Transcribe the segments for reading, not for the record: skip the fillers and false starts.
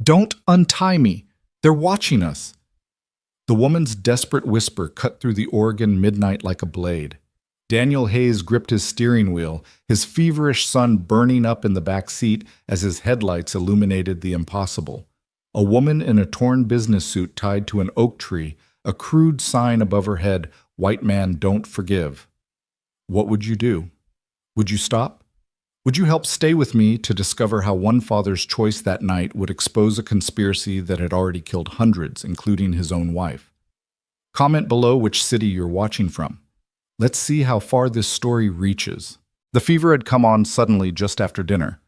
Don't untie me. They're watching us. The woman's desperate whisper cut through the Oregon midnight like a blade. Daniel Hayes gripped his steering wheel, his feverish sun burning up in the back seat as his headlights illuminated the impossible. A woman in a torn business suit tied to an oak tree, a crude sign above her head, "White man don't forgive." What would you do? Would you stop? Would you help stay with me to discover how one father's choice that night would expose a conspiracy that had already killed hundreds, including his own wife? Comment below which city you're watching from. Let's see how far this story reaches. The fever had come on suddenly just after dinner.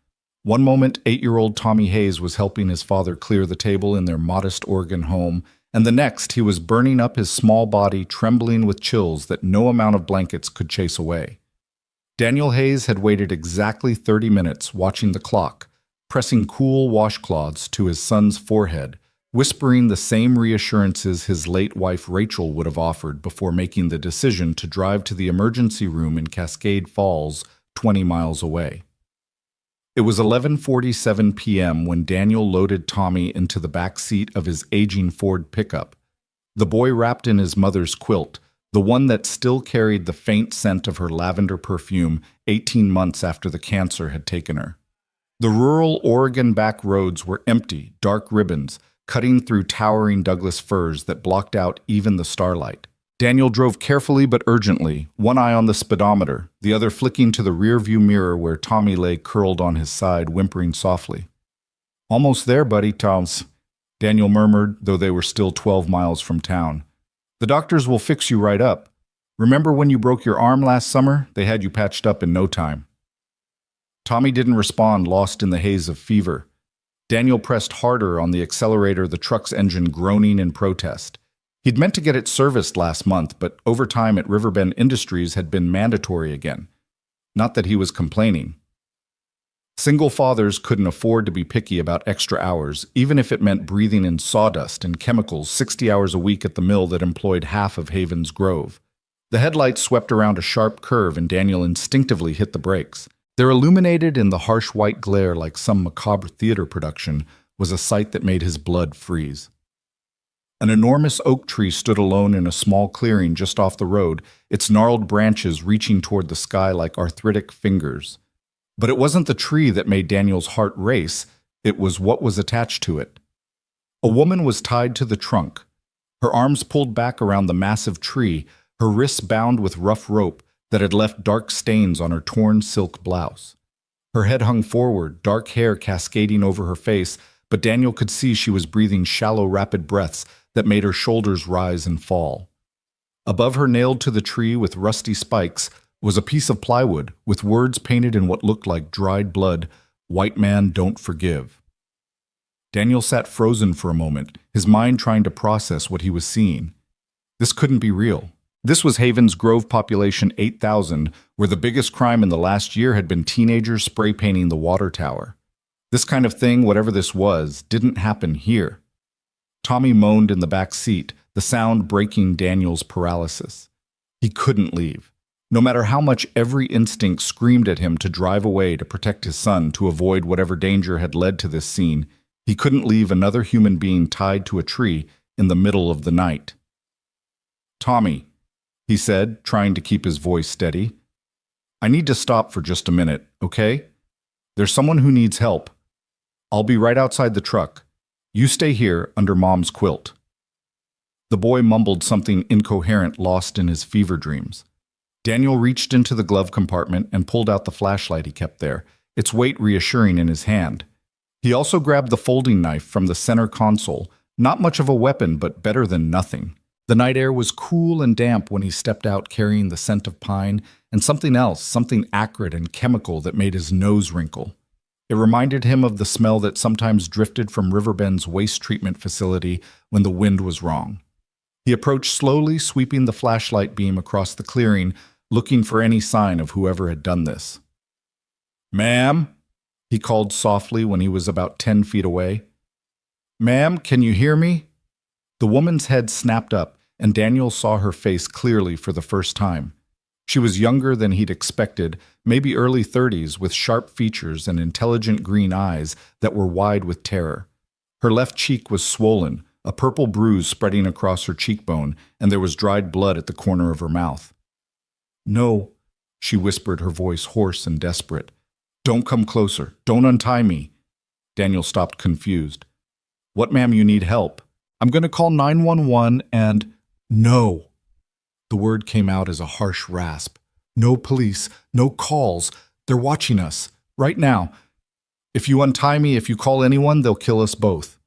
One moment, 8-year-old Tommy Hayes was helping his father clear the table in their modest Oregon home, and the next he was burning up his small body, trembling with chills that no amount of blankets could chase away. Daniel Hayes had waited exactly 30 minutes, watching the clock, pressing cool washcloths to his son's forehead, whispering the same reassurances his late wife Rachel would have offered before making the decision to drive to the emergency room in Cascade Falls, 20 miles away. It was 11:47 p.m. when Daniel loaded Tommy into the back seat of his aging Ford pickup. The boy wrapped in his mother's quilt, the one that still carried the faint scent of her lavender perfume 18 months after the cancer had taken her. The rural Oregon back roads were empty, dark ribbons, cutting through towering Douglas firs that blocked out even the starlight. Daniel drove carefully but urgently, one eye on the speedometer, the other flicking to the rearview mirror where Tommy lay curled on his side, whimpering softly. "Almost there, buddy, Toms," Daniel murmured, though they were still 12 miles from town. "The doctors will fix you right up. Remember when you broke your arm last summer? They had you patched up in no time." Tommy didn't respond, lost in the haze of fever. Daniel pressed harder on the accelerator, the truck's engine groaning in protest. He'd meant to get it serviced last month, but overtime at Riverbend Industries had been mandatory again. Not that he was complaining. Single fathers couldn't afford to be picky about extra hours, even if it meant breathing in sawdust and chemicals 60 hours a week at the mill that employed half of Havens Grove. The headlights swept around a sharp curve and Daniel instinctively hit the brakes. Their illuminated in the harsh white glare like some macabre theater production was a sight that made his blood freeze. An enormous oak tree stood alone in a small clearing just off the road, its gnarled branches reaching toward the sky like arthritic fingers. But it wasn't the tree that made Daniel's heart race, it was what was attached to it. A woman was tied to the trunk, her arms pulled back around the massive tree, her wrists bound with rough rope that had left dark stains on her torn silk blouse. Her head hung forward, dark hair cascading over her face, but Daniel could see she was breathing shallow, rapid breaths that made her shoulders rise and fall. Above her, nailed to the tree with rusty spikes, was a piece of plywood with words painted in what looked like dried blood, "White man don't forgive." Daniel sat frozen for a moment, his mind trying to process what he was seeing. This couldn't be real. This was Havens Grove population 8,000, where the biggest crime in the last year had been teenagers spray painting the water tower. This kind of thing, whatever this was, didn't happen here. Tommy moaned in the back seat, the sound breaking Daniel's paralysis. He couldn't leave. No matter how much every instinct screamed at him to drive away to protect his son, to avoid whatever danger had led to this scene, he couldn't leave another human being tied to a tree in the middle of the night. "Tommy," he said, trying to keep his voice steady, "I need to stop for just a minute, okay? There's someone who needs help. I'll be right outside the truck. You stay here under Mom's quilt." The boy mumbled something incoherent, lost in his fever dreams. Daniel reached into the glove compartment and pulled out the flashlight he kept there, its weight reassuring in his hand. He also grabbed the folding knife from the center console, not much of a weapon, but better than nothing. The night air was cool and damp when he stepped out carrying the scent of pine and something else, something acrid and chemical that made his nose wrinkle. It reminded him of the smell that sometimes drifted from Riverbend's waste treatment facility when the wind was wrong. He approached slowly, sweeping the flashlight beam across the clearing, looking for any sign of whoever had done this. "Ma'am?" he called softly when he was about 10 feet away. "Ma'am, can you hear me?" The woman's head snapped up, and Daniel saw her face clearly for the first time. She was younger than he'd expected, maybe early 30s, with sharp features and intelligent green eyes that were wide with terror. Her left cheek was swollen, a purple bruise spreading across her cheekbone, and there was dried blood at the corner of her mouth. "No," she whispered, her voice hoarse and desperate. "Don't come closer. Don't untie me." Daniel stopped, confused. "What, ma'am, you need help? I'm going to call 911 and—" "No." The word came out as a harsh rasp. "No police, no calls. They're watching us. Right now. If you untie me, if you call anyone, they'll kill us both."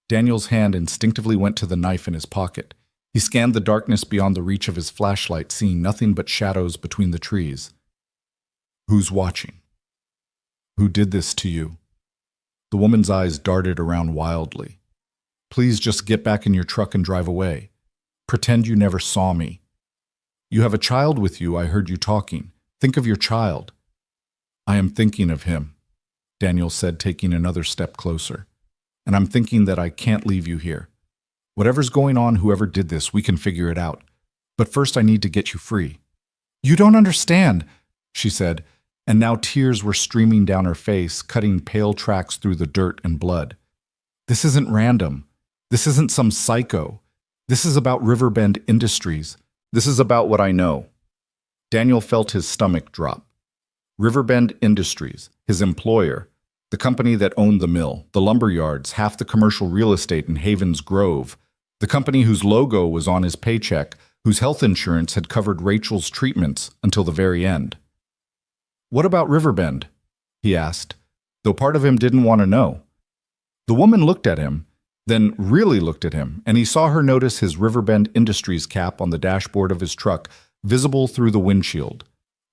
Daniel's hand instinctively went to the knife in his pocket. He scanned the darkness beyond the reach of his flashlight, seeing nothing but shadows between the trees. "Who's watching? Who did this to you?" The woman's eyes darted around wildly. "Please just get back in your truck and drive away. Pretend you never saw me. You have a child with you, I heard you talking. Think of your child." "I am thinking of him," Daniel said, taking another step closer. "And I'm thinking that I can't leave you here. Whatever's going on, whoever did this, we can figure it out. But first I need to get you free." "You don't understand," she said, and now tears were streaming down her face, cutting pale tracks through the dirt and blood. "This isn't random. This isn't some psycho. This is about Riverbend Industries. This is about what I know." Daniel felt his stomach drop. Riverbend Industries, his employer, the company that owned the mill, the lumber yards, half the commercial real estate in Havens Grove, the company whose logo was on his paycheck, whose health insurance had covered Rachel's treatments until the very end. "What about Riverbend?" he asked, though part of him didn't want to know. The woman looked at him, then really looked at him, and he saw her notice his Riverbend Industries cap on the dashboard of his truck, visible through the windshield.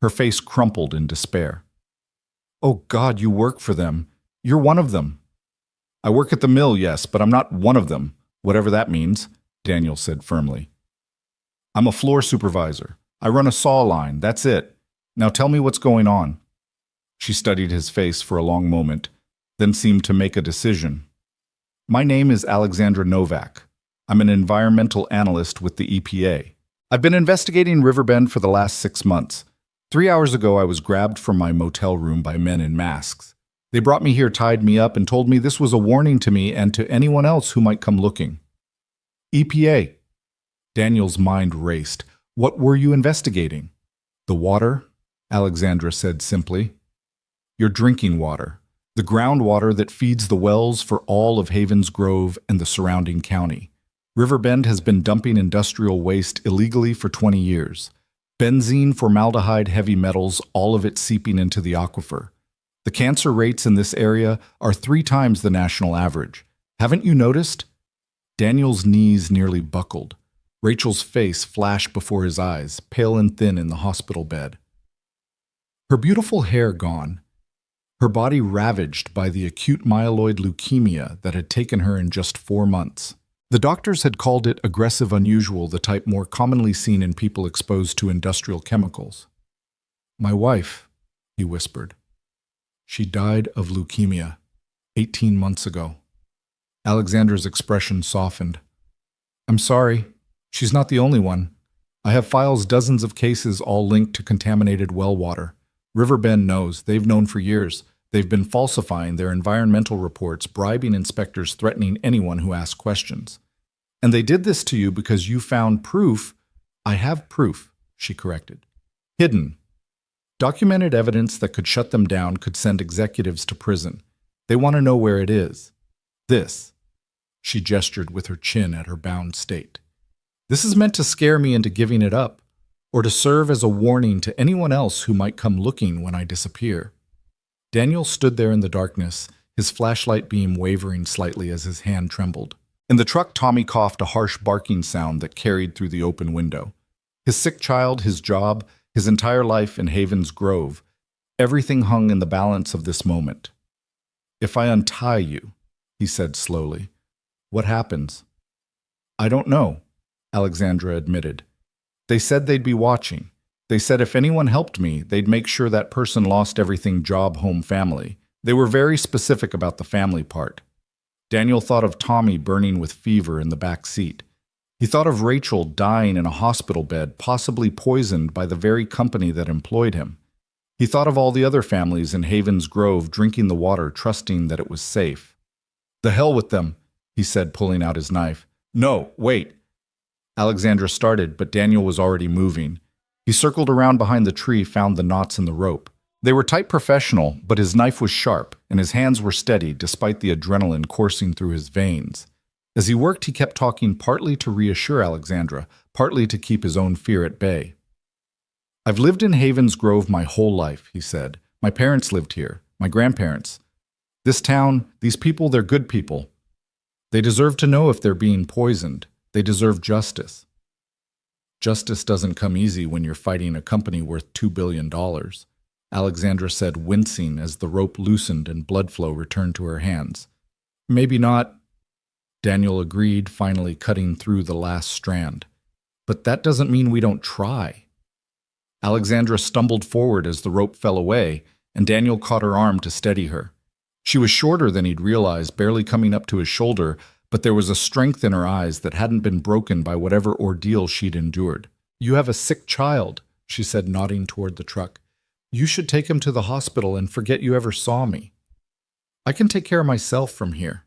Her face crumpled in despair. "Oh God, you work for them. You're one of them." "I work at the mill, yes, but I'm not one of them, whatever that means," Daniel said firmly. "I'm a floor supervisor. I run a saw line, that's it. Now tell me what's going on." She studied his face for a long moment, then seemed to make a decision. "My name is Alexandra Novak. I'm an environmental analyst with the EPA. I've been investigating Riverbend for the last 6 months. 3 hours ago, I was grabbed from my motel room by men in masks. They brought me here, tied me up, and told me this was a warning to me and to anyone else who might come looking." "EPA." Daniel's mind raced. "What were you investigating?" "The water," Alexandra said simply. "Your drinking water. The groundwater that feeds the wells for all of Havens Grove and the surrounding county. Riverbend has been dumping industrial waste illegally for 20 years. Benzene, formaldehyde, heavy metals, all of it seeping into the aquifer. The cancer rates in this area are 3 times the national average. Haven't you noticed?" Daniel's knees nearly buckled. Rachel's face flashed before his eyes, pale and thin in the hospital bed. Her beautiful hair gone, her body ravaged by the acute myeloid leukemia that had taken her in just 4 months. The doctors had called it aggressive unusual, the type more commonly seen in people exposed to industrial chemicals. "My wife," he whispered. "She died of leukemia 18 months ago." Alexandra's expression softened. "I'm sorry. She's not the only one. I have files, dozens of cases, all linked to contaminated well water. Riverbend knows. They've known for years. They've been falsifying their environmental reports, bribing inspectors, threatening anyone who asks questions. And they did this to you because you found proof." "I have proof," she corrected. "Hidden. Documented evidence that could shut them down, could send executives to prison. They want to know where it is. This." She gestured with her chin at her bound state. "This is meant to scare me into giving it up, or to serve as a warning to anyone else who might come looking when I disappear." Daniel stood there in the darkness, his flashlight beam wavering slightly as his hand trembled. In the truck, Tommy coughed a harsh barking sound that carried through the open window. His sick child, his job, his entire life in Havens Grove, everything hung in the balance of this moment. "If I untie you," he said slowly, "what happens?" "I don't know," Alexandra admitted. "They said they'd be watching. They said if anyone helped me, they'd make sure that person lost everything: job, home, family. They were very specific about the family part." Daniel thought of Tommy burning with fever in the back seat. He thought of Rachel dying in a hospital bed, possibly poisoned by the very company that employed him. He thought of all the other families in Havens Grove drinking the water, trusting that it was safe. The hell with them, he said, pulling out his knife. No, wait. Alexandra started, but Daniel was already moving. He circled around behind the tree, found the knots in the rope. They were tight professional, but his knife was sharp, and his hands were steady despite the adrenaline coursing through his veins. As he worked, he kept talking, partly to reassure Alexandra, partly to keep his own fear at bay. I've lived in Havens Grove my whole life, he said. My parents lived here, my grandparents. This town, these people, they're good people. They deserve to know if they're being poisoned. They deserve justice. Justice doesn't come easy when you're fighting a company worth $2 billion, Alexandra said, wincing as the rope loosened and blood flow returned to her hands. Maybe not, Daniel agreed, finally cutting through the last strand. But that doesn't mean we don't try. Alexandra stumbled forward as the rope fell away, and Daniel caught her arm to steady her. She was shorter than he'd realized, barely coming up to his shoulder, but there was a strength in her eyes that hadn't been broken by whatever ordeal she'd endured. You have a sick child, she said, nodding toward the truck. You should take him to the hospital and forget you ever saw me. I can take care of myself from here.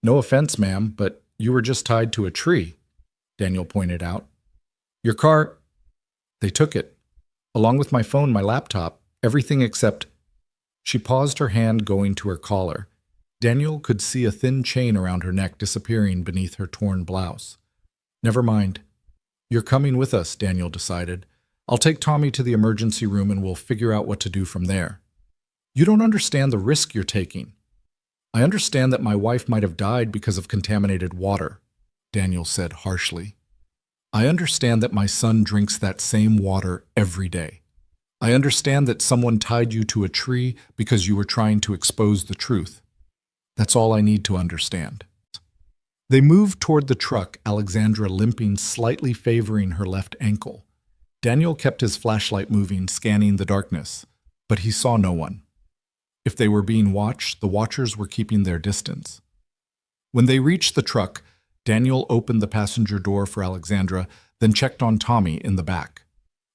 No offense, ma'am, but you were just tied to a tree, Daniel pointed out. Your car... They took it, along with my phone, my laptop, everything except... She paused, her hand going to her collar. Daniel could see a thin chain around her neck disappearing beneath her torn blouse. Never mind. You're coming with us, Daniel decided. I'll take Tommy to the emergency room and we'll figure out what to do from there. You don't understand the risk you're taking. I understand that my wife might have died because of contaminated water, Daniel said harshly. I understand that my son drinks that same water every day. I understand that someone tied you to a tree because you were trying to expose the truth. That's all I need to understand. They moved toward the truck, Alexandra limping, slightly favoring her left ankle. Daniel kept his flashlight moving, scanning the darkness, but he saw no one. If they were being watched, the watchers were keeping their distance. When they reached the truck, Daniel opened the passenger door for Alexandra, then checked on Tommy in the back.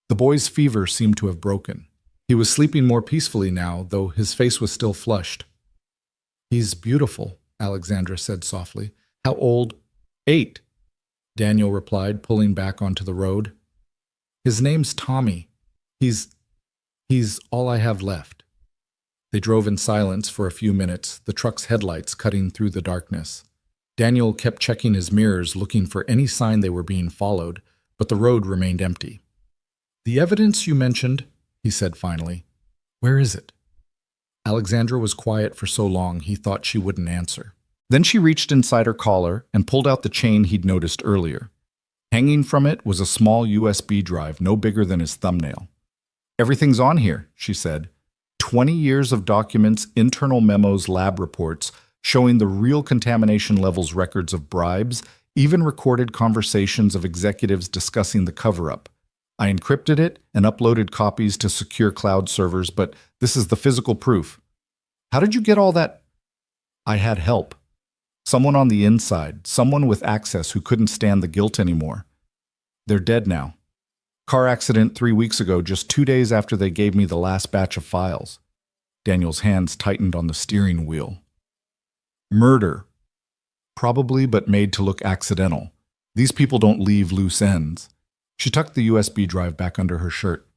The boy's fever seemed to have broken. He was sleeping more peacefully now, though his face was still flushed. He's beautiful, Alexandra said softly. How old? 8, Daniel replied, pulling back onto the road. His name's Tommy. He's all I have left. They drove in silence for a few minutes, the truck's headlights cutting through the darkness. Daniel kept checking his mirrors, looking for any sign they were being followed, but the road remained empty. The evidence you mentioned, he said finally. Where is it? Alexandra was quiet for so long he thought she wouldn't answer. Then she reached inside her collar and pulled out the chain he'd noticed earlier. Hanging from it was a small USB drive no bigger than his thumbnail. Everything's on here, she said. 20 years of documents, internal memos, lab reports, showing the real contamination levels, records of bribes, even recorded conversations of executives discussing the cover-up. I encrypted it and uploaded copies to secure cloud servers, but this is the physical proof. How did you get all that? I had help. Someone on the inside, someone with access who couldn't stand the guilt anymore. They're dead now. Car accident 3 weeks ago, just 2 days after they gave me the last batch of files. Daniel's hands tightened on the steering wheel. Murder. Probably, but made to look accidental. These people don't leave loose ends. She tucked the USB drive back under her shirt.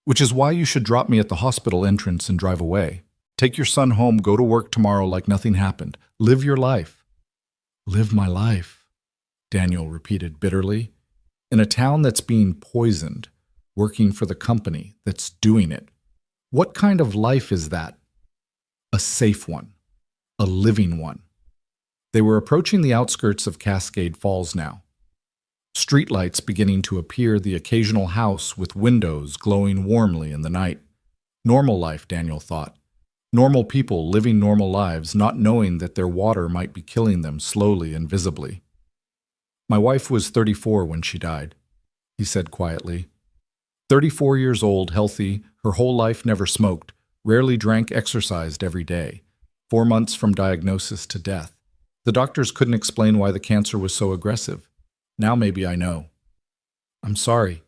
Which is why you should drop me at the hospital entrance and drive away. Take your son home, go to work tomorrow like nothing happened. Live your life. Live my life, Daniel repeated bitterly. In a town that's being poisoned, working for the company that's doing it. What kind of life is that? A safe one. A living one. They were approaching the outskirts of Cascade Falls now. Streetlights beginning to appear, the occasional house with windows glowing warmly in the night. Normal life, Daniel thought. Normal people living normal lives, not knowing that their water might be killing them slowly and visibly. My wife was 34 when she died, he said quietly. 34 years old, healthy, her whole life never smoked, rarely drank, exercised every day. 4 months from diagnosis to death. The doctors couldn't explain why the cancer was so aggressive. Now maybe I know. I'm sorry,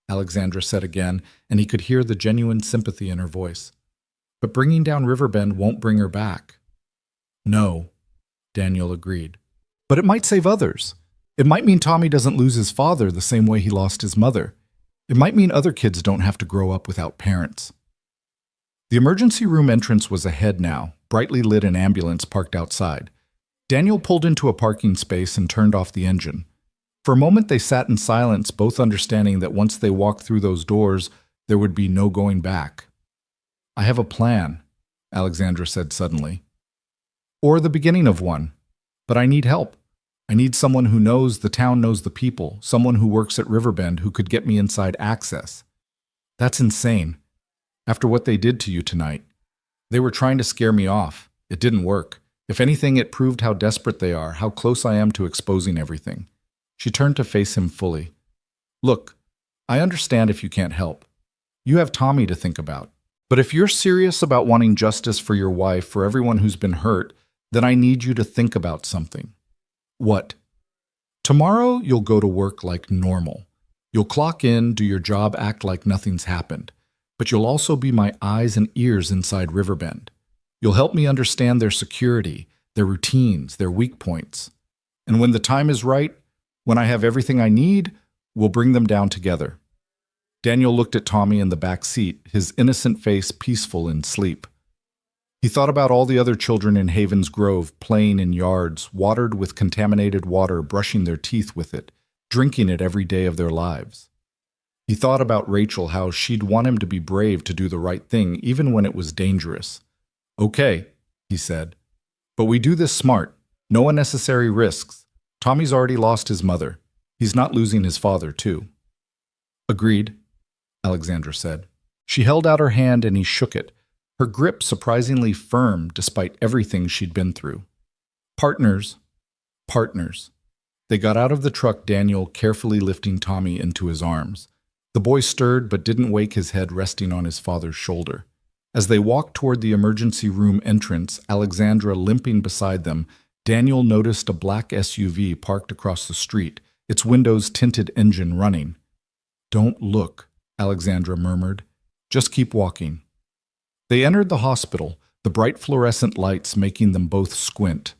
Alexandra said again, and he could hear the genuine sympathy in her voice. But bringing down Riverbend won't bring her back. No, Daniel agreed. But it might save others. It might mean Tommy doesn't lose his father the same way he lost his mother. It might mean other kids don't have to grow up without parents. The emergency room entrance was ahead now, brightly lit an ambulance parked outside. Daniel pulled into a parking space and turned off the engine. For a moment they sat in silence, both understanding that once they walked through those doors, there would be no going back. "I have a plan," Alexandra said suddenly. "Or the beginning of one. But I need help. I need someone who knows the town knows the people, someone who works at Riverbend who could get me inside access." "That's insane. After what they did to you tonight. They were trying to scare me off. It didn't work. If anything, it proved how desperate they are, how close I am to exposing everything." She turned to face him fully. "Look, I understand if you can't help. You have Tommy to think about. But if you're serious about wanting justice for your wife, for everyone who's been hurt, then I need you to think about something." "What?" "Tomorrow, you'll go to work like normal. You'll clock in, do your job, act like nothing's happened. But you'll also be my eyes and ears inside Riverbend. You'll help me understand their security, their routines, their weak points. And when the time is right, when I have everything I need, we'll bring them down together." Daniel looked at Tommy in the back seat, his innocent face peaceful in sleep. He thought about all the other children in Havens Grove playing in yards, watered with contaminated water, brushing their teeth with it, drinking it every day of their lives. He thought about Rachel, how she'd want him to be brave to do the right thing, even when it was dangerous. "Okay," he said, "but we do this smart. No unnecessary risks. Tommy's already lost his mother. He's not losing his father, too." "Agreed," Alexandra said. She held out her hand and he shook it, her grip surprisingly firm despite everything she'd been through. "Partners. Partners." They got out of the truck, Daniel carefully lifting Tommy into his arms. The boy stirred but didn't wake, his head resting on his father's shoulder. As they walked toward the emergency room entrance, Alexandra limping beside them, Daniel noticed a black SUV parked across the street, its windows tinted, engine running. "Don't look," Alexandra murmured. "Just keep walking." They entered the hospital, the bright fluorescent lights making them both squint.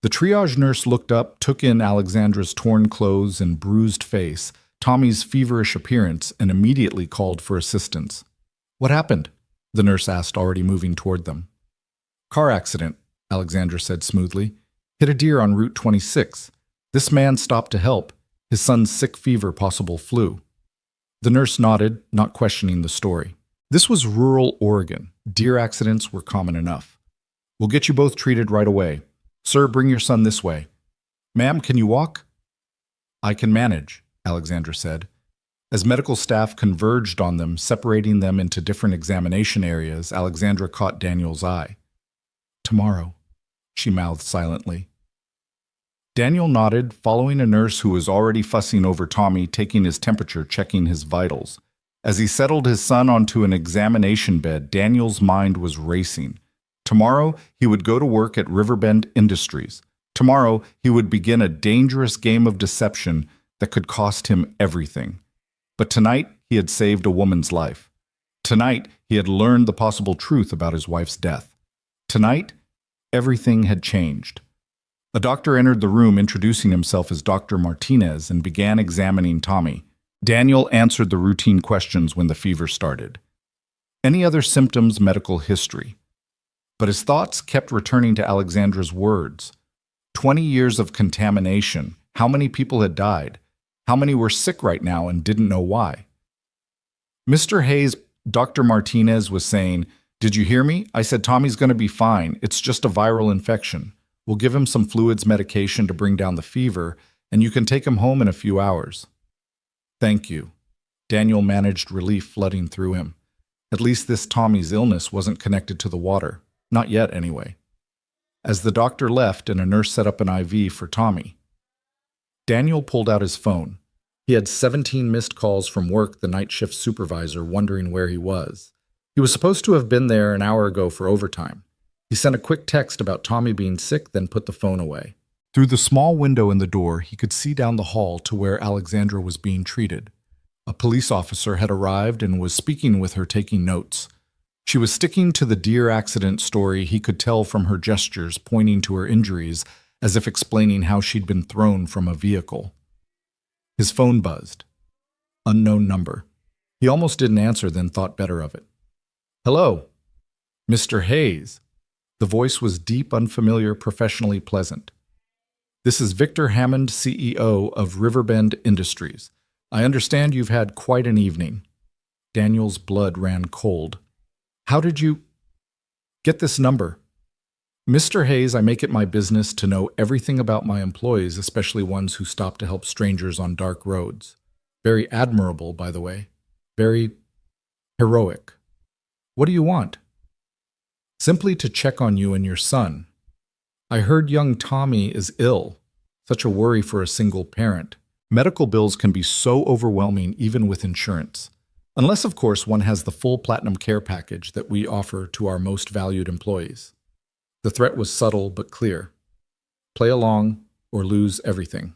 The triage nurse looked up, took in Alexandra's torn clothes and bruised face, Tommy's feverish appearance, and immediately called for assistance. "What happened?" the nurse asked, already moving toward them. "Car accident," Alexandra said smoothly. "Hit a deer on Route 26. This man stopped to help. His son's sick fever, possible flu." The nurse nodded, not questioning the story. This was rural Oregon. Deer accidents were common enough. "We'll get you both treated right away. Sir, bring your son this way." "Ma'am, can you walk?" "I can manage," Alexandra said. As medical staff converged on them, separating them into different examination areas, Alexandra caught Daniel's eye. "Tomorrow," she mouthed silently. Daniel nodded, following a nurse who was already fussing over Tommy, taking his temperature, checking his vitals. As he settled his son onto an examination bed, Daniel's mind was racing. Tomorrow, he would go to work at Riverbend Industries. Tomorrow, he would begin a dangerous game of deception that could cost him everything. But tonight, he had saved a woman's life. Tonight, he had learned the possible truth about his wife's death. Tonight, everything had changed. A doctor entered the room, introducing himself as Dr. Martinez, and began examining Tommy. Daniel answered the routine questions when the fever started. Any other symptoms, medical history. But his thoughts kept returning to Alexandra's words. 20 years of contamination. How many people had died? How many were sick right now and didn't know why? "Mr. Hayes," Dr. Martinez was saying, "did you hear me? I said Tommy's going to be fine. It's just a viral infection. We'll give him some fluids medication to bring down the fever, and you can take him home in a few hours." "Thank you." Daniel managed relief flooding through him. At least this Tommy's illness wasn't connected to the water. Not yet, anyway. As the doctor left and a nurse set up an IV for Tommy, Daniel pulled out his phone. He had 17 missed calls from work, the night shift supervisor wondering where he was. He was supposed to have been there an hour ago for overtime. He sent a quick text about Tommy being sick, then put the phone away. Through the small window in the door, he could see down the hall to where Alexandra was being treated. A police officer had arrived and was speaking with her, taking notes. She was sticking to the deer accident story. He could tell from her gestures, pointing to her injuries, as if explaining how she'd been thrown from a vehicle. His phone buzzed. Unknown number. He almost didn't answer, then thought better of it. "Hello, Mr. Hayes." The voice was deep, unfamiliar, professionally pleasant. "This is Victor Hammond, CEO of Riverbend Industries. I understand you've had quite an evening." Daniel's blood ran cold. "How did you get this number?" "Mr. Hayes, I make it my business to know everything about my employees, especially ones who stop to help strangers on dark roads. Very admirable, by the way. Very heroic. What do you want?" "Simply to check on you and your son. I heard young Tommy is ill. Such a worry for a single parent. Medical bills can be so overwhelming even with insurance. Unless, of course, one has the full Platinum Care package that we offer to our most valued employees." The threat was subtle but clear. Play along or lose everything.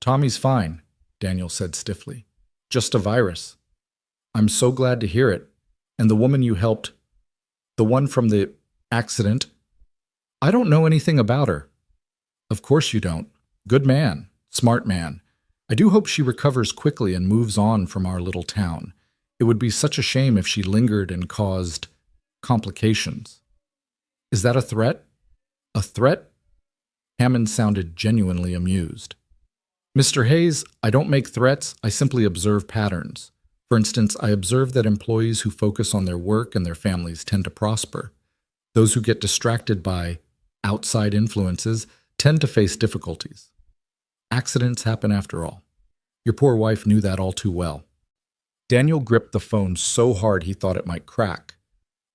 "Tommy's fine," Daniel said stiffly. "Just a virus." "I'm so glad to hear it. And the woman you helped, the one from the accident?" "I don't know anything about her." "Of course you don't. Good man. Smart man. I do hope she recovers quickly and moves on from our little town. It would be such a shame if she lingered and caused complications." "Is that a threat?" "A threat?" Hammond sounded genuinely amused. "Mr. Hayes, I don't make threats, I simply observe patterns. For instance, I observe that employees who focus on their work and their families tend to prosper. Those who get distracted by outside influences tend to face difficulties. Accidents happen after all. Your poor wife knew that all too well." Daniel gripped the phone so hard he thought it might crack.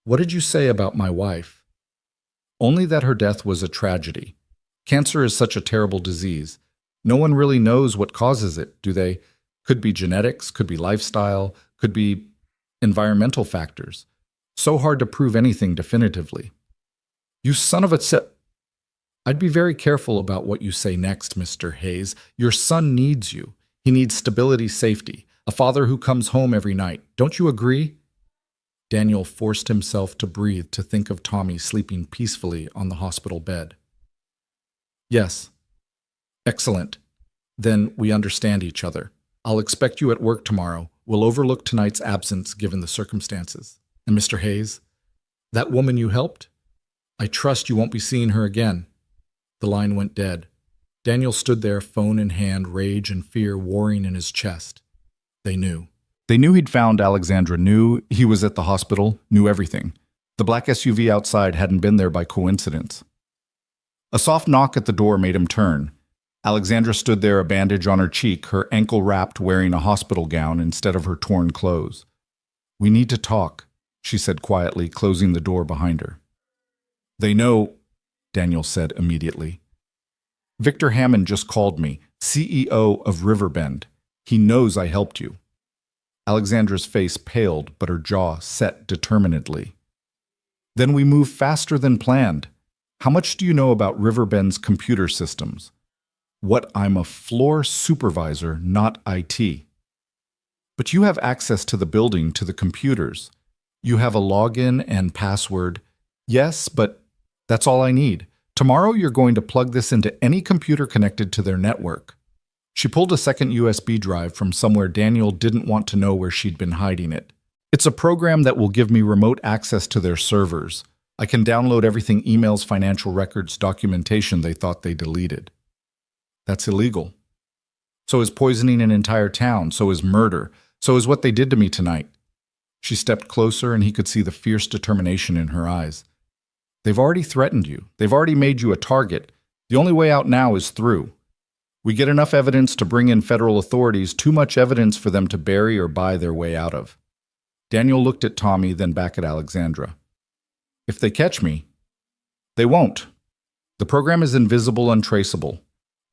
"What did you say about my wife?" "Only that her death was a tragedy. Cancer is such a terrible disease. No one really knows what causes it, do they? Could be genetics, could be lifestyle, could be environmental factors. So hard to prove anything definitively." "You son of a I'd be very careful about what you say next, Mr. Hayes. Your son needs you. He needs stability, safety, a father who comes home every night. Don't you agree?" Daniel forced himself to breathe, to think of Tommy sleeping peacefully on the hospital bed. "Yes." "Excellent. Then we understand each other. I'll expect you at work tomorrow. We'll overlook tonight's absence given the circumstances. And Mr. Hayes, that woman you helped? I trust you won't be seeing her again." The line went dead. Daniel stood there, phone in hand, rage and fear warring in his chest. They knew. They knew he'd found Alexandra, knew he was at the hospital, knew everything. The black SUV outside hadn't been there by coincidence. A soft knock at the door made him turn. Alexandra stood there, a bandage on her cheek, her ankle wrapped, wearing a hospital gown instead of her torn clothes. "We need to talk," she said quietly, closing the door behind her. "They know," Daniel said immediately. "Victor Hammond just called me, CEO of Riverbend. He knows I helped you." Alexandra's face paled, but her jaw set determinedly. "Then we move faster than planned. How much do you know about Riverbend's computer systems?" "What, I'm a floor supervisor, not IT." "But you have access to the building, to the computers. You have a login and password." "Yes, but that's all I need. Tomorrow you're going to plug this into any computer connected to their network." She pulled a second USB drive from somewhere Daniel didn't want to know where she'd been hiding it. "It's a program that will give me remote access to their servers. I can download everything: emails, financial records, documentation they thought they deleted." "That's illegal." "So is poisoning an entire town. So is murder. So is what they did to me tonight." She stepped closer and he could see the fierce determination in her eyes. "They've already threatened you. They've already made you a target. The only way out now is through. We get enough evidence to bring in federal authorities, too much evidence for them to bury or buy their way out of." Daniel looked at Tommy, then back at Alexandra. "If they catch me, they won't. The program is invisible, untraceable.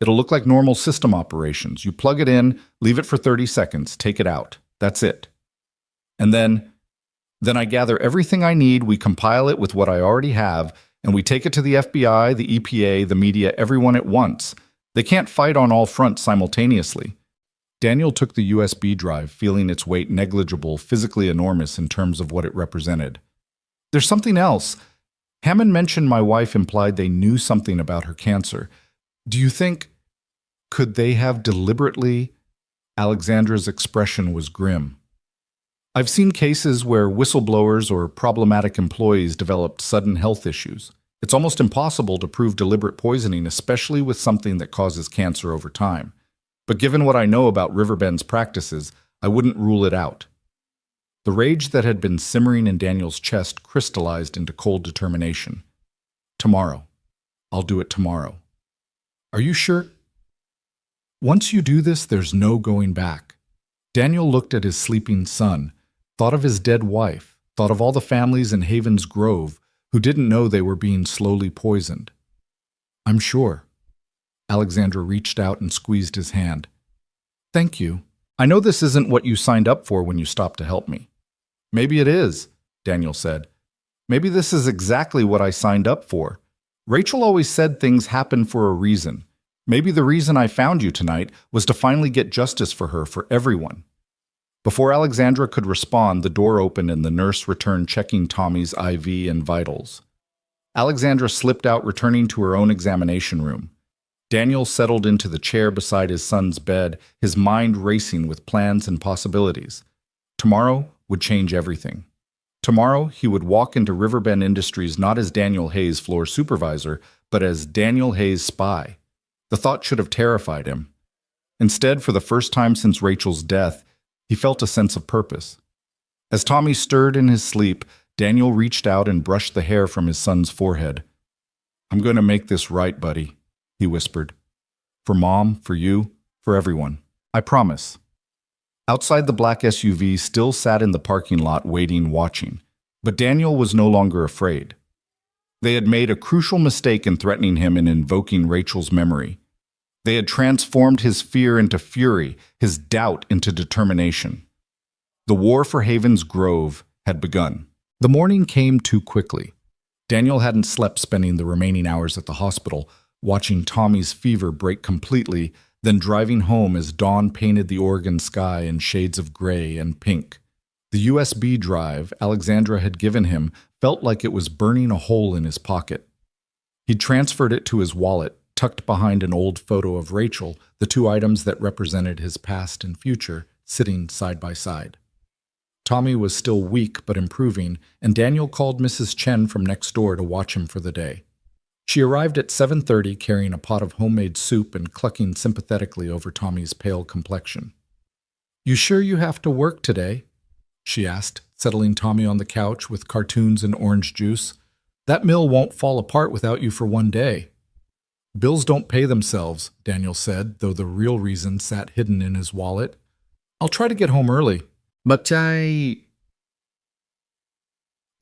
It'll look like normal system operations. You plug it in, leave it for 30 seconds, take it out. That's it. And then I gather everything I need, we compile it with what I already have, and we take it to the FBI, the EPA, the media, everyone at once. They can't fight on all fronts simultaneously." Daniel took the USB drive, feeling its weight negligible, physically enormous in terms of what it represented. "There's something else. Hammond mentioned my wife implied they knew something about her cancer. Do you think, could they have deliberately? Alexandra's expression was grim. I've seen cases where whistleblowers or problematic employees developed sudden health issues. It's almost impossible to prove deliberate poisoning, especially with something that causes cancer over time. But given what I know about Riverbend's practices, I wouldn't rule it out. The rage that had been simmering in Daniel's chest crystallized into cold determination. Tomorrow. I'll do it tomorrow. Are you sure? Once you do this, there's no going back. Daniel looked at his sleeping son, thought of his dead wife, thought of all the families in Havens Grove who didn't know they were being slowly poisoned. I'm sure. Alexandra reached out and squeezed his hand. Thank you. I know this isn't what you signed up for when you stopped to help me. Maybe it is, Daniel said. Maybe this is exactly what I signed up for. Rachel always said things happen for a reason. Maybe the reason I found you tonight was to finally get justice for her, for everyone. Before Alexandra could respond, the door opened and the nurse returned checking Tommy's IV and vitals. Alexandra slipped out, returning to her own examination room. Daniel settled into the chair beside his son's bed, his mind racing with plans and possibilities. Tomorrow would change everything. Tomorrow, he would walk into Riverbend Industries not as Daniel Hayes' floor supervisor, but as Daniel Hayes' spy. The thought should have terrified him. Instead, for the first time since Rachel's death, he felt a sense of purpose. As Tommy stirred in his sleep, Daniel reached out and brushed the hair from his son's forehead. I'm going to make this right, buddy, he whispered. For Mom, for you, for everyone. I promise. Outside, the black SUV still sat in the parking lot waiting, watching. But Daniel was no longer afraid. They had made a crucial mistake in threatening him and invoking Rachel's memory. They had transformed his fear into fury, his doubt into determination. The war for Havens Grove had begun. The morning came too quickly. Daniel hadn't slept, spending the remaining hours at the hospital, watching Tommy's fever break completely, then driving home as dawn painted the Oregon sky in shades of gray and pink. The USB drive Alexandra had given him felt like it was burning a hole in his pocket. He'd transferred it to his wallet, tucked behind an old photo of Rachel, the two items that represented his past and future, sitting side by side. Tommy was still weak but improving, and Daniel called Mrs. Chen from next door to watch him for the day. She arrived at 7:30 carrying a pot of homemade soup and clucking sympathetically over Tommy's pale complexion. You sure you have to work today? She asked, settling Tommy on the couch with cartoons and orange juice. That mill won't fall apart without you for one day. Bills don't pay themselves, Daniel said, though the real reason sat hidden in his wallet. I'll try to get home early. But The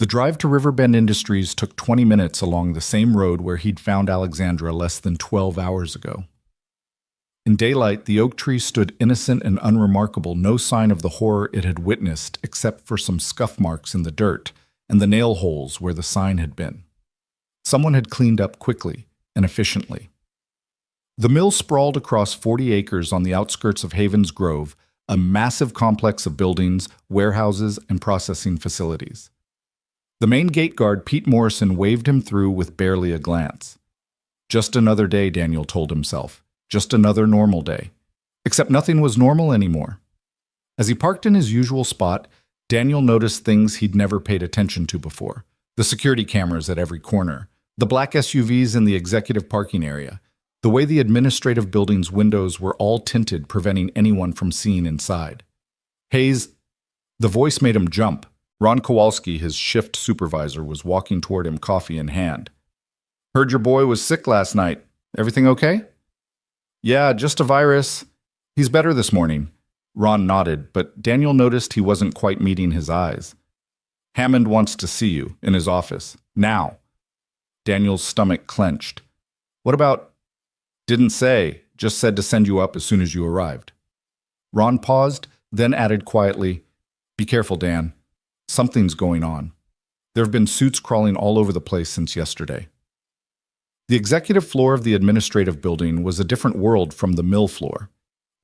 drive to Riverbend Industries took 20 minutes along the same road where he'd found Alexandra less than 12 hours ago. In daylight, the oak tree stood innocent and unremarkable, no sign of the horror it had witnessed except for some scuff marks in the dirt and the nail holes where the sign had been. Someone had cleaned up quickly and efficiently. The mill sprawled across 40 acres on the outskirts of Havens Grove, a massive complex of buildings, warehouses, and processing facilities. The main gate guard, Pete Morrison, waved him through with barely a glance. Just another day, Daniel told himself. Just another normal day. Except nothing was normal anymore. As he parked in his usual spot, Daniel noticed things he'd never paid attention to before. The security cameras at every corner, the black SUVs in the executive parking area, the way the administrative building's windows were all tinted, preventing anyone from seeing inside. Hayes, the voice made him jump. Ron Kowalski, his shift supervisor, was walking toward him, coffee in hand. Heard your boy was sick last night. Everything okay? Yeah, just a virus. He's better this morning. Ron nodded, but Daniel noticed he wasn't quite meeting his eyes. Hammond wants to see you in his office. Now. Daniel's stomach clenched. What about? Didn't say, just said to send you up as soon as you arrived. Ron paused, then added quietly, Be careful, Dan. Something's going on. There have been suits crawling all over the place since yesterday. The executive floor of the administrative building was a different world from the mill floor.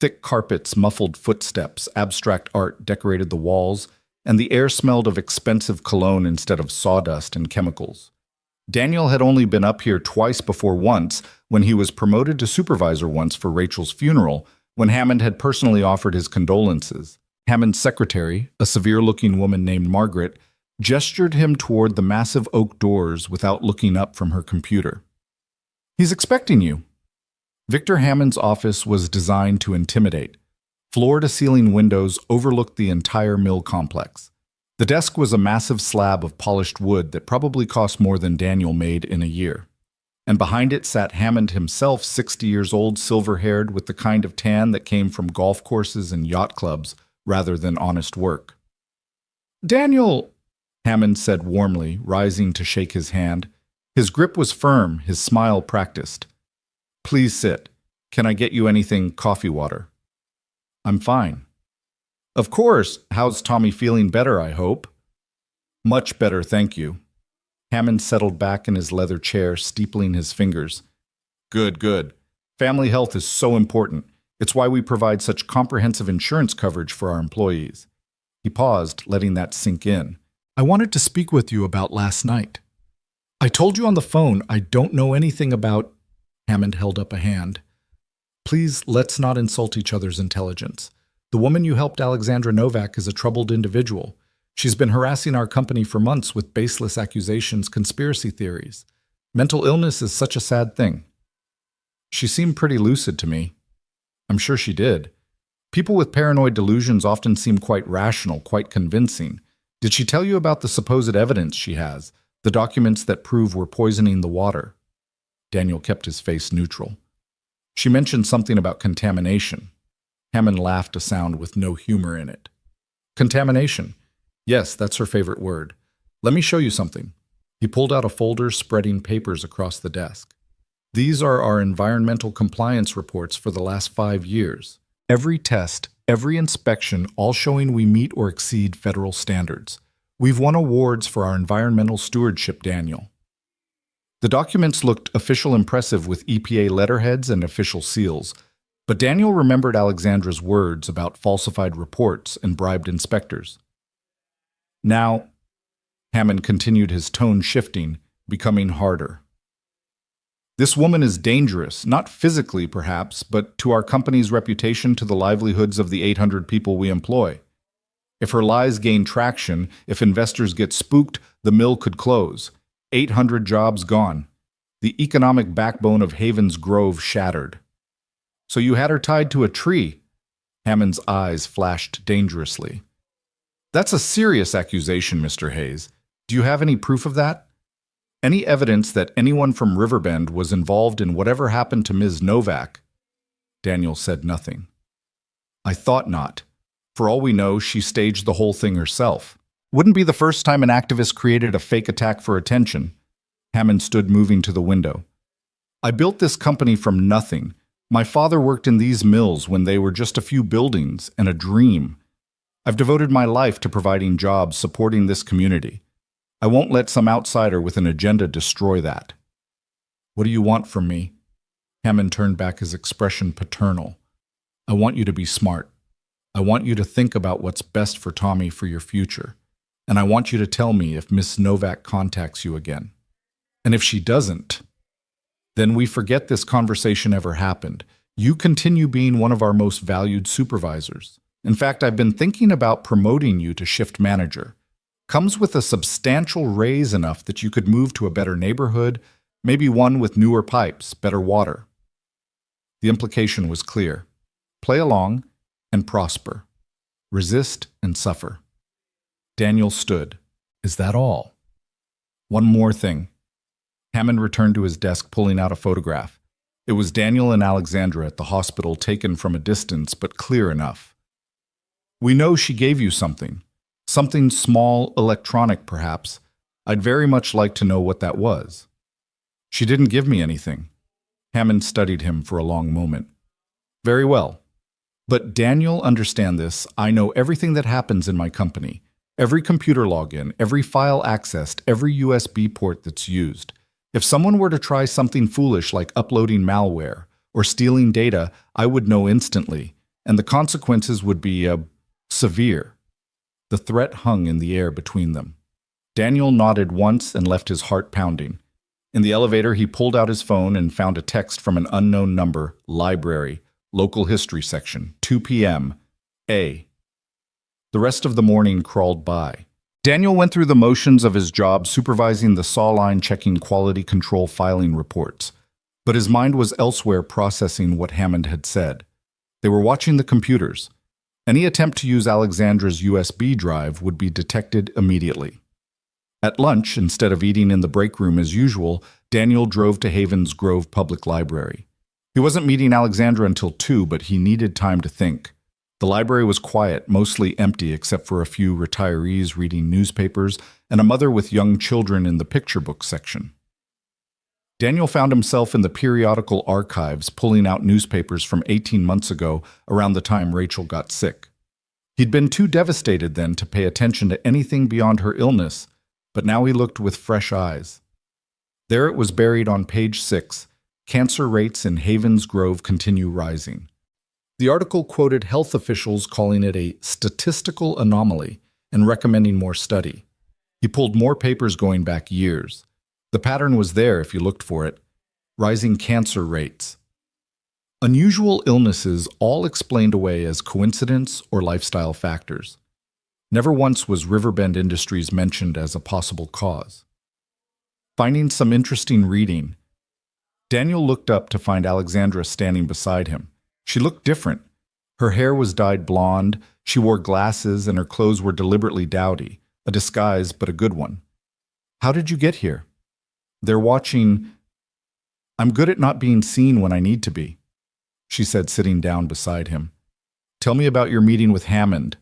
Thick carpets, muffled footsteps, abstract art decorated the walls, and the air smelled of expensive cologne instead of sawdust and chemicals. Daniel had only been up here twice before, once when he was promoted to supervisor, once for Rachel's funeral, when Hammond had personally offered his condolences. Hammond's secretary, a severe-looking woman named Margaret, gestured him toward the massive oak doors without looking up from her computer. "He's expecting you." Victor Hammond's office was designed to intimidate. Floor-to-ceiling windows overlooked the entire mill complex. The desk was a massive slab of polished wood that probably cost more than Daniel made in a year. And behind it sat Hammond himself, 60 years old, silver-haired, with the kind of tan that came from golf courses and yacht clubs rather than honest work. "Daniel," Hammond said warmly, rising to shake his hand. His grip was firm, his smile practiced. "Please sit. Can I get you anything, coffee, water?" "I'm fine." "Of course. How's Tommy feeling? Better, I hope." "Much better, thank you." Hammond settled back in his leather chair, steepling his fingers. "Good, good. Family health is so important. It's why we provide such comprehensive insurance coverage for our employees." He paused, letting that sink in. "I wanted to speak with you about last night. I told you on the phone I don't know anything about—" Hammond held up a hand. "Please, let's not insult each other's intelligence. The woman you helped, Alexandra Novak, is a troubled individual. She's been harassing our company for months with baseless accusations, conspiracy theories. Mental illness is such a sad thing." "She seemed pretty lucid to me." "I'm sure she did. People with paranoid delusions often seem quite rational, quite convincing. Did she tell you about the supposed evidence she has, the documents that prove we're poisoning the water?" Daniel kept his face neutral. "She mentioned something about contamination." Hammond laughed, a sound with no humor in it. "Contamination. Yes, that's her favorite word. Let me show you something." He pulled out a folder, spreading papers across the desk. "These are our environmental compliance reports for the last 5 years. Every test, every inspection, all showing we meet or exceed federal standards. We've won awards for our environmental stewardship, Daniel." The documents looked official, impressive, with EPA letterheads and official seals. But Daniel remembered Alexandra's words about falsified reports and bribed inspectors. "Now," Hammond continued, his tone shifting, becoming harder. "This woman is dangerous, not physically perhaps, but to our company's reputation, to the livelihoods of the 800 people we employ. If her lies gain traction, if investors get spooked, the mill could close. 800 jobs gone. The economic backbone of Havens Grove shattered." "So you had her tied to a tree?" Hammond's eyes flashed dangerously. "That's a serious accusation, Mr. Hayes. Do you have any proof of that? Any evidence that anyone from Riverbend was involved in whatever happened to Ms. Novak?" Daniel said nothing. "I thought not. For all we know, she staged the whole thing herself. Wouldn't be the first time an activist created a fake attack for attention." Hammond stood, moving to the window. "I built this company from nothing. My father worked in these mills when they were just a few buildings and a dream. I've devoted my life to providing jobs, supporting this community. I won't let some outsider with an agenda destroy that." "What do you want from me?" Hammond turned back, his expression paternal. "I want you to be smart. I want you to think about what's best for Tommy, for your future. And I want you to tell me if Miss Novak contacts you again. And if she doesn't, then we forget this conversation ever happened. You continue being one of our most valued supervisors. In fact, I've been thinking about promoting you to shift manager. Comes with a substantial raise, enough that you could move to a better neighborhood, maybe one with newer pipes, better water." The implication was clear. Play along and prosper. Resist and suffer. Daniel stood. "Is that all?" "One more thing." Hammond returned to his desk, pulling out a photograph. It was Daniel and Alexandra at the hospital, taken from a distance, but clear enough. "We know she gave you something. Something small, electronic perhaps. I'd very much like to know what that was." "She didn't give me anything." Hammond studied him for a long moment. "Very well. But Daniel, understand this. I know everything that happens in my company. Every computer login, every file accessed, every USB port that's used. If someone were to try something foolish like uploading malware or stealing data, I would know instantly, and the consequences would be severe." The threat hung in the air between them. Daniel nodded once and left his heart pounding. In the elevator, he pulled out his phone and found a text from an unknown number, library, local history section, 2 p.m., A. The rest of the morning crawled by. Daniel went through the motions of his job supervising the saw line checking quality control filing reports, but his mind was elsewhere processing what Hammond had said. They were watching the computers. Any attempt to use Alexandra's USB drive would be detected immediately. At lunch, instead of eating in the break room as usual, Daniel drove to Havens Grove Public Library. He wasn't meeting Alexandra until 2, but he needed time to think. The library was quiet, mostly empty except for a few retirees reading newspapers and a mother with young children in the picture book section. Daniel found himself in the periodical archives pulling out newspapers from 18 months ago, around the time Rachel got sick. He'd been too devastated then to pay attention to anything beyond her illness, but now he looked with fresh eyes. There it was buried on page 6, cancer rates in Havens Grove continue rising. The article quoted health officials calling it a statistical anomaly and recommending more study. He pulled more papers going back years. The pattern was there if you looked for it. Rising cancer rates. Unusual illnesses all explained away as coincidence or lifestyle factors. Never once was Riverbend Industries mentioned as a possible cause. Finding some interesting reading, Daniel looked up to find Alexandra standing beside him. She looked different. Her hair was dyed blonde, she wore glasses, and her clothes were deliberately dowdy, a disguise but a good one. How did you get here? They're watching. I'm good at not being seen when I need to be, she said, sitting down beside him. Tell me about your meeting with Hammond.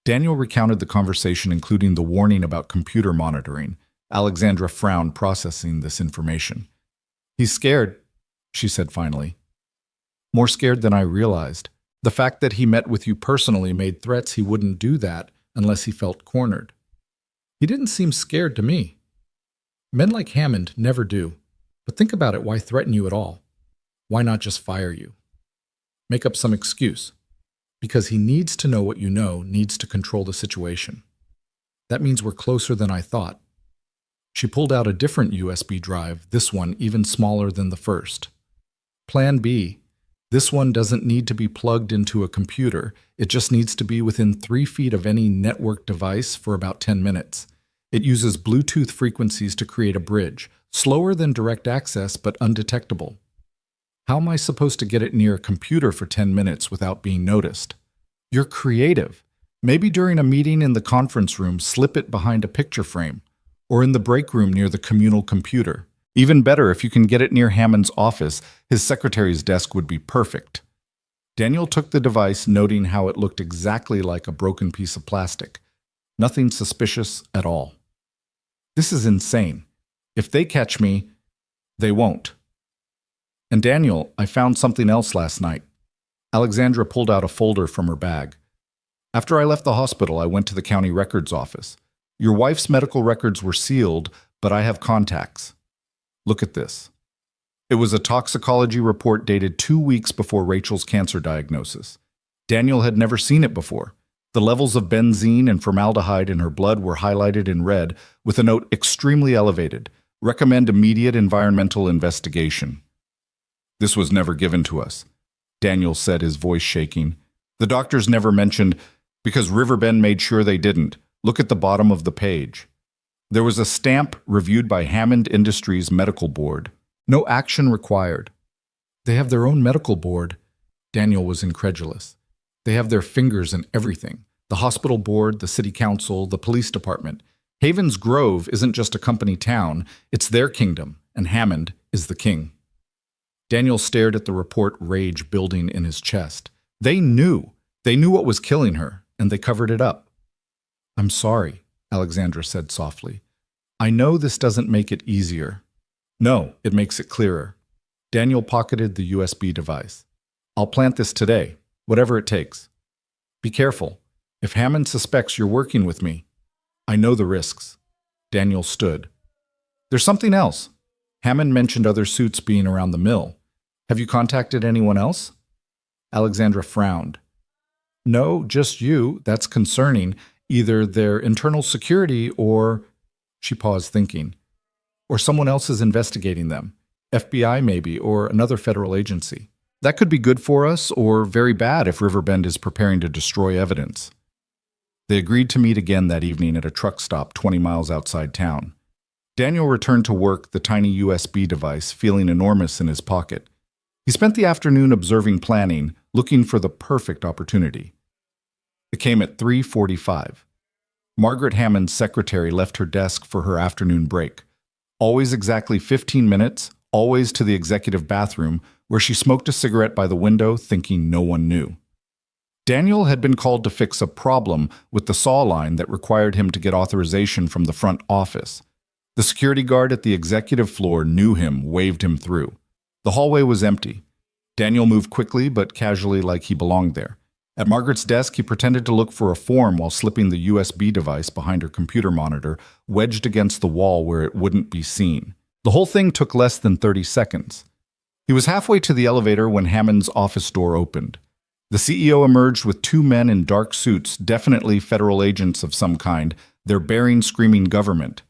Daniel recounted the conversation, including the warning about computer monitoring. Alexandra frowned, processing this information. He's scared, she said finally. More scared than I realized. The fact that he met with you personally made threats he wouldn't do that unless he felt cornered. He didn't seem scared to me. Men like Hammond never do. But think about it, why threaten you at all? Why not just fire you? Make up some excuse. Because he needs to know what you know, needs to control the situation. That means we're closer than I thought. She pulled out a different USB drive, this one even smaller than the first. Plan B. This one doesn't need to be plugged into a computer. It just needs to be within 3 feet of any network device for about 10 minutes. It uses Bluetooth frequencies to create a bridge, slower than direct access but undetectable. How am I supposed to get it near a computer for 10 minutes without being noticed? You're creative. Maybe during a meeting in the conference room, slip it behind a picture frame, or in the break room near the communal computer. Even better, if you can get it near Hammond's office, his secretary's desk would be perfect. Daniel took the device, noting how it looked exactly like a broken piece of plastic. Nothing suspicious at all. This is insane. If they catch me, they won't. And Daniel, I found something else last night. Alexandra pulled out a folder from her bag. After I left the hospital, I went to the county records office. Your wife's medical records were sealed, but I have contacts. Look at this. It was a toxicology report dated 2 weeks before Rachel's cancer diagnosis. Daniel had never seen it before. The levels of benzene and formaldehyde in her blood were highlighted in red with a note extremely elevated. Recommend immediate environmental investigation. This was never given to us, Daniel said, his voice shaking. The doctors never mentioned, because Riverbend made sure they didn't. Look at the bottom of the page. There was a stamp reviewed by Hammond Industries Medical Board. No action required. They have their own medical board. Daniel was incredulous. They have their fingers in everything. The hospital board, the city council, the police department. Havens Grove isn't just a company town, it's their kingdom, and Hammond is the king. Daniel stared at the report, rage building in his chest. They knew what was killing her, and they covered it up. I'm sorry, Alexandra said softly. I know this doesn't make it easier. No, it makes it clearer. Daniel pocketed the USB device. I'll plant this today, whatever it takes. Be careful. If Hammond suspects you're working with me, I know the risks. Daniel stood. There's something else. Hammond mentioned other suits being around the mill. Have you contacted anyone else? Alexandra frowned. No, just you. That's concerning. Either their internal security or... She paused, thinking. Or someone else is investigating them. FBI maybe, or another federal agency. That could be good for us, or very bad if Riverbend is preparing to destroy evidence. They agreed to meet again that evening at a truck stop 20 miles outside town. Daniel returned to work, the tiny USB device feeling enormous in his pocket. He spent the afternoon observing planning, looking for the perfect opportunity. It came at 3:45. Margaret Hammond's secretary left her desk for her afternoon break. Always exactly 15 minutes, always to the executive bathroom, where she smoked a cigarette by the window, thinking no one knew. Daniel had been called to fix a problem with the saw line that required him to get authorization from the front office. The security guard at the executive floor knew him, waved him through. The hallway was empty. Daniel moved quickly but casually like he belonged there. At Margaret's desk, he pretended to look for a form while slipping the USB device behind her computer monitor, wedged against the wall where it wouldn't be seen. The whole thing took less than 30 seconds. He was halfway to the elevator when Hammond's office door opened. The CEO emerged with two men in dark suits, definitely federal agents of some kind, their bearing screaming government.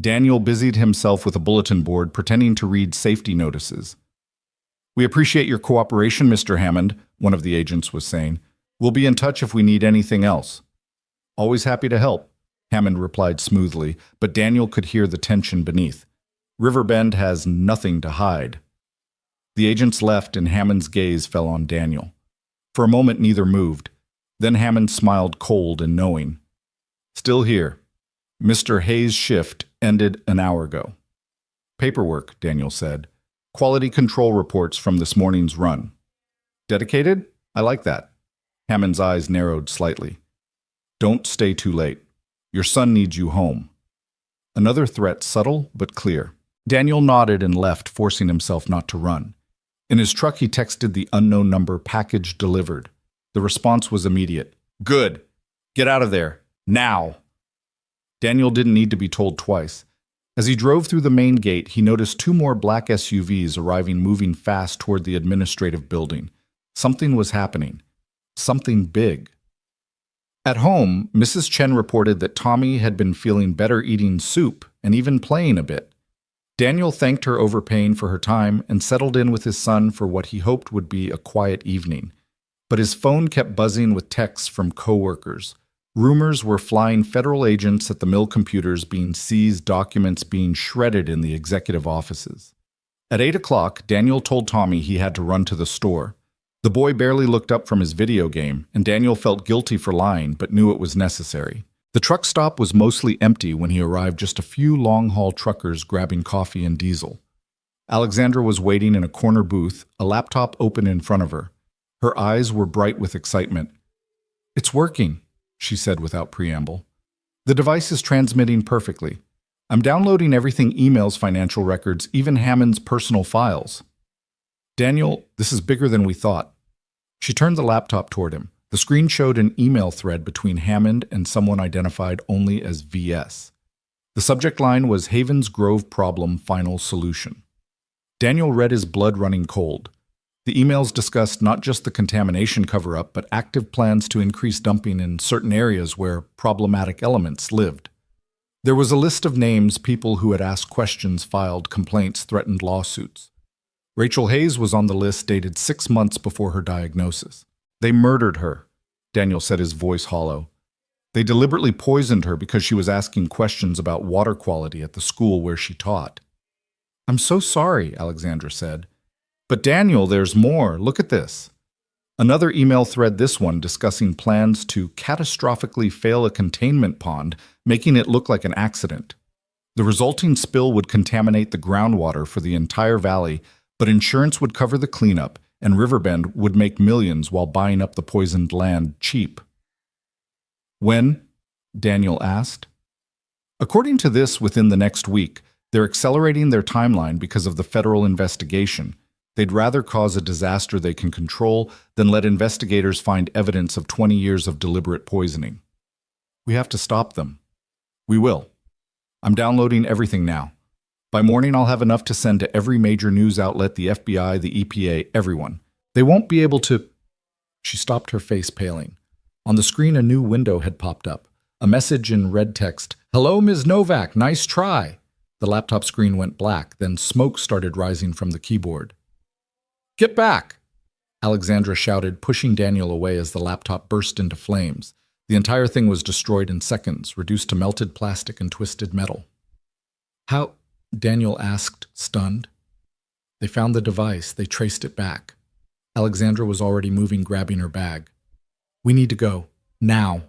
Daniel busied himself with a bulletin board, pretending to read safety notices. "We appreciate your cooperation, Mr. Hammond," one of the agents was saying. "We'll be in touch if we need anything else." "Always happy to help," Hammond replied smoothly, but Daniel could hear the tension beneath. Riverbend has nothing to hide. The agents left and Hammond's gaze fell on Daniel. For a moment neither moved. Then Hammond smiled cold and knowing. "Still here. Mr. Hayes' shift ended an hour ago." "Paperwork," Daniel said. "Quality control reports from this morning's run." "Dedicated? I like that." Hammond's eyes narrowed slightly. "Don't stay too late. Your son needs you home." Another threat, subtle but clear. Daniel nodded and left, forcing himself not to run. In his truck, he texted the unknown number, "Package delivered." The response was immediate. "Good. Get out of there. Now." Daniel didn't need to be told twice. As he drove through the main gate, he noticed two more black SUVs arriving, moving fast toward the administrative building. Something was happening. Something big. At home, Mrs. Chen reported that Tommy had been feeling better, eating soup and even playing a bit. Daniel thanked her overpaying for her time and settled in with his son for what he hoped would be a quiet evening. But his phone kept buzzing with texts from coworkers. Rumors were flying, federal agents at the mill computers being seized, documents being shredded in the executive offices. At 8 o'clock, Daniel told Tommy he had to run to the store. The boy barely looked up from his video game, and Daniel felt guilty for lying but knew it was necessary. The truck stop was mostly empty when he arrived, just a few long-haul truckers grabbing coffee and diesel. Alexandra was waiting in a corner booth, a laptop open in front of her. Her eyes were bright with excitement. "It's working," she said without preamble. "The device is transmitting perfectly. I'm downloading everything, emails, financial records, even Hammond's personal files." "Daniel, this is bigger than we thought." She turned the laptop toward him. The screen showed an email thread between Hammond and someone identified only as VS. The subject line was Havens Grove Problem Final Solution. Daniel read, his blood running cold. The emails discussed not just the contamination cover-up, but active plans to increase dumping in certain areas where problematic elements lived. There was a list of names, people who had asked questions, filed complaints, threatened lawsuits. Rachel Hayes was on the list, dated 6 months before her diagnosis. "They murdered her," Daniel said, his voice hollow. "They deliberately poisoned her because she was asking questions about water quality at the school where she taught." "I'm so sorry," Alexandra said. "But Daniel, there's more. Look at this." Another email thread, this one discussing plans to catastrophically fail a containment pond, making it look like an accident. The resulting spill would contaminate the groundwater for the entire valley, but insurance would cover the cleanup, and Riverbend would make millions while buying up the poisoned land cheap. "When?" Daniel asked. According to this, within the next week. They're accelerating their timeline because of the federal investigation. They'd rather cause a disaster they can control than let investigators find evidence of 20 years of deliberate poisoning. "We have to stop them." "We will. I'm downloading everything now. By morning, I'll have enough to send to every major news outlet, the FBI, the EPA, everyone. They won't be able to—" She stopped, her face paling. On the screen, a new window had popped up. A message in red text. "Hello, Ms. Novak. Nice try." The laptop screen went black, then smoke started rising from the keyboard. "Get back!" Alexandra shouted, pushing Daniel away as the laptop burst into flames. The entire thing was destroyed in seconds, reduced to melted plastic and twisted metal. "How?" Daniel asked, stunned. "They found the device. They traced it back." Alexandra was already moving, grabbing her bag. "We need to go. Now."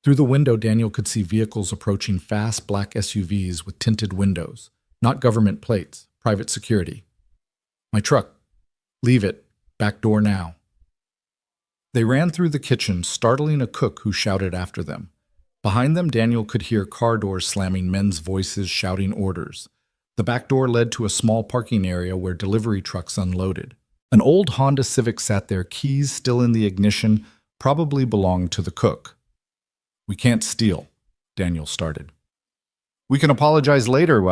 Through the window, Daniel could see vehicles approaching, fast black SUVs with tinted windows. Not government plates, private security. "My truck. Leave it. Back door now." They ran through the kitchen, startling a cook who shouted after them. Behind them, Daniel could hear car doors slamming, men's voices shouting orders. The back door led to a small parking area where delivery trucks unloaded. An old Honda Civic sat there, keys still in the ignition, probably belonged to the cook. "We can't steal," Daniel started. "We can apologize later,"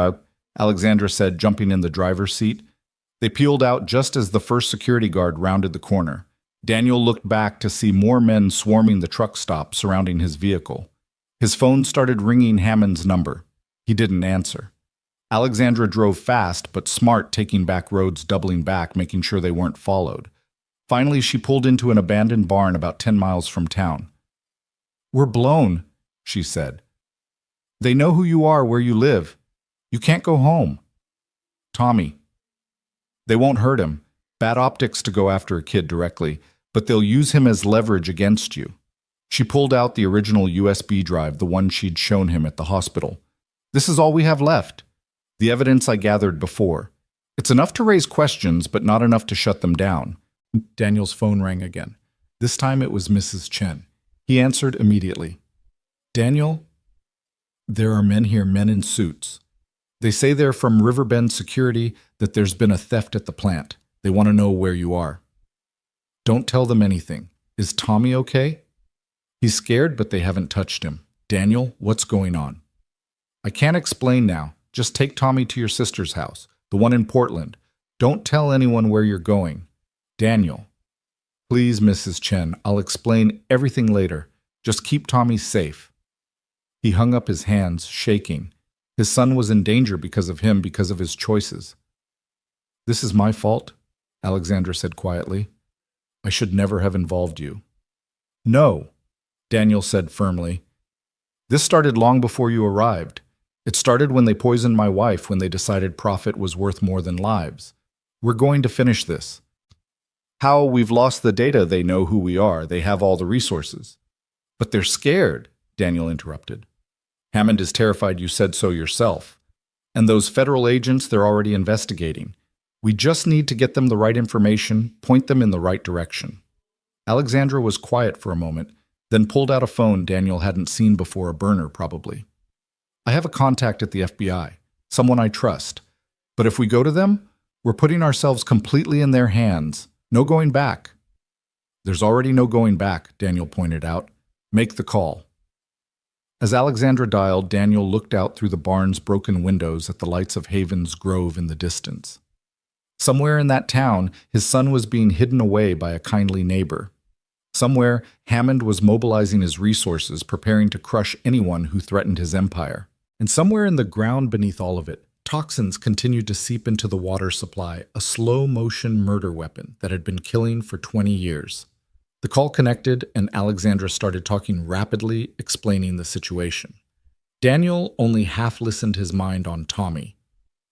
Alexandra said, jumping in the driver's seat. They peeled out just as the first security guard rounded the corner. Daniel looked back to see more men swarming the truck stop surrounding his vehicle. His phone started ringing Hammond's number. He didn't answer. Alexandra drove fast, but smart, taking back roads, doubling back, making sure they weren't followed. Finally, she pulled into an abandoned barn about 10 miles from town. "We're blown," she said. "They know who you are, where you live. You can't go home." "Tommy." "They won't hurt him. Bad optics to go after a kid directly, but they'll use him as leverage against you." She pulled out the original USB drive, the one she'd shown him at the hospital. "This is all we have left. The evidence I gathered before. It's enough to raise questions, but not enough to shut them down." Daniel's phone rang again. This time it was Mrs. Chen. He answered immediately. "Daniel, there are men here, men in suits. They say they're from Riverbend Security, that there's been a theft at the plant. They want to know where you are. Don't tell them anything. Is Tommy okay?" "He's scared, but they haven't touched him." "Daniel, what's going on?" "I can't explain now. Just take Tommy to your sister's house, the one in Portland. Don't tell anyone where you're going." "Daniel." "Please, Mrs. Chen, I'll explain everything later. Just keep Tommy safe." He hung up his hands, shaking. His son was in danger because of him, because of his choices. "This is my fault," Alexandra said quietly. "I should never have involved you." "No," Daniel said firmly. "This started long before you arrived. It started when they poisoned my wife, when they decided profit was worth more than lives. We're going to finish this." "How? We've lost the data. They know who we are. They have all the resources." "But they're scared," Daniel interrupted. "Hammond is terrified. You said so yourself. And those federal agents, they're already investigating. We just need to get them the right information, point them in the right direction." Alexandra was quiet for a moment, then pulled out a phone Daniel hadn't seen before, a burner probably. "I have a contact at the FBI, someone I trust. But if we go to them, we're putting ourselves completely in their hands. No going back." "There's already no going back," Daniel pointed out. "Make the call." As Alexandra dialed, Daniel looked out through the barn's broken windows at the lights of Haven's Grove in the distance. Somewhere in that town, his son was being hidden away by a kindly neighbor. Somewhere, Hammond was mobilizing his resources, preparing to crush anyone who threatened his empire. And somewhere in the ground beneath all of it, toxins continued to seep into the water supply, a slow-motion murder weapon that had been killing for 20 years. The call connected, and Alexandra started talking rapidly, explaining the situation. Daniel only half listened his mind on Tommy,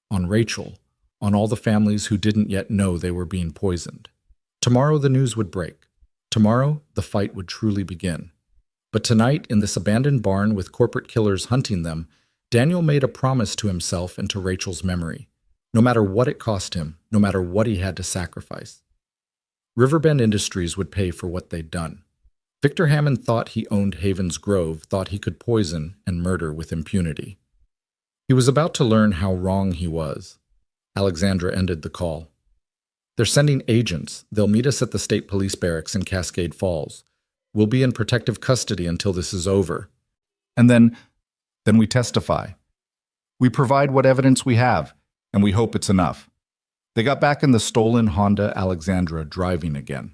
on Rachel, on all the families who didn't yet know they were being poisoned. Tomorrow the news would break. Tomorrow the fight would truly begin. But tonight, in this abandoned barn with corporate killers hunting them, Daniel made a promise to himself and to Rachel's memory, no matter what it cost him, no matter what he had to sacrifice. Riverbend Industries would pay for what they'd done. Victor Hammond thought he owned Haven's Grove, thought he could poison and murder with impunity. He was about to learn how wrong he was. Alexandra ended the call. "They're sending agents. They'll meet us at the state police barracks in Cascade Falls. We'll be in protective custody until this is over. And then we testify. We provide what evidence we have, and we hope it's enough." They got back in the stolen Honda, Alexandra driving again.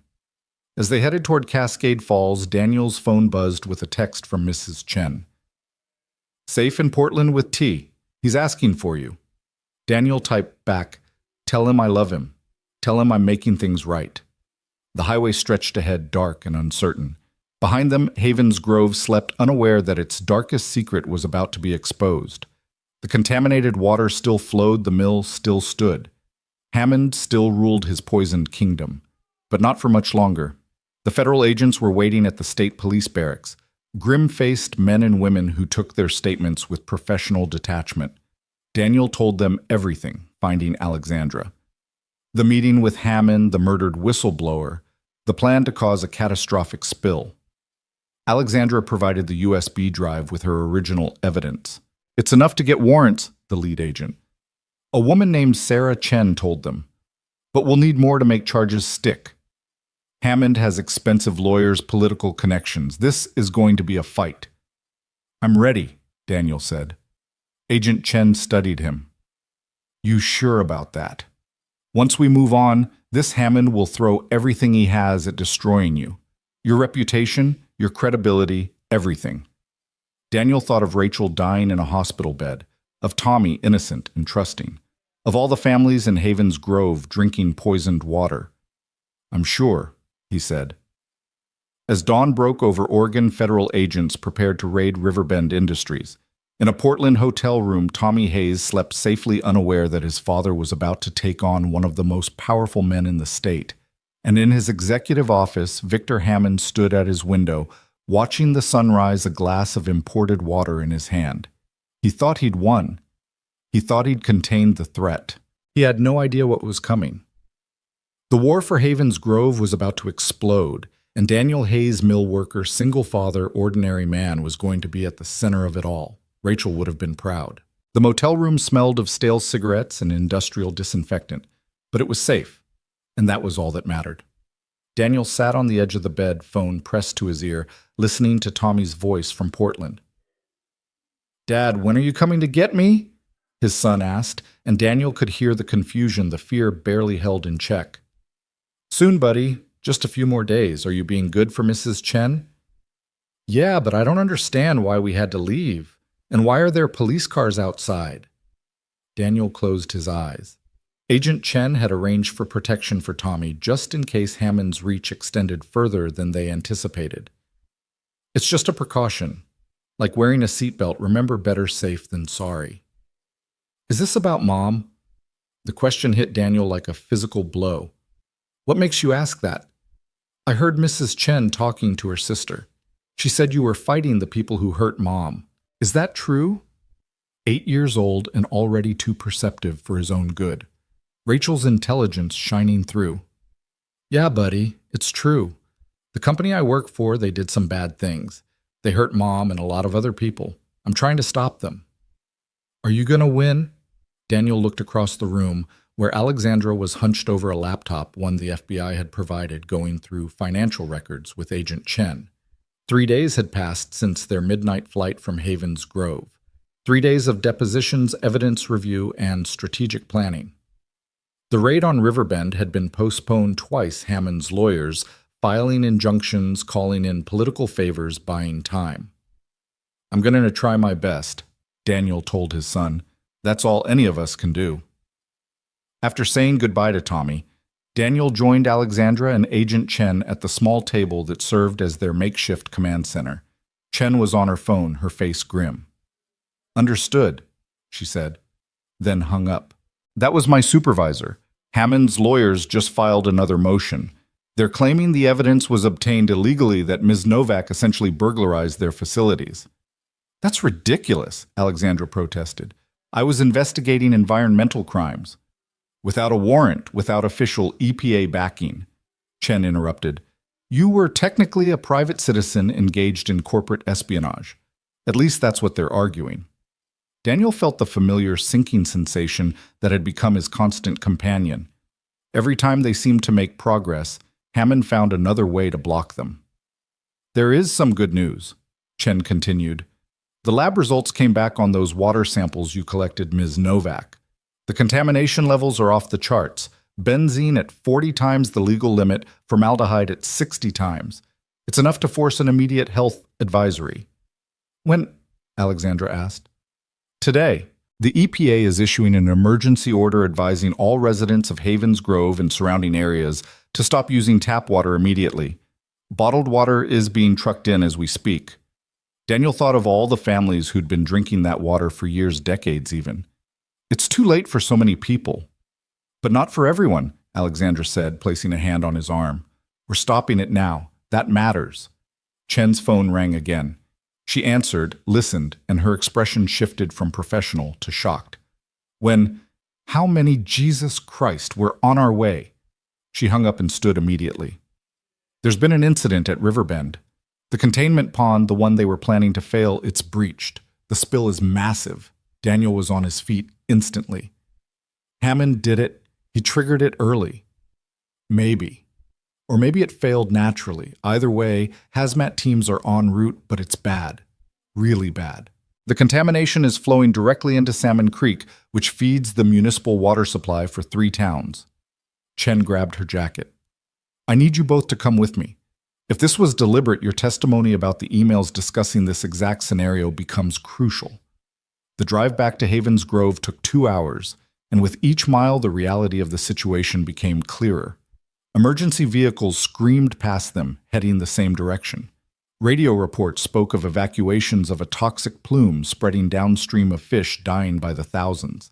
As they headed toward Cascade Falls, Daniel's phone buzzed with a text from Mrs. Chen. "Safe in Portland with T. He's asking for you. Daniel typed back, "Tell him I love him. Tell him I'm making things right." The highway stretched ahead, dark and uncertain. Behind them, Havens Grove slept, unaware that its darkest secret was about to be exposed. The contaminated water still flowed, the mill still stood. Hammond still ruled his poisoned kingdom. But not for much longer. The federal agents were waiting at the state police barracks, grim-faced men and women who took their statements with professional detachment. Daniel told them everything, finding Alexandra. The meeting with Hammond, the murdered whistleblower, the plan to cause a catastrophic spill. Alexandra provided the USB drive with her original evidence. "It's enough to get warrants," the lead agent. A woman named Sarah Chen told them. "But we'll need more to make charges stick. Hammond has expensive lawyers, political connections. This is going to be a fight." "I'm ready," Daniel said. Agent Chen studied him. "You sure about that? Once we move on, this Hammond will throw everything he has at destroying you. Your reputation, your credibility, everything." Daniel thought of Rachel dying in a hospital bed, of Tommy innocent and trusting, of all the families in Havens Grove drinking poisoned water. "I'm sure," he said. As dawn broke over, Oregon federal agents prepared to raid Riverbend Industries. In a Portland hotel room, Tommy Hayes slept safely, unaware that his father was about to take on one of the most powerful men in the state. And in his executive office, Victor Hammond stood at his window, watching the sunrise, a glass of imported water in his hand. He thought he'd won. He thought he'd contained the threat. He had no idea what was coming. The war for Havens Grove was about to explode, and Daniel Hayes, mill worker, single father, ordinary man, was going to be at the center of it all. Rachel would have been proud. The motel room smelled of stale cigarettes and industrial disinfectant, but it was safe, and that was all that mattered. Daniel sat on the edge of the bed, phone pressed to his ear, listening to Tommy's voice from Portland. "Dad, when are you coming to get me?" his son asked, and Daniel could hear the confusion, the fear barely held in check. "Soon, buddy. Just a few more days. Are you being good for Mrs. Chen?" "Yeah, but I don't understand why we had to leave. And why are there police cars outside?" Daniel closed his eyes. Agent Chen had arranged for protection for Tommy just in case Hammond's reach extended further than they anticipated. "It's just a precaution. Like wearing a seatbelt, remember, better safe than sorry." "Is this about Mom?" The question hit Daniel like a physical blow. "What makes you ask that?" "I heard Mrs. Chen talking to her sister. She said you were fighting the people who hurt Mom. Is that true?" 8 years old and already too perceptive for his own good. Rachel's intelligence shining through. "Yeah, buddy, it's true. The company I work for, they did some bad things. They hurt Mom and a lot of other people. I'm trying to stop them." "Are you going to win?" Daniel looked across the room, where Alexandra was hunched over a laptop, one the FBI had provided, going through financial records with Agent Chen. 3 days had passed since their midnight flight from Havens Grove. 3 days of depositions, evidence review, and strategic planning. The raid on Riverbend had been postponed twice, Hammond's lawyers filing injunctions, calling in political favors, buying time. "I'm going to try my best," Daniel told his son. "That's all any of us can do." After saying goodbye to Tommy, Daniel joined Alexandra and Agent Chen at the small table that served as their makeshift command center. Chen was on her phone, her face grim. "Understood," she said, then hung up. "That was my supervisor. Hammond's lawyers just filed another motion. They're claiming the evidence was obtained illegally, that Ms. Novak essentially burglarized their facilities." "That's ridiculous," Alexandra protested. "I was investigating environmental crimes." "Without a warrant, without official EPA backing," Chen interrupted. "You were technically a private citizen engaged in corporate espionage. At least that's what they're arguing." Daniel felt the familiar sinking sensation that had become his constant companion. Every time they seemed to make progress, Hammond found another way to block them. "There is some good news," Chen continued. "The lab results came back on those water samples you collected, Ms. Novak. The contamination levels are off the charts. Benzene at 40 times the legal limit, formaldehyde at 60 times. It's enough to force an immediate health advisory." "When?" Alexandra asked. "Today. The EPA is issuing an emergency order advising all residents of Havens Grove and surrounding areas to stop using tap water immediately. Bottled water is being trucked in as we speak. Daniel thought of all the families who'd been drinking that water for years, decades even. It's too late for so many people. But not for everyone, Alexandra said, placing a hand on his arm. We're stopping it now. That matters. Chen's phone rang again. She answered, listened, and her expression shifted from professional to shocked. How many Jesus Christ, we're on our way. She hung up and stood immediately. There's been an incident at Riverbend. The containment pond, the one they were planning to fail, it's breached. The spill is massive. Daniel was on his feet instantly. Hammond did it. He triggered it early. Maybe. Or maybe it failed naturally. Either way, hazmat teams are en route, but it's bad. Really bad. The contamination is flowing directly into Salmon Creek, which feeds the municipal water supply for 3 towns. Chen grabbed her jacket. I need you both to come with me. If this was deliberate, your testimony about the emails discussing this exact scenario becomes crucial. The drive back to Havens Grove took 2 hours, and with each mile the reality of the situation became clearer. Emergency vehicles screamed past them, heading the same direction. Radio reports spoke of evacuations of a toxic plume spreading downstream of fish dying by the thousands.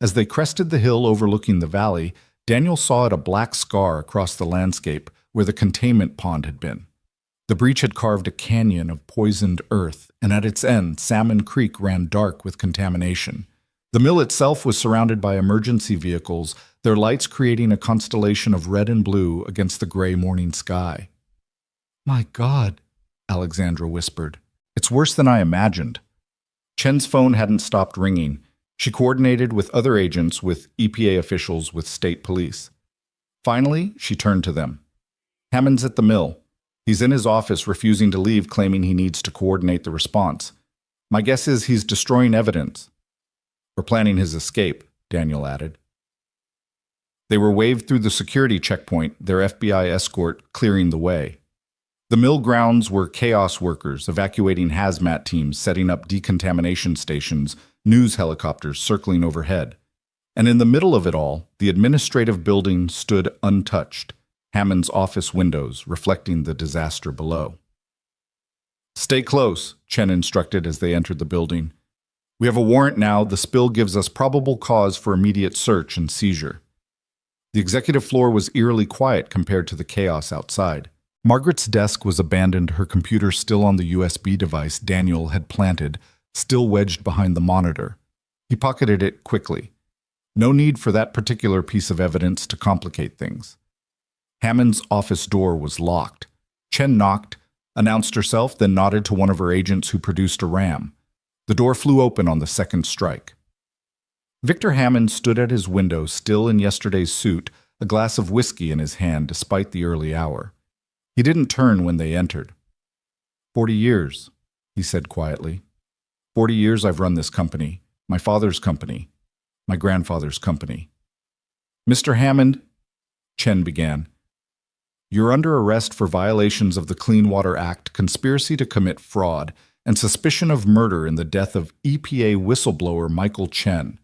As they crested the hill overlooking the valley, Daniel saw a black scar across the landscape where the containment pond had been. The breach had carved a canyon of poisoned earth, and at its end, Salmon Creek ran dark with contamination. The mill itself was surrounded by emergency vehicles, their lights creating a constellation of red and blue against the gray morning sky. My God, Alexandra whispered. It's worse than I imagined. Chen's phone hadn't stopped ringing. She coordinated with other agents, with EPA officials, with state police. Finally, she turned to them. Hammond's at the mill. He's in his office refusing to leave, claiming he needs to coordinate the response. My guess is he's destroying evidence. Or planning his escape, Daniel added. They were waved through the security checkpoint, their FBI escort clearing the way. The mill grounds were chaos workers evacuating hazmat teams, setting up decontamination stations, news helicopters circling overhead. And in the middle of it all, the administrative building stood untouched, Hammond's office windows reflecting the disaster below. Stay close, Chen instructed as they entered the building. We have a warrant now. The spill gives us probable cause for immediate search and seizure. The executive floor was eerily quiet compared to the chaos outside. Margaret's desk was abandoned, her computer still on the USB device Daniel had planted, still wedged behind the monitor. He pocketed it quickly. No need for that particular piece of evidence to complicate things. Hammond's office door was locked. Chen knocked, announced herself, then nodded to one of her agents who produced a ram. The door flew open on the second strike. Victor Hammond stood at his window, still in yesterday's suit, a glass of whiskey in his hand despite the early hour. He didn't turn when they entered. 40 years, he said quietly. 40 years I've run this company, my father's company, my grandfather's company. Mr. Hammond, Chen began, you're under arrest for violations of the Clean Water Act, conspiracy to commit fraud, and suspicion of murder in the death of EPA whistleblower Michael Chen.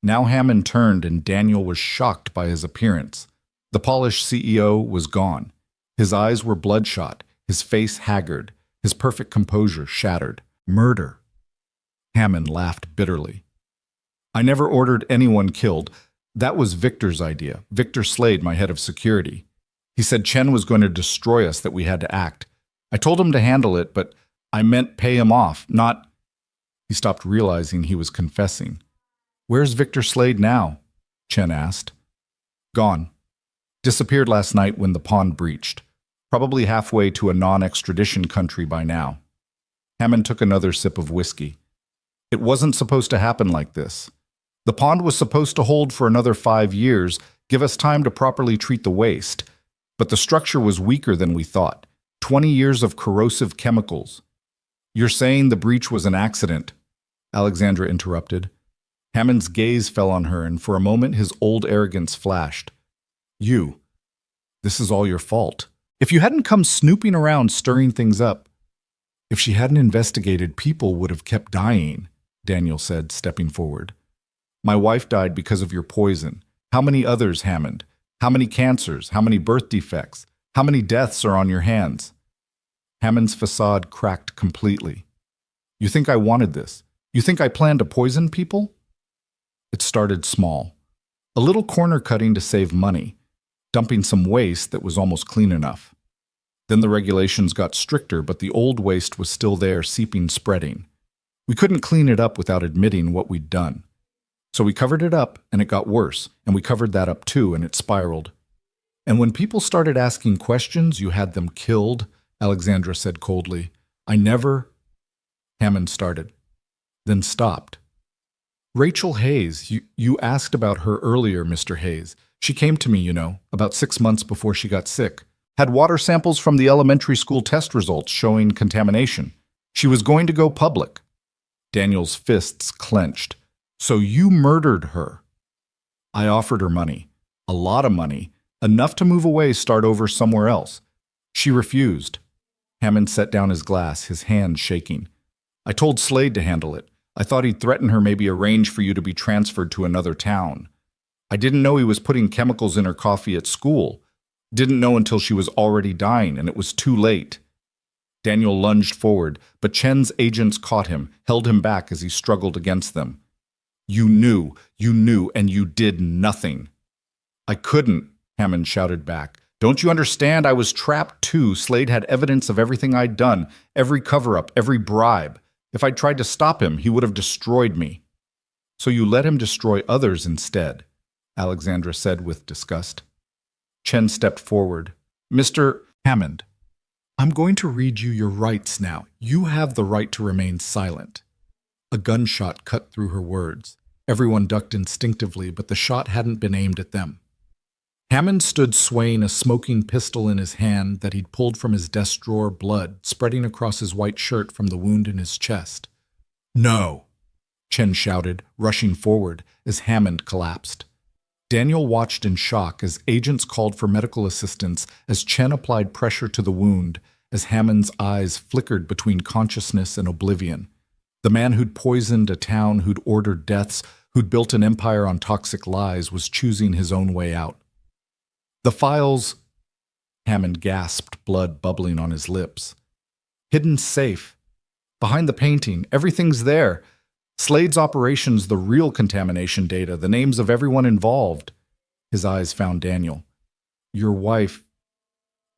Now Hammond turned and Daniel was shocked by his appearance. The polished CEO was gone. His eyes were bloodshot, his face haggard, his perfect composure shattered. Murder. Hammond laughed bitterly. I never ordered anyone killed. That was Victor's idea. Victor Slade, my head of security. He said Chen was going to destroy us, that we had to act. I told him to handle it, but I meant pay him off, not... He stopped, realizing he was confessing. Where's Victor Slade now? Chen asked. Gone. Disappeared last night when the pond breached. Probably halfway to a non-extradition country by now. Hammond took another sip of whiskey. It wasn't supposed to happen like this. The pond was supposed to hold for another 5 years, give us time to properly treat the waste. But the structure was weaker than we thought. 20 years of corrosive chemicals. You're saying the breach was an accident, Alexandra interrupted. Hammond's gaze fell on her, and for a moment his old arrogance flashed. This is all your fault. If you hadn't come snooping around stirring things up, if she hadn't investigated, people would have kept dying. Daniel said, stepping forward. My wife died because of your poison. How many others, Hammond? How many cancers? How many birth defects? How many deaths are on your hands? Hammond's facade cracked completely. You think I wanted this? You think I planned to poison people? It started small. A little corner cutting to save money, dumping some waste that was almost clean enough. Then the regulations got stricter, but the old waste was still there, seeping, spreading. We couldn't clean it up without admitting what we'd done. So we covered it up, and it got worse, and we covered that up too, and it spiraled. And when people started asking questions, you had them killed, Alexandra said coldly. I never... Hammond started, then stopped. Rachel Hayes, you asked about her earlier, Mr. Hayes. She came to me, about 6 months before she got sick. Had water samples from the elementary school test results showing contamination. She was going to go public. Daniel's fists clenched. So you murdered her. I offered her money. A lot of money. Enough to move away, start over somewhere else. She refused. Hammond set down his glass, his hand shaking. I told Slade to handle it. I thought he'd threaten her, maybe arrange for you to be transferred to another town. I didn't know he was putting chemicals in her coffee at school. Didn't know until she was already dying, and it was too late. Daniel lunged forward, but Chen's agents caught him, held him back as he struggled against them. You knew, and you did nothing. I couldn't, Hammond shouted back. Don't you understand? I was trapped too. Slade had evidence of everything I'd done, every cover-up, every bribe. If I'd tried to stop him, he would have destroyed me. So you let him destroy others instead, Alexandra said with disgust. Chen stepped forward. Mr. Hammond, I'm going to read you your rights now. You have the right to remain silent. A gunshot cut through her words. Everyone ducked instinctively, but the shot hadn't been aimed at them. Hammond stood swaying a smoking pistol in his hand that he'd pulled from his desk drawer, blood spreading across his white shirt from the wound in his chest. No, Chen shouted, rushing forward as Hammond collapsed. Daniel watched in shock as agents called for medical assistance as Chen applied pressure to the wound, as Hammond's eyes flickered between consciousness and oblivion. The man who'd poisoned a town, who'd ordered deaths, who'd built an empire on toxic lies, was choosing his own way out. The files, Hammond gasped, blood bubbling on his lips. Hidden safe. Behind the painting, everything's there. Slade's operations, the real contamination data, the names of everyone involved. His eyes found Daniel. Your wife.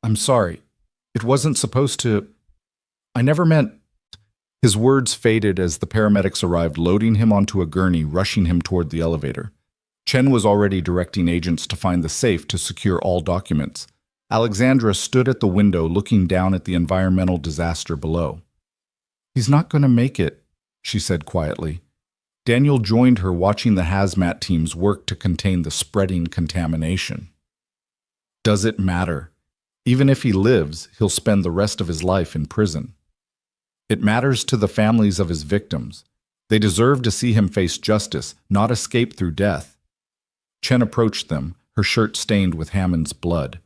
I'm sorry. It wasn't supposed to. I never meant. His words faded as the paramedics arrived, loading him onto a gurney, rushing him toward the elevator. Chen was already directing agents to find the safe to secure all documents. Alexandra stood at the window looking down at the environmental disaster below. He's not going to make it, she said quietly. Daniel joined her, watching the hazmat teams work to contain the spreading contamination. Does it matter? Even if he lives, he'll spend the rest of his life in prison. It matters to the families of his victims. They deserve to see him face justice, not escape through death. Chen approached them, her shirt stained with Hammond's blood.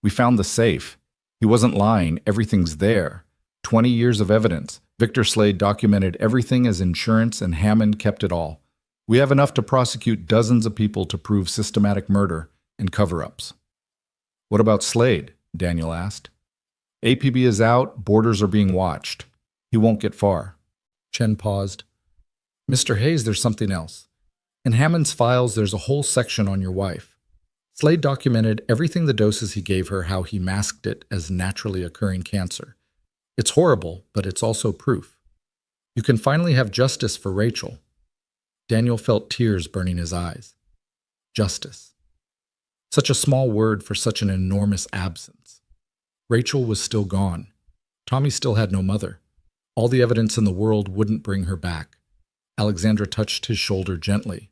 We found the safe. He wasn't lying. Everything's there. 20 years of evidence. Victor Slade documented everything as insurance, and Hammond kept it all. We have enough to prosecute dozens of people to prove systematic murder and cover-ups. What about Slade? Daniel asked. APB is out. Borders are being watched. He won't get far. Chen paused. Mr. Hayes, there's something else. In Hammond's files, there's a whole section on your wife. Slade documented everything, the doses he gave her, how he masked it as naturally occurring cancer. It's horrible, but it's also proof. You can finally have justice for Rachel. Daniel felt tears burning his eyes. Justice. Such a small word for such an enormous absence. Rachel was still gone. Tommy still had no mother. All the evidence in the world wouldn't bring her back. Alexandra touched his shoulder gently.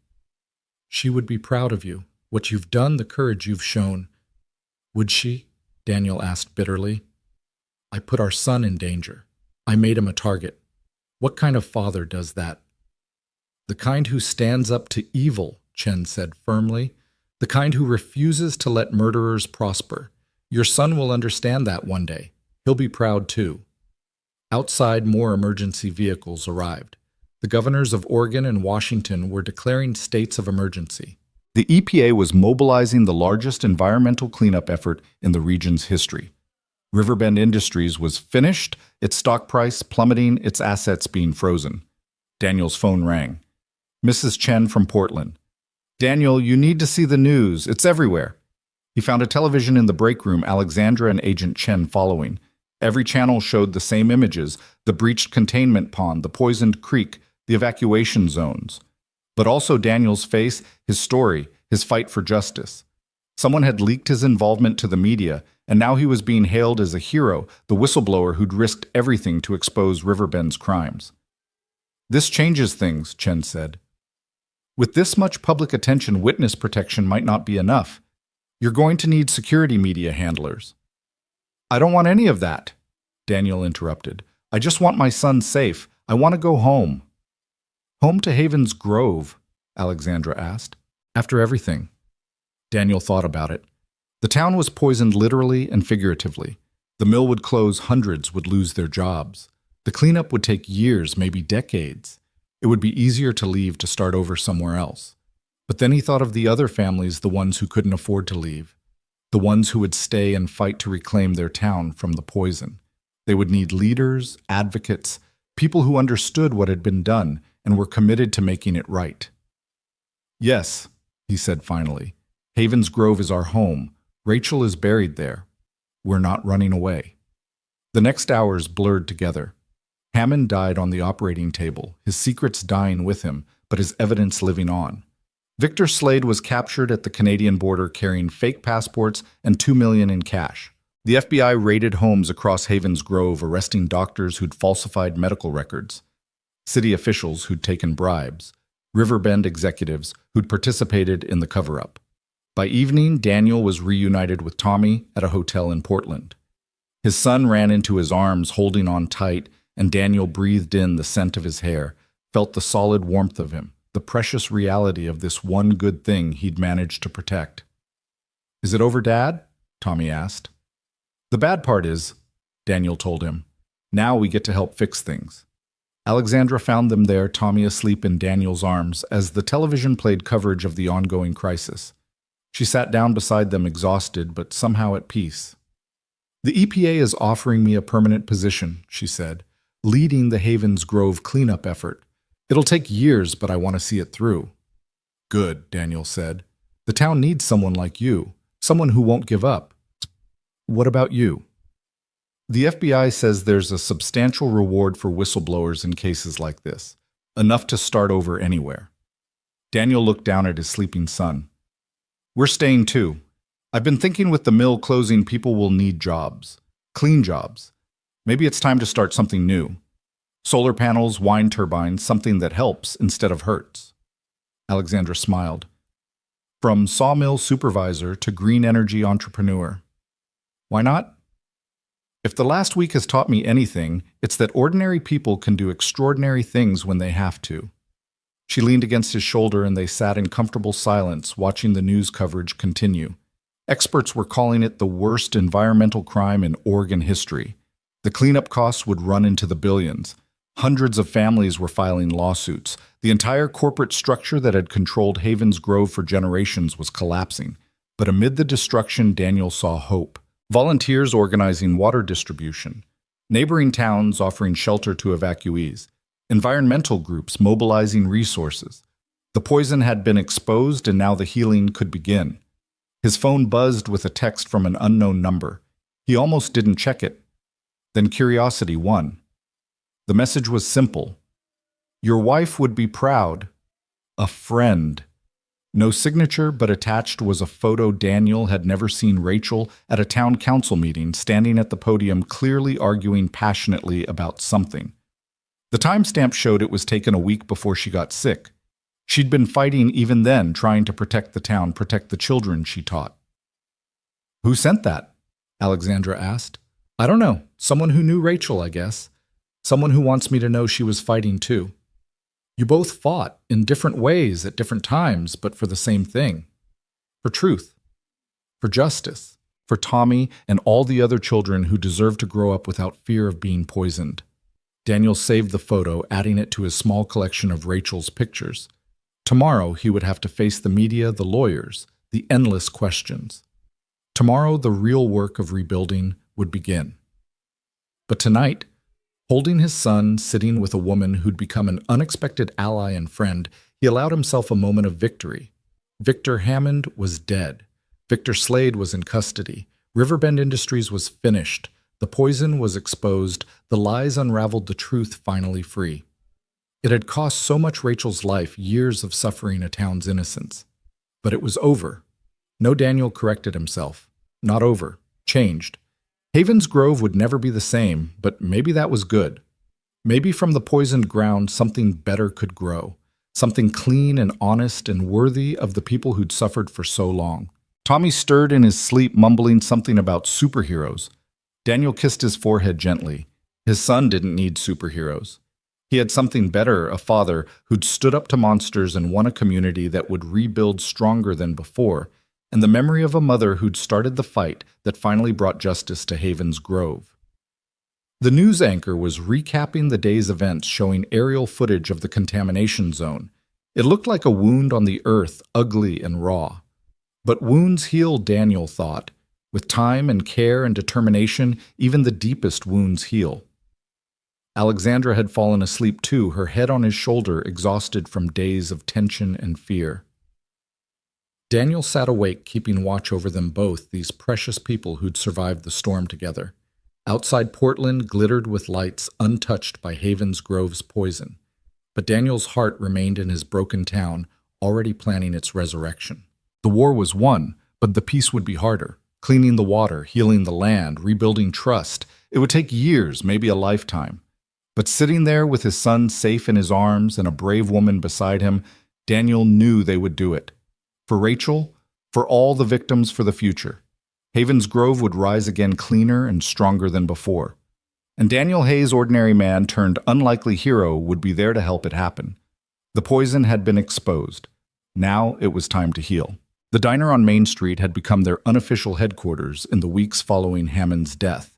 She would be proud of you, what you've done, the courage you've shown. Would she? Daniel asked bitterly. I put our son in danger. I made him a target. What kind of father does that? The kind who stands up to evil, Chen said firmly. The kind who refuses to let murderers prosper. Your son will understand that one day. He'll be proud too. Outside, more emergency vehicles arrived. The governors of Oregon and Washington were declaring states of emergency. The EPA was mobilizing the largest environmental cleanup effort in the region's history. Riverbend Industries was finished, its stock price plummeting, its assets being frozen. Daniel's phone rang. Mrs. Chen from Portland. Daniel, you need to see the news. It's everywhere. He found a television in the break room, Alexandra and Agent Chen following. Every channel showed the same images, the breached containment pond, the poisoned creek, the evacuation zones. But also Daniel's face, his story, his fight for justice. Someone had leaked his involvement to the media, and now he was being hailed as a hero, the whistleblower who'd risked everything to expose Riverbend's crimes. This changes things, Chen said. With this much public attention, witness protection might not be enough. You're going to need security media handlers. I don't want any of that, Daniel interrupted. I just want my son safe. I want to go home. Home to Havens Grove? Alexandra asked. After everything. Daniel thought about it. The town was poisoned literally and figuratively. The mill would close, hundreds would lose their jobs. The cleanup would take years, maybe decades. It would be easier to leave to start over somewhere else. But then he thought of the other families, the ones who couldn't afford to leave. The ones who would stay and fight to reclaim their town from the poison. They would need leaders, advocates, people who understood what had been done and were committed to making it right. Yes, he said finally. Havens Grove is our home. Rachel is buried there. We're not running away. The next hours blurred together. Hammond died on the operating table, his secrets dying with him, but his evidence living on. Victor Slade was captured at the Canadian border carrying fake passports and $2 million in cash. The FBI raided homes across Havens Grove, arresting doctors who'd falsified medical records, city officials who'd taken bribes, Riverbend executives who'd participated in the cover-up. By evening, Daniel was reunited with Tommy at a hotel in Portland. His son ran into his arms, holding on tight, and Daniel breathed in the scent of his hair, felt the solid warmth of him, the precious reality of this one good thing he'd managed to protect. Is it over, Dad? Tommy asked. The bad part is, Daniel told him, now we get to help fix things. Alexandra found them there, Tommy asleep in Daniel's arms, as the television played coverage of the ongoing crisis. She sat down beside them, exhausted, but somehow at peace. The EPA is offering me a permanent position, she said, leading the Havens Grove cleanup effort. It'll take years, but I want to see it through. Good, Daniel said. The town needs someone like you, someone who won't give up. What about you? The FBI says there's a substantial reward for whistleblowers in cases like this, enough to start over anywhere. Daniel looked down at his sleeping son. We're staying too. I've been thinking with the mill closing, people will need jobs, clean jobs. Maybe it's time to start something new. Solar panels, wind turbines, something that helps instead of hurts. Alexandra smiled. From sawmill supervisor to green energy entrepreneur. Why not? If the last week has taught me anything, it's that ordinary people can do extraordinary things when they have to. She leaned against his shoulder and they sat in comfortable silence, watching the news coverage continue. Experts were calling it the worst environmental crime in Oregon history. The cleanup costs would run into the billions. Hundreds of families were filing lawsuits. The entire corporate structure that had controlled Havens Grove for generations was collapsing. But amid the destruction, Daniel saw hope. Volunteers organizing water distribution. Neighboring towns offering shelter to evacuees. Environmental groups mobilizing resources. The poison had been exposed and now the healing could begin. His phone buzzed with a text from an unknown number. He almost didn't check it. Then curiosity won. The message was simple. Your wife would be proud. A friend. No signature, but attached was a photo. Daniel had never seen Rachel at a town council meeting, standing at the podium, clearly arguing passionately about something. The timestamp showed it was taken a week before she got sick. She'd been fighting even then, trying to protect the town, protect the children she taught. Who sent that? Alexandra asked. I don't know. Someone who knew Rachel, I guess. Someone who wants me to know she was fighting too. You both fought in different ways at different times, but for the same thing. For truth. For justice. For Tommy and all the other children who deserve to grow up without fear of being poisoned. Daniel saved the photo, adding it to his small collection of Rachel's pictures. Tomorrow, he would have to face the media, the lawyers, the endless questions. Tomorrow, the real work of rebuilding would begin. But tonight, holding his son, sitting with a woman who'd become an unexpected ally and friend, he allowed himself a moment of victory. Victor Hammond was dead. Victor Slade was in custody. Riverbend Industries was finished. The poison was exposed. The lies unraveled, the truth finally free. It had cost so much Rachel's life, years of suffering a town's innocence. But it was over. No, Daniel corrected himself. Not over. Changed. Havens Grove would never be the same, but maybe that was good. Maybe from the poisoned ground something better could grow. Something clean and honest and worthy of the people who'd suffered for so long. Tommy stirred in his sleep, mumbling something about superheroes. Daniel kissed his forehead gently. His son didn't need superheroes. He had something better, a father who'd stood up to monsters and won a community that would rebuild stronger than before, and the memory of a mother who'd started the fight that finally brought justice to Havens Grove. The news anchor was recapping the day's events, showing aerial footage of the contamination zone. It looked like a wound on the earth, ugly and raw. But wounds heal, Daniel thought. With time and care and determination, even the deepest wounds heal. Alexandra had fallen asleep too, her head on his shoulder, exhausted from days of tension and fear. Daniel sat awake, keeping watch over them both, these precious people who'd survived the storm together. Outside Portland glittered with lights untouched by Havens Grove's poison. But Daniel's heart remained in his broken town, already planning its resurrection. The war was won, but the peace would be harder. Cleaning the water, healing the land, rebuilding trust. It would take years, maybe a lifetime. But sitting there with his son safe in his arms and a brave woman beside him, Daniel knew they would do it. For Rachel, for all the victims, for the future. Havens Grove would rise again cleaner and stronger than before. And Daniel Hayes, ordinary man turned unlikely hero, would be there to help it happen. The poison had been exposed. Now it was time to heal. The diner on Main Street had become their unofficial headquarters in the weeks following Hammond's death.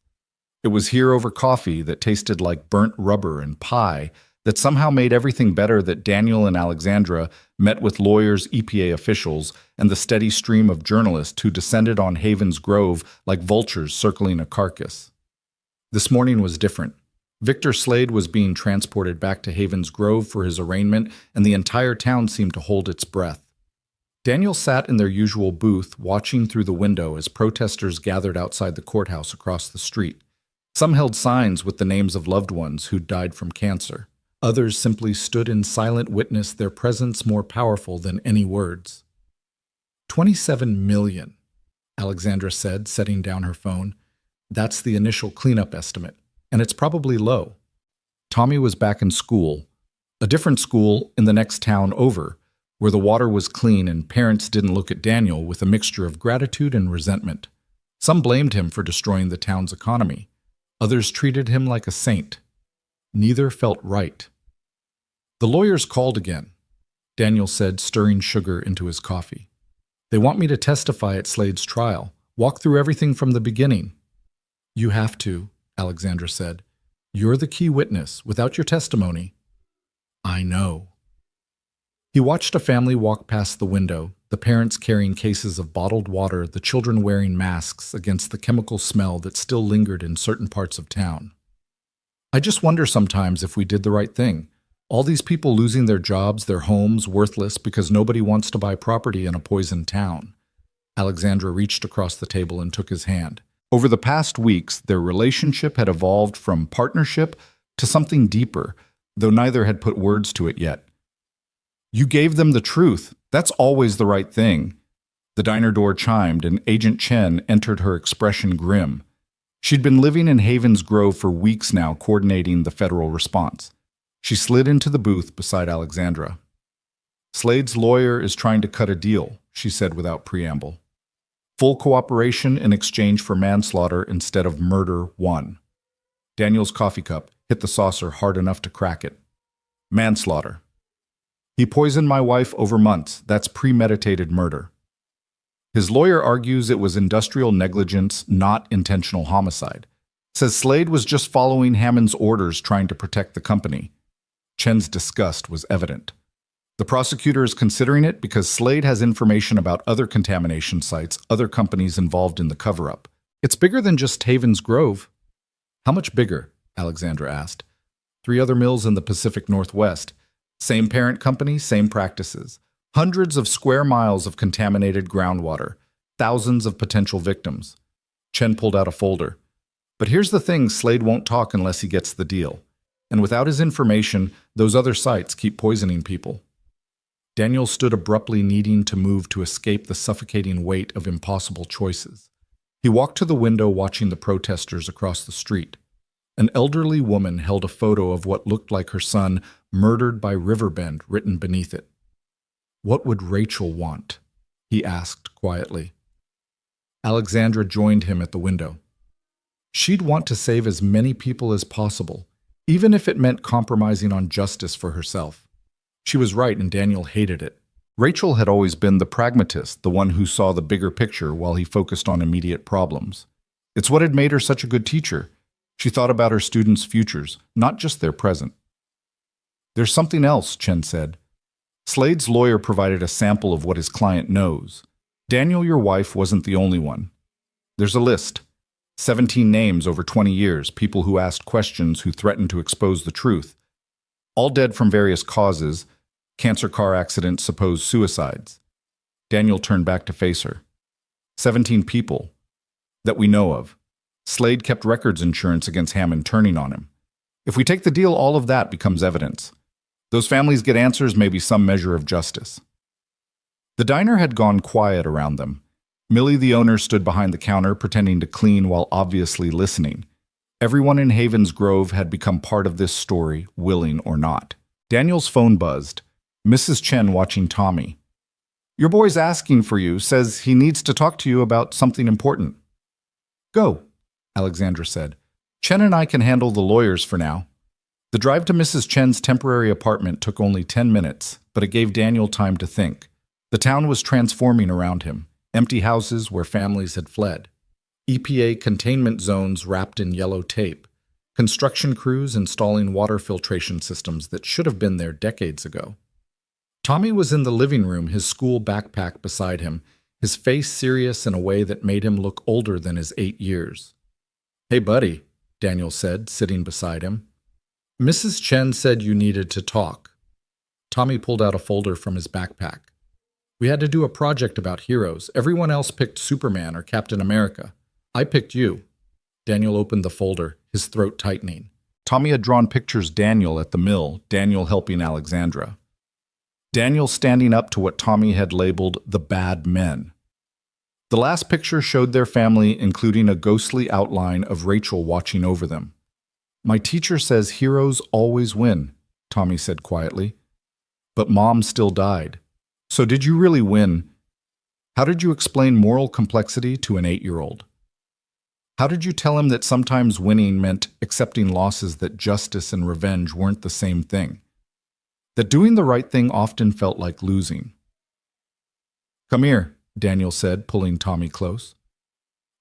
It was here over coffee that tasted like burnt rubber and pie that somehow made everything better that Daniel and Alexandra met with lawyers, EPA officials, and the steady stream of journalists who descended on Havens Grove like vultures circling a carcass. This morning was different. Victor Slade was being transported back to Havens Grove for his arraignment, and the entire town seemed to hold its breath. Daniel sat in their usual booth, watching through the window as protesters gathered outside the courthouse across the street. Some held signs with the names of loved ones who'd died from cancer. Others simply stood in silent witness, their presence more powerful than any words. 27 million, Alexandra said, setting down her phone. That's the initial cleanup estimate, and it's probably low. Tommy was back in school, a different school in the next town over, where the water was clean and parents didn't look at Daniel with a mixture of gratitude and resentment. Some blamed him for destroying the town's economy. Others treated him like a saint. Neither felt right. The lawyers called again, Daniel said, stirring sugar into his coffee. They want me to testify at Slade's trial, walk through everything from the beginning. You have to, Alexandra said. You're the key witness. Without your testimony. I know. He watched a family walk past the window, the parents carrying cases of bottled water, the children wearing masks against the chemical smell that still lingered in certain parts of town. I just wonder sometimes if we did the right thing. All these people losing their jobs, their homes, worthless because nobody wants to buy property in a poisoned town. Alexandra reached across the table and took his hand. Over the past weeks, their relationship had evolved from partnership to something deeper, though neither had put words to it yet. You gave them the truth. That's always the right thing. The diner door chimed, and Agent Chen entered, her expression grim. She'd been living in Havens Grove for weeks now, coordinating the federal response. She slid into the booth beside Alexandra. Slade's lawyer is trying to cut a deal, she said without preamble. Full cooperation in exchange for manslaughter instead of murder 1. Daniel's coffee cup hit the saucer hard enough to crack it. Manslaughter. He poisoned my wife over months. That's premeditated murder. His lawyer argues it was industrial negligence, not intentional homicide. Says Slade was just following Hammond's orders trying to protect the company. Chen's disgust was evident. The prosecutor is considering it because Slade has information about other contamination sites, other companies involved in the cover-up. It's bigger than just Havens Grove. How much bigger? Alexandra asked. 3 other mills in the Pacific Northwest. Same parent company, same practices. Hundreds of square miles of contaminated groundwater. Thousands of potential victims. Chen pulled out a folder. But here's the thing, Slade won't talk unless he gets the deal. And without his information, those other sites keep poisoning people. Daniel stood abruptly, needing to move to escape the suffocating weight of impossible choices. He walked to the window, watching the protesters across the street. An elderly woman held a photo of what looked like her son murdered by Riverbend written beneath it. "What would Rachel want?" he asked quietly. Alexandra joined him at the window. She'd want to save as many people as possible, even if it meant compromising on justice for herself. She was right, and Daniel hated it. Rachel had always been the pragmatist, the one who saw the bigger picture while he focused on immediate problems. It's what had made her such a good teacher. She thought about her students' futures, not just their present. "There's something else," Chen said. Slade's lawyer provided a sample of what his client knows. Daniel, your wife, wasn't the only one. There's a list. 17 names over 20 years, people who asked questions, who threatened to expose the truth. All dead from various causes. Cancer, car accidents, supposed suicides. Daniel turned back to face her. 17 people that we know of. Slade kept records insurance against Hammond turning on him. If we take the deal, all of that becomes evidence. Those families get answers, maybe some measure of justice. The diner had gone quiet around them. Millie, the owner, stood behind the counter, pretending to clean while obviously listening. Everyone in Havens Grove had become part of this story, willing or not. Daniel's phone buzzed. Mrs. Chen watching Tommy. "Your boy's asking for you, says he needs to talk to you about something important." "Go," Alexandra said. "Chen and I can handle the lawyers for now." The drive to Mrs. Chen's temporary apartment took only 10 minutes, but it gave Daniel time to think. The town was transforming around him. Empty houses where families had fled. EPA containment zones wrapped in yellow tape. Construction crews installing water filtration systems that should have been there decades ago. Tommy was in the living room, his school backpack beside him, his face serious in a way that made him look older than his 8 years. "Hey, buddy," Daniel said, sitting beside him. "Mrs. Chen said you needed to talk." Tommy pulled out a folder from his backpack. "We had to do a project about heroes. Everyone else picked Superman or Captain America. I picked you." Daniel opened the folder, his throat tightening. Tommy had drawn pictures Daniel at the mill, Daniel helping Alexandra. Daniel standing up to what Tommy had labeled the bad men. The last picture showed their family, including a ghostly outline of Rachel watching over them. "My teacher says heroes always win," Tommy said quietly. "But Mom still died. So did you really win? How did you explain moral complexity to an 8-year-old? How did you tell him that sometimes winning meant accepting losses, that justice and revenge weren't the same thing? That doing the right thing often felt like losing?" "Come here," Daniel said, pulling Tommy close.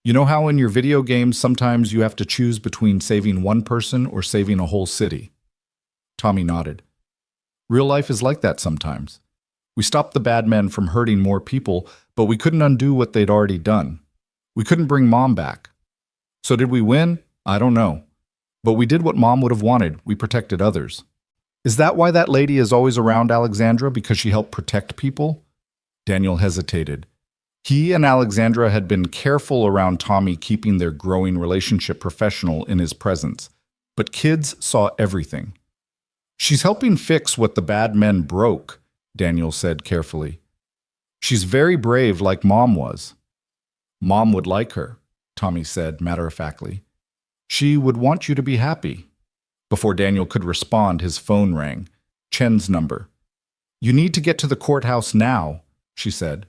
"You know how in your video games sometimes you have to choose between saving one person or saving a whole city?" Tommy nodded. "Real life is like that sometimes. We stopped the bad men from hurting more people, but we couldn't undo what they'd already done. We couldn't bring Mom back. So did we win? I don't know. But we did what Mom would have wanted. We protected others." "Is that why that lady is always around Alexandra, because she helped protect people?" Daniel hesitated. He and Alexandra had been careful around Tommy, keeping their growing relationship professional in his presence. But kids saw everything. "She's helping fix what the bad men broke," Daniel said carefully. "She's very brave, like Mom was." "Mom would like her," Tommy said matter-of-factly. "She would want you to be happy." Before Daniel could respond, his phone rang. Chen's number. "You need to get to the courthouse now," she said.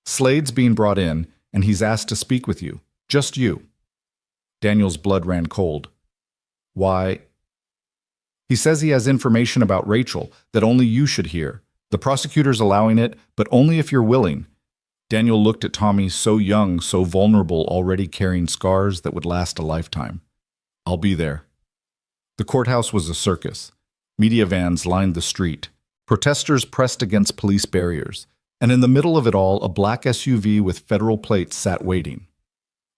"Slade's being brought in, and he's asked to speak with you. Just you." Daniel's blood ran cold. "Why?" "He says he has information about Rachel that only you should hear. The prosecutor's allowing it, but only if you're willing." Daniel looked at Tommy, so young, so vulnerable, already carrying scars that would last a lifetime. I'll be there. The courthouse was a circus. Media vans lined the street. Protesters pressed against police barriers. And in the middle of it all, a black SUV with federal plates sat waiting.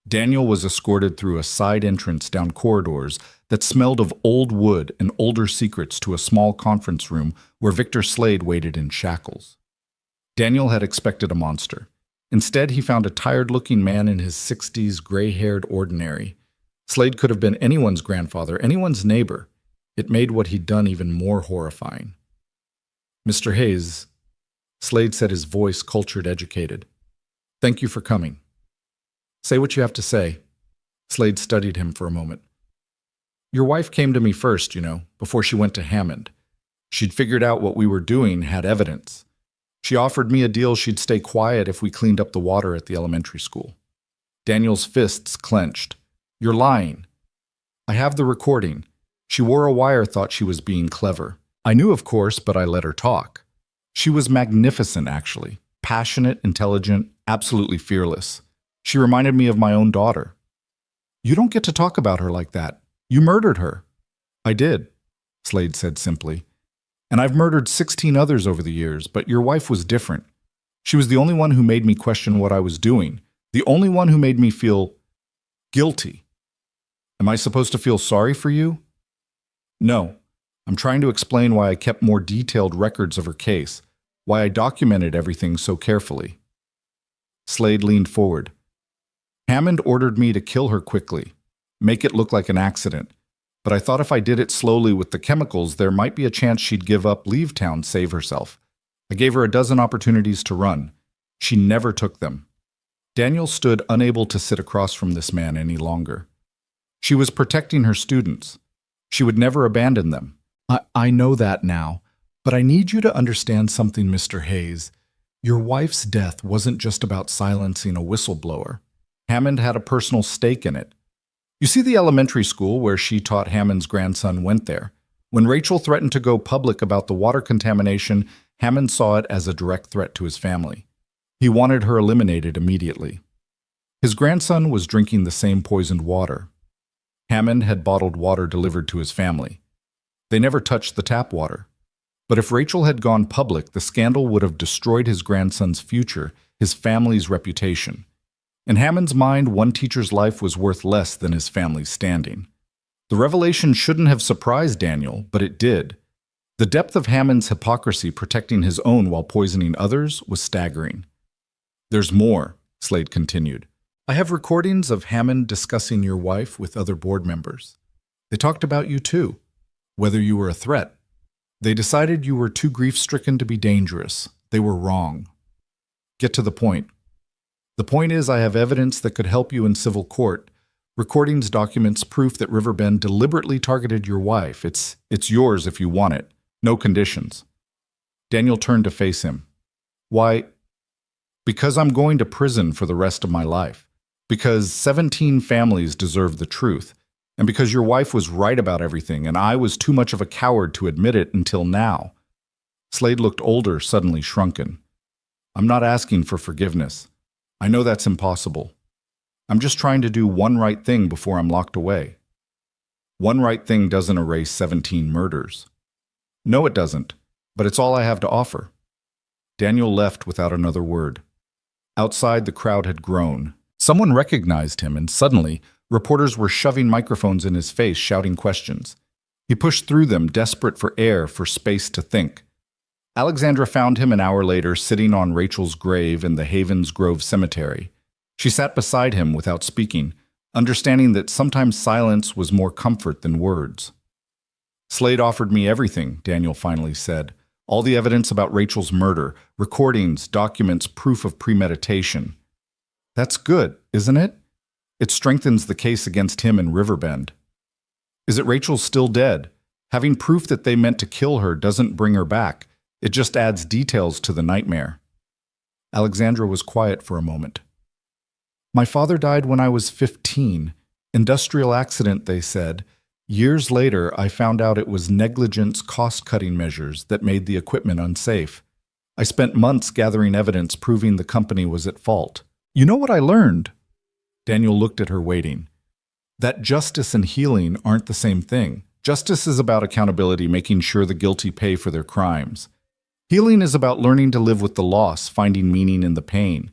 Daniel was escorted through a side entrance down corridors that smelled of old wood and older secrets to a small conference room where Victor Slade waited in shackles. Daniel had expected a monster. Instead, he found a tired-looking man in his 60s, gray-haired ordinary. Slade could have been anyone's grandfather, anyone's neighbor. It made what he'd done even more horrifying. "Mr. Hayes," Slade said, his voice cultured, educated. "Thank you for coming." "Say what you have to say." Slade studied him for a moment. "Your wife came to me first, before she went to Hammond. She'd figured out what we were doing, had evidence. She offered me a deal she'd stay quiet if we cleaned up the water at the elementary school." Daniel's fists clenched. "You're lying." "I have the recording. She wore a wire, thought she was being clever. I knew, of course, but I let her talk. She was magnificent, actually. Passionate, intelligent, absolutely fearless. She reminded me of my own daughter." "You don't get to talk about her like that. You murdered her." "I did," Slade said simply. "And I've murdered 16 others over the years, but your wife was different. She was the only one who made me question what I was doing, the only one who made me feel guilty. Am I supposed to feel sorry for you?" "No. I'm trying to explain why I kept more detailed records of her case, why I documented everything so carefully." Slade leaned forward. "Hammond ordered me to kill her quickly, make it look like an accident. But I thought if I did it slowly with the chemicals, there might be a chance she'd give up, leave town, save herself. I gave her a dozen opportunities to run. She never took them." Daniel stood unable to sit across from this man any longer. "She was protecting her students. She would never abandon them." I know that now, but I need you to understand something, Mr. Hayes. Your wife's death wasn't just about silencing a whistleblower. Hammond had a personal stake in it. You see the elementary school where she taught Hammond's grandson went there. When Rachel threatened to go public about the water contamination, Hammond saw it as a direct threat to his family. He wanted her eliminated immediately. His grandson was drinking the same poisoned water. Hammond had bottled water delivered to his family. They never touched the tap water. But if Rachel had gone public, the scandal would have destroyed his grandson's future, his family's reputation. In Hammond's mind, one teacher's life was worth less than his family's standing. The revelation shouldn't have surprised Daniel, but it did. The depth of Hammond's hypocrisy protecting his own while poisoning others was staggering. "There's more," Slade continued. "I have recordings of Hammond discussing your wife with other board members. They talked about you too, whether you were a threat. They decided you were too grief-stricken to be dangerous. They were wrong. Get to the point. The point is, I have evidence that could help you in civil court. Recordings, documents, proof that Riverbend deliberately targeted your wife. It's yours if you want it. No conditions." Daniel turned to face him. "Why?" "Because I'm going to prison for the rest of my life. Because 17 families deserve the truth. And because your wife was right about everything, and I was too much of a coward to admit it until now." Slade looked older, suddenly shrunken. "I'm not asking for forgiveness. I know that's impossible. I'm just trying to do one right thing before I'm locked away." "One right thing doesn't erase 17 murders." "No, it doesn't, but it's all I have to offer." Daniel left without another word. Outside, the crowd had grown. Someone recognized him, and suddenly, reporters were shoving microphones in his face, shouting questions. He pushed through them, desperate for air, for space to think. Alexandra found him an hour later sitting on Rachel's grave in the Havens Grove Cemetery. She sat beside him without speaking, understanding that sometimes silence was more comfort than words. "Slade offered me everything," Daniel finally said. "All the evidence about Rachel's murder, recordings, documents, proof of premeditation." "That's good, isn't it? It strengthens the case against him in Riverbend." "Is it Rachel's still dead? Having proof that they meant to kill her doesn't bring her back. It just adds details to the nightmare." Alexandra was quiet for a moment. "My father died when I was 15. Industrial accident, they said. Years later, I found out it was negligence cost-cutting measures that made the equipment unsafe. I spent months gathering evidence proving the company was at fault. You know what I learned?" Daniel looked at her, waiting. That justice and healing aren't the same thing. Justice is about accountability, making sure the guilty pay for their crimes. Healing is about learning to live with the loss, finding meaning in the pain.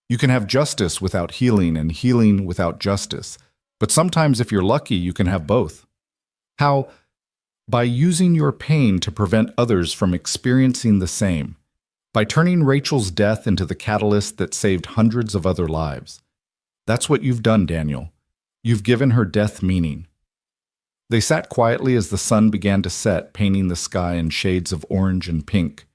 You can have justice without healing and healing without justice. But sometimes, if you're lucky, you can have both. How? By using your pain to prevent others from experiencing the same. By turning Rachel's death into the catalyst that saved hundreds of other lives. That's what you've done, Daniel. You've given her death meaning. They sat quietly as the sun began to set, painting the sky in shades of orange and pink.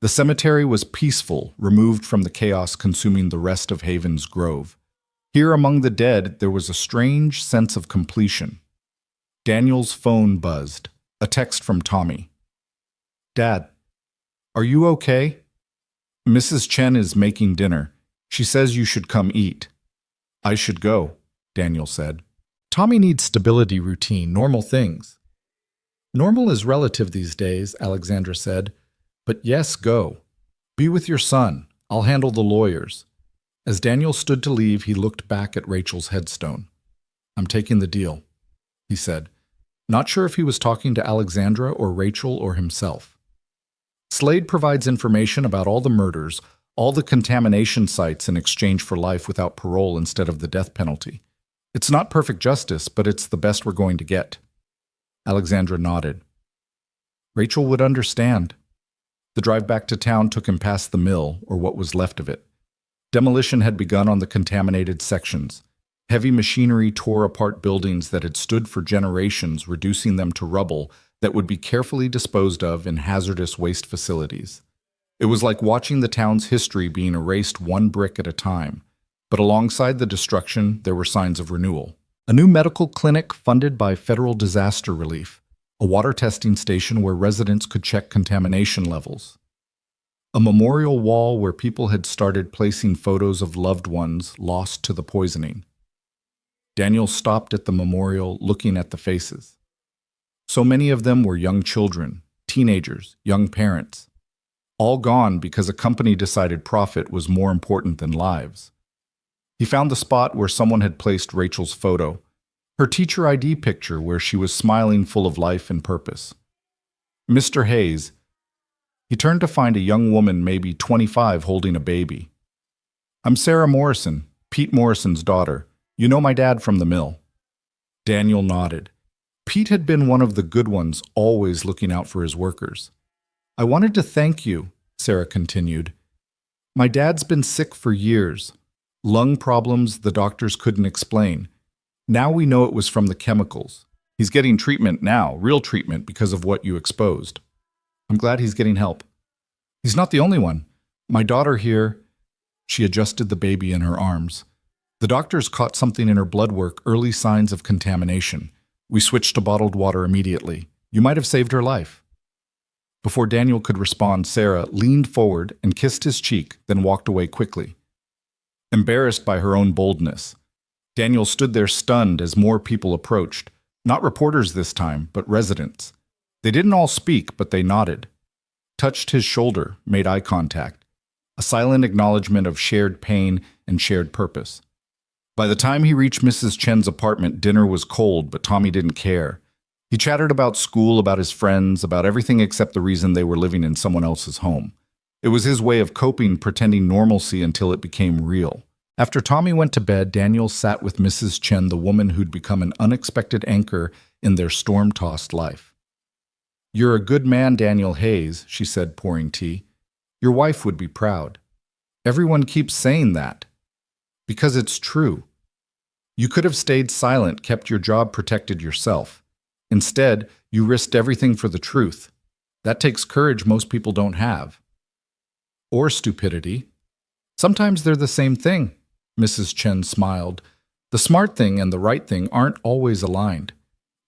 The cemetery was peaceful, removed from the chaos consuming the rest of Haven's Grove. Here among the dead, there was a strange sense of completion. Daniel's phone buzzed. A text from Tommy. "Dad, are you okay? Mrs. Chen is making dinner. She says you should come eat." "I should go," Daniel said. Tommy needs stability, routine, normal things. "Normal is relative these days," Alexandra said. "But yes, go. Be with your son. I'll handle the lawyers." As Daniel stood to leave, he looked back at Rachel's headstone. "I'm taking the deal," he said. Not sure if he was talking to Alexandra or Rachel or himself. Slade provides information about all the murders, all the contamination sites in exchange for life without parole instead of the death penalty. It's not perfect justice, but it's the best we're going to get. Alexandra nodded. Rachel would understand. The drive back to town took him past the mill, or what was left of it. Demolition had begun on the contaminated sections. Heavy machinery tore apart buildings that had stood for generations, reducing them to rubble that would be carefully disposed of in hazardous waste facilities. It was like watching the town's history being erased one brick at a time. But alongside the destruction, there were signs of renewal. A new medical clinic funded by federal disaster relief, a water testing station where residents could check contamination levels, a memorial wall where people had started placing photos of loved ones lost to the poisoning. Daniel stopped at the memorial, looking at the faces. So many of them were young children, teenagers, young parents, all gone because a company decided profit was more important than lives. He found the spot where someone had placed Rachel's photo, her teacher ID picture where she was smiling full of life and purpose. Mr. Hayes. He turned to find a young woman, maybe 25, holding a baby. "I'm Sarah Morrison, Pete Morrison's daughter. You know my dad from the mill." Daniel nodded. Pete had been one of the good ones, always looking out for his workers. "I wanted to thank you," Sarah continued. "My dad's been sick for years. Lung problems the doctors couldn't explain. Now we know it was from the chemicals. He's getting treatment now, real treatment, because of what you exposed. I'm glad he's getting help. He's not the only one. My daughter here..." She adjusted the baby in her arms. "The doctors caught something in her blood work, early signs of contamination. We switched to bottled water immediately. You might have saved her life." Before Daniel could respond, Sarah leaned forward and kissed his cheek, then walked away quickly. Embarrassed by her own boldness, Daniel stood there stunned as more people approached. Not reporters this time, but residents. They didn't all speak, but they nodded. Touched his shoulder, made eye contact. A silent acknowledgement of shared pain and shared purpose. By the time he reached Mrs. Chen's apartment, dinner was cold, but Tommy didn't care. He chattered about school, about his friends, about everything except the reason they were living in someone else's home. It was his way of coping, pretending normalcy until it became real. After Tommy went to bed, Daniel sat with Mrs. Chen, the woman who'd become an unexpected anchor in their storm-tossed life. "You're a good man, Daniel Hayes," she said, pouring tea. "Your wife would be proud. Everyone keeps saying that. Because it's true. You could have stayed silent, kept your job, protected yourself. Instead, you risked everything for the truth. That takes courage most people don't have. Or stupidity. Sometimes they're the same thing." Mrs. Chen smiled. "The smart thing and the right thing aren't always aligned.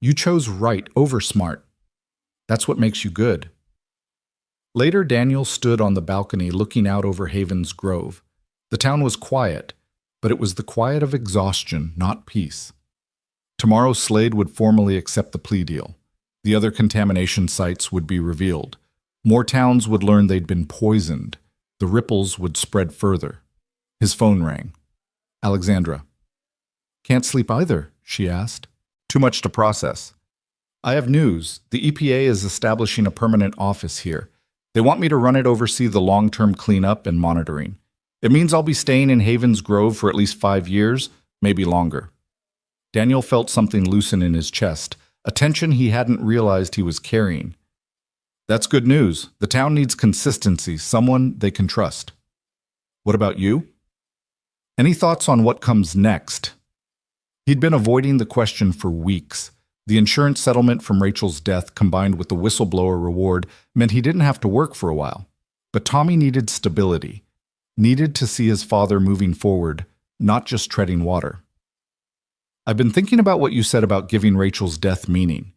You chose right over smart. That's what makes you good." Later, Daniel stood on the balcony looking out over Haven's Grove. The town was quiet, but it was the quiet of exhaustion, not peace. Tomorrow, Slade would formally accept the plea deal. The other contamination sites would be revealed. More towns would learn they'd been poisoned. The ripples would spread further. His phone rang. "Alexandra." "Can't sleep either," she asked. Too much to process. I have news. The EPA is establishing a permanent office here. They want me to run it, oversee the long-term cleanup and monitoring. It means I'll be staying in Havens Grove for at least 5 years, maybe longer. Daniel felt something loosen in his chest, a tension he hadn't realized he was carrying. That's good news. The town needs consistency, someone they can trust. What about you? Any thoughts on what comes next? He'd been avoiding the question for weeks. The insurance settlement from Rachel's death combined with the whistleblower reward meant he didn't have to work for a while. But Tommy needed stability, needed to see his father moving forward, not just treading water. I've been thinking about what you said about giving Rachel's death meaning.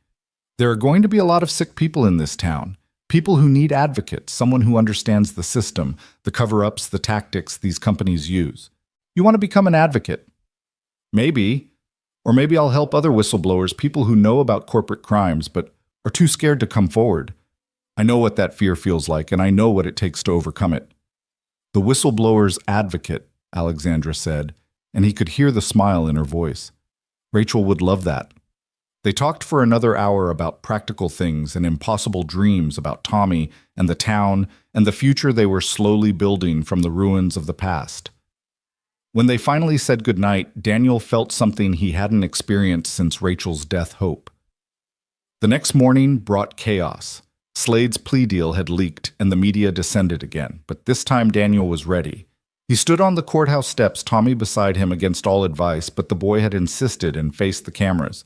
There are going to be a lot of sick people in this town, people who need advocates, someone who understands the system, the cover-ups, the tactics these companies use. You want to become an advocate? Maybe. Or maybe I'll help other whistleblowers, people who know about corporate crimes but are too scared to come forward. I know what that fear feels like, and I know what it takes to overcome it. The whistleblower's advocate, Alexandra said, and he could hear the smile in her voice. Rachel would love that. They talked for another hour about practical things and impossible dreams about Tommy and the town and the future they were slowly building from the ruins of the past. When they finally said goodnight, Daniel felt something he hadn't experienced since Rachel's death. Hope. The next morning brought chaos. Slade's plea deal had leaked and the media descended again, but this time Daniel was ready. He stood on the courthouse steps, Tommy beside him against all advice, but the boy had insisted and faced the cameras.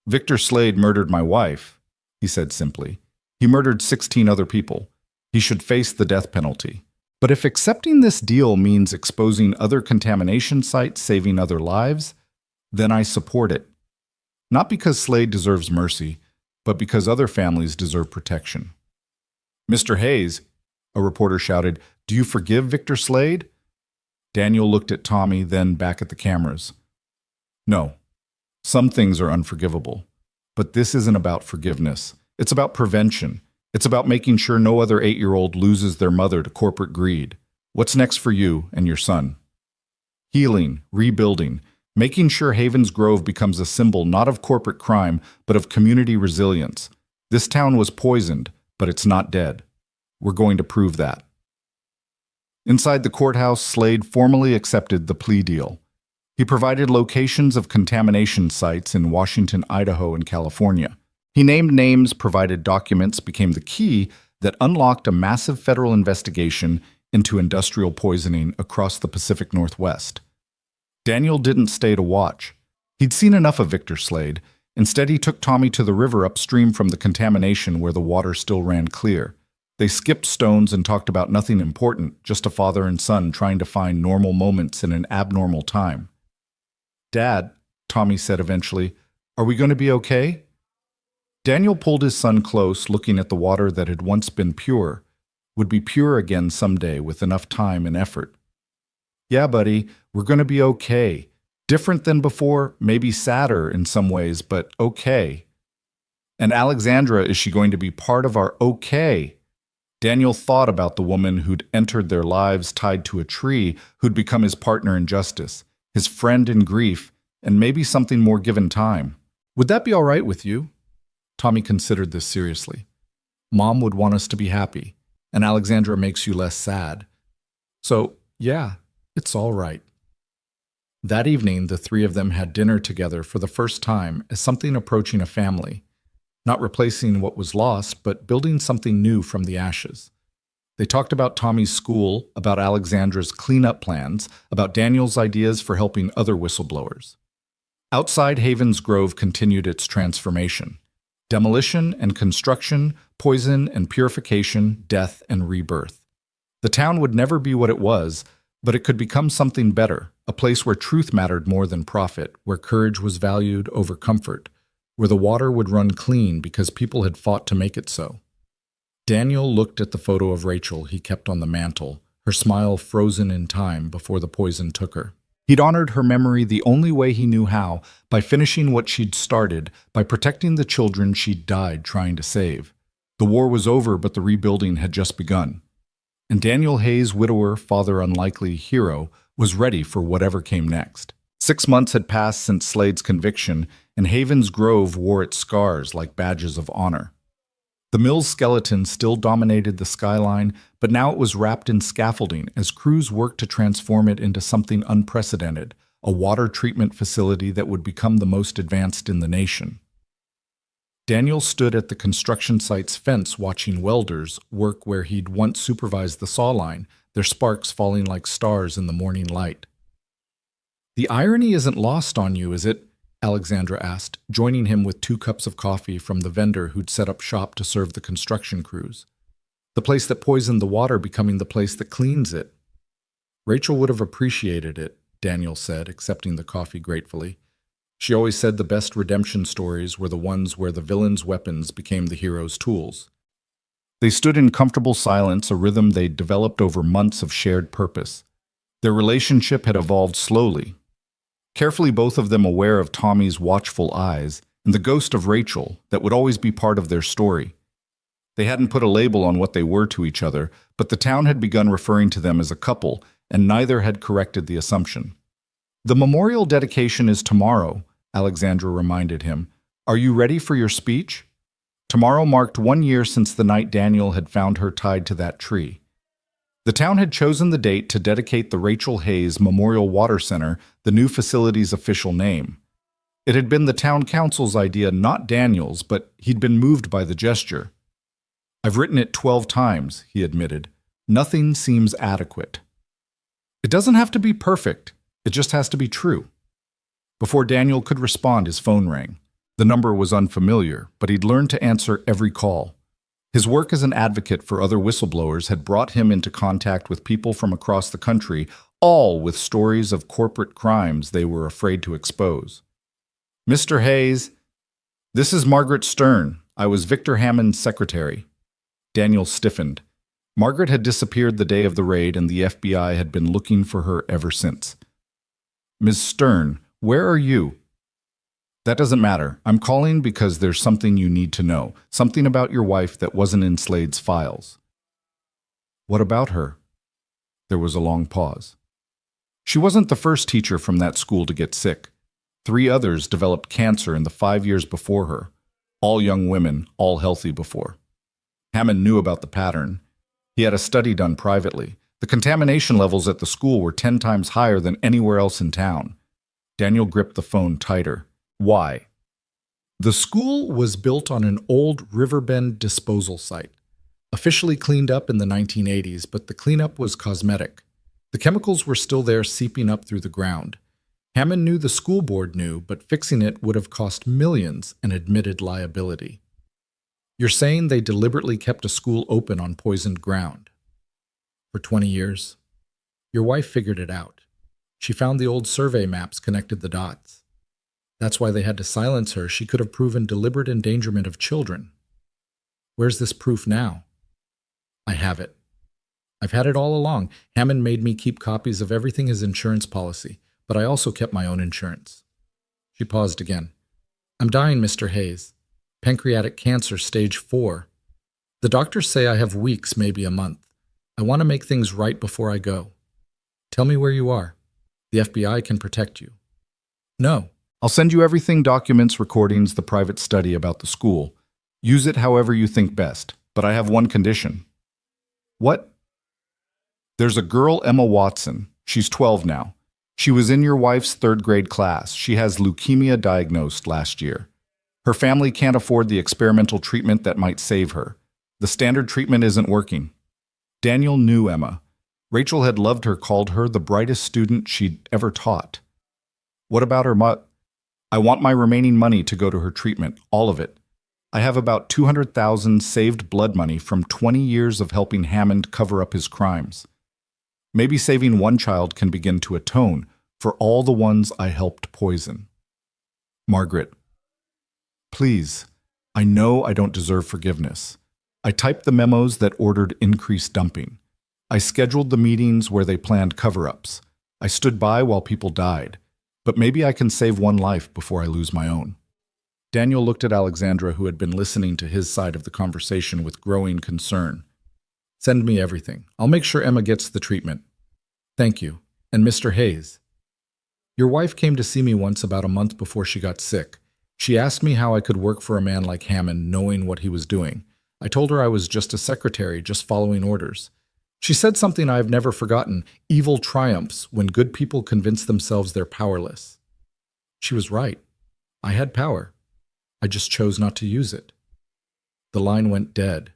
Victor Slade murdered my wife, he said simply. He murdered 16 other people. He should face the death penalty. But if accepting this deal means exposing other contamination sites, saving other lives, then I support it. Not because Slade deserves mercy, but because other families deserve protection. Mr. Hayes, a reporter shouted, do you forgive Victor Slade? Daniel looked at Tommy, then back at the cameras. No. Some things are unforgivable. But this isn't about forgiveness. It's about prevention. It's about making sure no other 8-year-old loses their mother to corporate greed. What's next for you and your son? Healing, rebuilding, making sure Havens Grove becomes a symbol not of corporate crime, but of community resilience. This town was poisoned, but it's not dead. We're going to prove that. Inside the courthouse, Slade formally accepted the plea deal. He provided locations of contamination sites in Washington, Idaho, and California. He named names, provided documents, became the key that unlocked a massive federal investigation into industrial poisoning across the Pacific Northwest. Daniel didn't stay to watch. He'd seen enough of Victor Slade. Instead, he took Tommy to the river upstream from the contamination where the water still ran clear. They skipped stones and talked about nothing important, just a father and son trying to find normal moments in an abnormal time. Dad, Tommy said eventually, are we going to be okay? Daniel pulled his son close, looking at the water that had once been pure, would be pure again someday with enough time and effort. Yeah, buddy, we're going to be okay. Different than before, maybe sadder in some ways, but okay. And Alexandra, is she going to be part of our okay? Daniel thought about the woman who'd entered their lives tied to a tree, who'd become his partner in justice, his friend in grief, and maybe something more given time. Would that be all right with you? Tommy considered this seriously. Mom would want us to be happy, and Alexandra makes you less sad. So, yeah, it's all right. That evening, the three of them had dinner together for the first time as something approaching a family, not replacing what was lost, but building something new from the ashes. They talked about Tommy's school, about Alexandra's cleanup plans, about Daniel's ideas for helping other whistleblowers. Outside Havens Grove continued its transformation. Demolition and construction, poison and purification, death and rebirth. The town would never be what it was, but it could become something better, a place where truth mattered more than profit, where courage was valued over comfort, where the water would run clean because people had fought to make it so. Daniel looked at the photo of Rachel he kept on the mantle, her smile frozen in time before the poison took her. He'd honored her memory the only way he knew how, by finishing what she'd started, by protecting the children she'd died trying to save. The war was over, but the rebuilding had just begun. And Daniel Hayes' widower, father unlikely hero, was ready for whatever came next. 6 months had passed since Slade's conviction, and Haven's Grove wore its scars like badges of honor. The mill's skeleton still dominated the skyline, but now it was wrapped in scaffolding as crews worked to transform it into something unprecedented, a water treatment facility that would become the most advanced in the nation. Daniel stood at the construction site's fence watching welders work where he'd once supervised the saw line, their sparks falling like stars in the morning light. "The irony isn't lost on you, is it?" Alexandra asked, joining him with 2 cups of coffee from the vendor who'd set up shop to serve the construction crews. The place that poisoned the water becoming the place that cleans it. "Rachel would have appreciated it," Daniel said, accepting the coffee gratefully. "She always said the best redemption stories were the ones where the villain's weapons became the hero's tools." They stood in comfortable silence, a rhythm they'd developed over months of shared purpose. Their relationship had evolved slowly. Carefully, both of them aware of Tommy's watchful eyes and the ghost of Rachel that would always be part of their story. They hadn't put a label on what they were to each other, but the town had begun referring to them as a couple, and neither had corrected the assumption. "The memorial dedication is tomorrow," Alexandra reminded him. "Are you ready for your speech?" Tomorrow marked 1 year since the night Daniel had found her tied to that tree. The town had chosen the date to dedicate the Rachel Hayes Memorial Water Center, the new facility's official name. It had been the town council's idea, not Daniel's, but he'd been moved by the gesture. "I've written it 12 times, he admitted. "Nothing seems adequate." "It doesn't have to be perfect. It just has to be true." Before Daniel could respond, his phone rang. The number was unfamiliar, but he'd learned to answer every call. His work as an advocate for other whistleblowers had brought him into contact with people from across the country, all with stories of corporate crimes they were afraid to expose. "Mr. Hayes, this is Margaret Stern. I was Victor Hammond's secretary." Daniel stiffened. Margaret had disappeared the day of the raid, and the FBI had been looking for her ever since. "Ms. Stern, where are you?" "That doesn't matter. I'm calling because there's something you need to know, something about your wife that wasn't in Slade's files." "What about her?" There was a long pause. "She wasn't the first teacher from that school to get sick. 3 others developed cancer in the 5 years before her. All young women, all healthy before. Hammond knew about the pattern. He had a study done privately. The contamination levels at the school were 10 times higher than anywhere else in town." Daniel gripped the phone tighter. "Why?" "The school was built on an old riverbend disposal site. Officially cleaned up in the 1980s, but the cleanup was cosmetic. The chemicals were still there, seeping up through the ground. Hammond knew the school board knew, but fixing it would have cost millions and admitted liability." "You're saying they deliberately kept a school open on poisoned ground?" "For 20 years. Your wife figured it out. She found the old survey maps, connected the dots. That's why they had to silence her. She could have proven deliberate endangerment of children." "Where's this proof now?" "I have it. I've had it all along. Hammond made me keep copies of everything his insurance policy, but I also kept my own insurance." She paused again. "I'm dying, Mr. Hayes. Pancreatic cancer, stage 4. The doctors say I have weeks, maybe a month. I want to make things right before I go. Tell me where you are. The FBI can protect you." "No. I'll send you everything, documents, recordings, the private study about the school. Use it however you think best, but I have one condition." "What?" "There's a girl, Emma Watson. She's 12 now. She was in your wife's 3rd grade class. She has leukemia diagnosed last year. Her family can't afford the experimental treatment that might save her. The standard treatment isn't working." Daniel knew Emma. Rachel had loved her, called her the brightest student she'd ever taught. "What about her I want my remaining money to go to her treatment, all of it. I have about $200,000 saved blood money from 20 years of helping Hammond cover up his crimes. Maybe saving one child can begin to atone for all the ones I helped poison." "Margaret, please, I know I don't deserve forgiveness. I typed the memos that ordered increased dumping. I scheduled the meetings where they planned cover-ups. I stood by while people died. But maybe I can save one life before I lose my own." Daniel looked at Alexandra, who had been listening to his side of the conversation with growing concern. "Send me everything. I'll make sure Emma gets the treatment. Thank you. And Mr. Hayes." Your wife came to see me once about a month before she got sick. She asked me how I could work for a man like Hammond knowing what he was doing. I told her I was just a secretary, just following orders. She said something I've never forgotten: evil triumphs when good people convince themselves they're powerless. She was right. I had power. I just chose not to use it. The line went dead.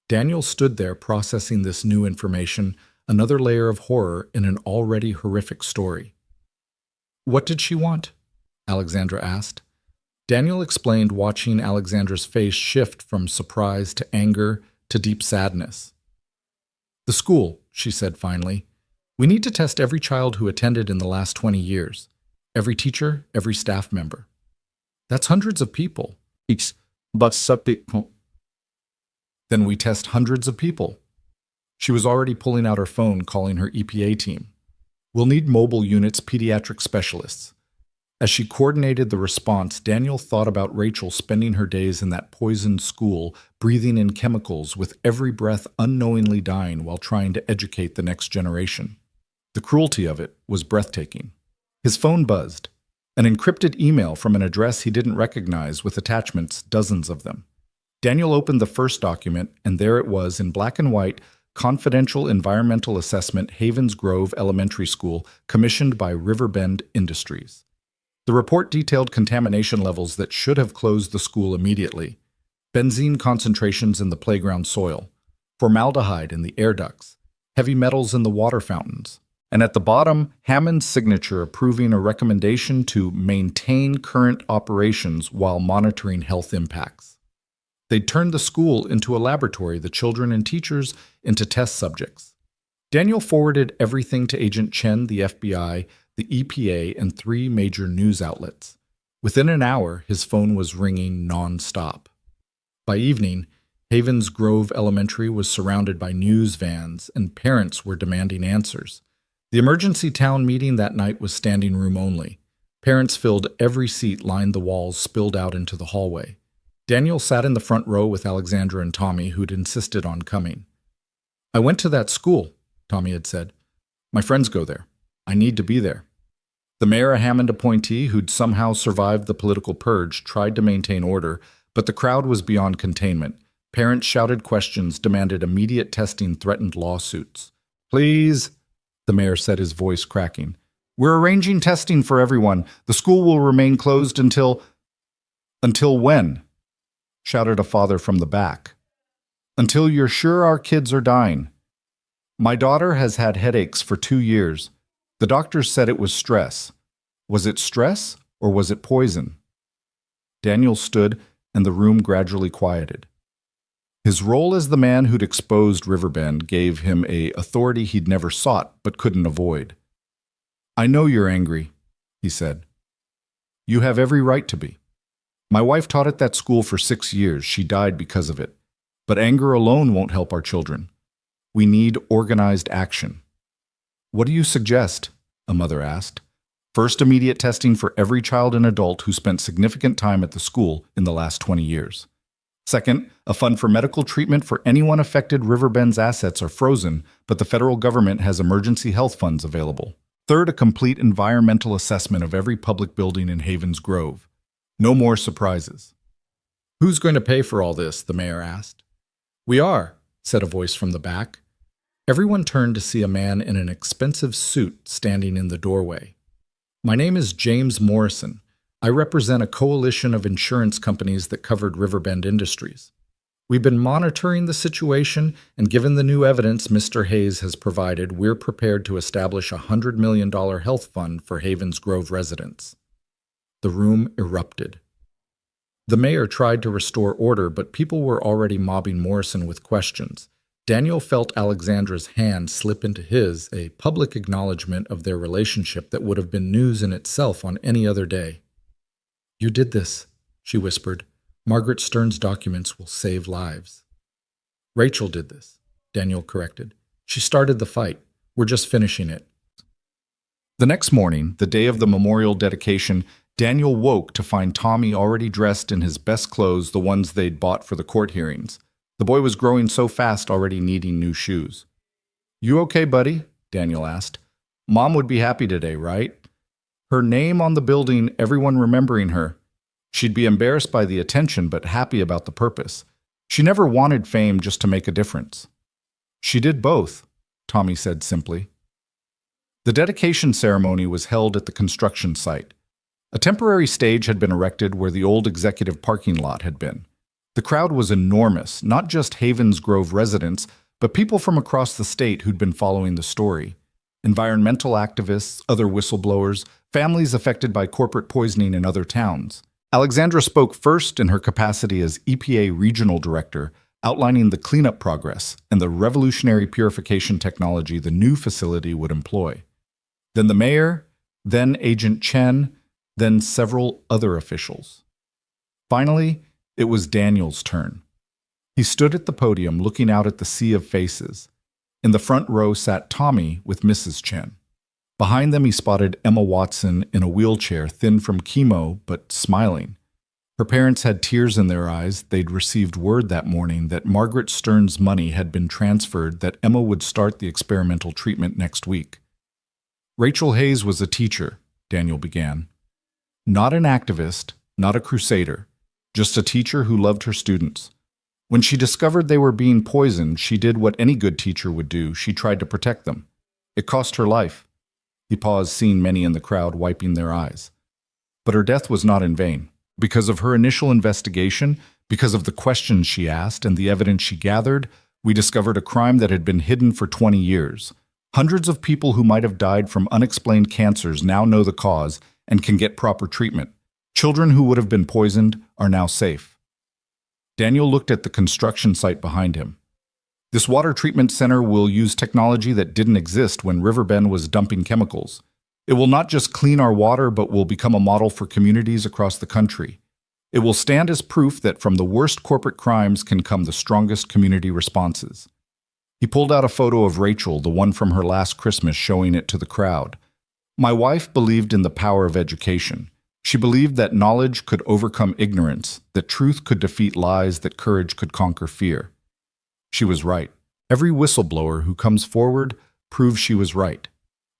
Daniel stood there processing this new information, another layer of horror in an already horrific story. What did she want? Alexandra asked. Daniel explained, watching Alexandra's face shift from surprise to anger to deep sadness. The school, she said finally. We need to test every child who attended in the last 20 years. Every teacher, every staff member. That's hundreds of people. Then we test hundreds of people. She was already pulling out her phone, calling her EPA team. We'll need mobile units, pediatric specialists. As she coordinated the response, Daniel thought about Rachel spending her days in that poisoned school, breathing in chemicals, with every breath unknowingly dying while trying to educate the next generation. The cruelty of it was breathtaking. His phone buzzed. An encrypted email from an address he didn't recognize, with attachments, dozens of them. Daniel opened the first document, and there it was, in black and white: Confidential Environmental Assessment, Havens Grove Elementary School, commissioned by Riverbend Industries. The report detailed contamination levels that should have closed the school immediately: benzene concentrations in the playground soil, formaldehyde in the air ducts, heavy metals in the water fountains, and at the bottom, Hammond's signature approving a recommendation to maintain current operations while monitoring health impacts. They'd turned the school into a laboratory, the children and teachers into test subjects. Daniel forwarded everything to Agent Chen, the FBI, the EPA, and 3 major news outlets. Within an hour, his phone was ringing non-stop. By evening, Havens Grove Elementary was surrounded by news vans, and parents were demanding answers. The emergency town meeting that night was standing room only. Parents filled every seat, lined the walls, spilled out into the hallway. Daniel sat in the front row with Alexandra and Tommy, who'd insisted on coming. I went to that school, Tommy had said. My friends go there. I need to be there. The mayor, a Hammond appointee who'd somehow survived the political purge, tried to maintain order, but the crowd was beyond containment. Parents shouted questions, demanded immediate testing, threatened lawsuits. Please, the mayor said, his voice cracking. We're arranging testing for everyone. The school will remain closed until when? Shouted a father from the back. Until you're sure our kids are dying. My daughter has had headaches for 2 years. The doctors said it was stress. Was it stress or was it poison? Daniel stood, and the room gradually quieted. His role as the man who'd exposed Riverbend gave him an authority he'd never sought but couldn't avoid. I know you're angry, he said. You have every right to be. My wife taught at that school for 6 years. She died because of it. But anger alone won't help our children. We need organized action. What do you suggest? A mother asked. First, immediate testing for every child and adult who spent significant time at the school in the last 20 years. Second, a fund for medical treatment for anyone affected. Riverbend's assets are frozen, but the federal government has emergency health funds available. Third, a complete environmental assessment of every public building in Havens Grove. No more surprises. Who's going to pay for all this? The mayor asked. We are, said a voice from the back. Everyone turned to see a man in an expensive suit standing in the doorway. My name is James Morrison. I represent a coalition of insurance companies that covered Riverbend Industries. We've been monitoring the situation, and given the new evidence Mr. Hayes has provided, we're prepared to establish a $100 million health fund for Havens Grove residents. The room erupted. The mayor tried to restore order, but people were already mobbing Morrison with questions. Daniel felt Alexandra's hand slip into his, a public acknowledgement of their relationship that would have been news in itself on any other day. You did this, she whispered. Margaret Stern's documents will save lives. Rachel did this, Daniel corrected. She started the fight. We're just finishing it. The next morning, the day of the memorial dedication, Daniel woke to find Tommy already dressed in his best clothes, the ones they'd bought for the court hearings. The boy was growing so fast, already needing new shoes. You okay, buddy? Daniel asked. Mom would be happy today, right? Her name on the building, everyone remembering her. She'd be embarrassed by the attention, but happy about the purpose. She never wanted fame just to make a difference. She did both, Tommy said simply. The dedication ceremony was held at the construction site. A temporary stage had been erected where the old executive parking lot had been. The crowd was enormous, not just Havens Grove residents, but people from across the state who'd been following the story. Environmental activists, other whistleblowers, families affected by corporate poisoning in other towns. Alexandra spoke first in her capacity as EPA Regional Director, outlining the cleanup progress and the revolutionary purification technology the new facility would employ. Then the mayor, then Agent Chen, then several other officials. Finally, it was Daniel's turn. He stood at the podium looking out at the sea of faces. In the front row sat Tommy with Mrs. Chen. Behind them he spotted Emma Watson in a wheelchair, thin from chemo, but smiling. Her parents had tears in their eyes. They'd received word that morning that Margaret Stern's money had been transferred, that Emma would start the experimental treatment next week. Rachel Hayes was a teacher, Daniel began. Not an activist, not a crusader, just a teacher who loved her students. When she discovered they were being poisoned, she did what any good teacher would do. She tried to protect them. It cost her life. He paused, seeing many in the crowd wiping their eyes. But her death was not in vain. Because of her initial investigation, because of the questions she asked and the evidence she gathered, we discovered a crime that had been hidden for 20 years. Hundreds of people who might have died from unexplained cancers now know the cause and can get proper treatment. Children who would have been poisoned are now safe. Daniel looked at the construction site behind him. This water treatment center will use technology that didn't exist when Riverbend was dumping chemicals. It will not just clean our water, but will become a model for communities across the country. It will stand as proof that from the worst corporate crimes can come the strongest community responses. He pulled out a photo of Rachel, the one from her last Christmas, showing it to the crowd. My wife believed in the power of education. She believed that knowledge could overcome ignorance, that truth could defeat lies, that courage could conquer fear. She was right. Every whistleblower who comes forward proves she was right.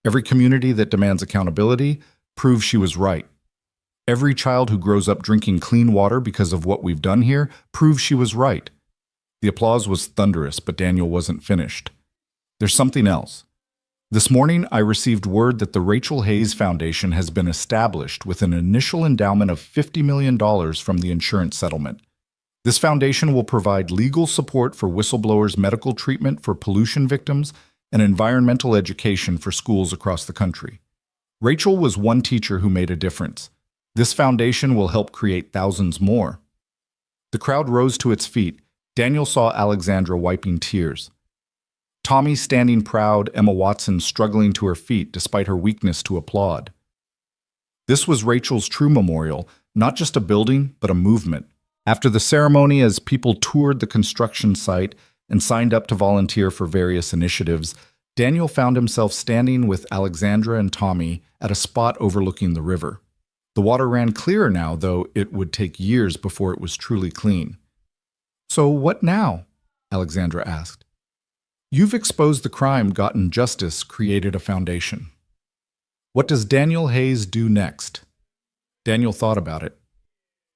Every community that demands accountability proves she was right. Every child who grows up drinking clean water because of what we've done here proves she was right. The applause was thunderous, but Daniel wasn't finished. There's something else. This morning, I received word that the Rachel Hayes Foundation has been established with an initial endowment of $50 million from the insurance settlement. This foundation will provide legal support for whistleblowers' medical treatment for pollution victims and environmental education for schools across the country. Rachel was one teacher who made a difference. This foundation will help create thousands more. The crowd rose to its feet. Daniel saw Alexandra wiping tears. Tommy standing proud, Emma Watson struggling to her feet despite her weakness to applaud. This was Rachel's true memorial, not just a building, but a movement. After the ceremony, as people toured the construction site and signed up to volunteer for various initiatives, Daniel found himself standing with Alexandra and Tommy at a spot overlooking the river. The water ran clearer now, though it would take years before it was truly clean. "So what now?" Alexandra asked. "You've exposed the crime, gotten justice, created a foundation. What does Daniel Hayes do next?" Daniel thought about it.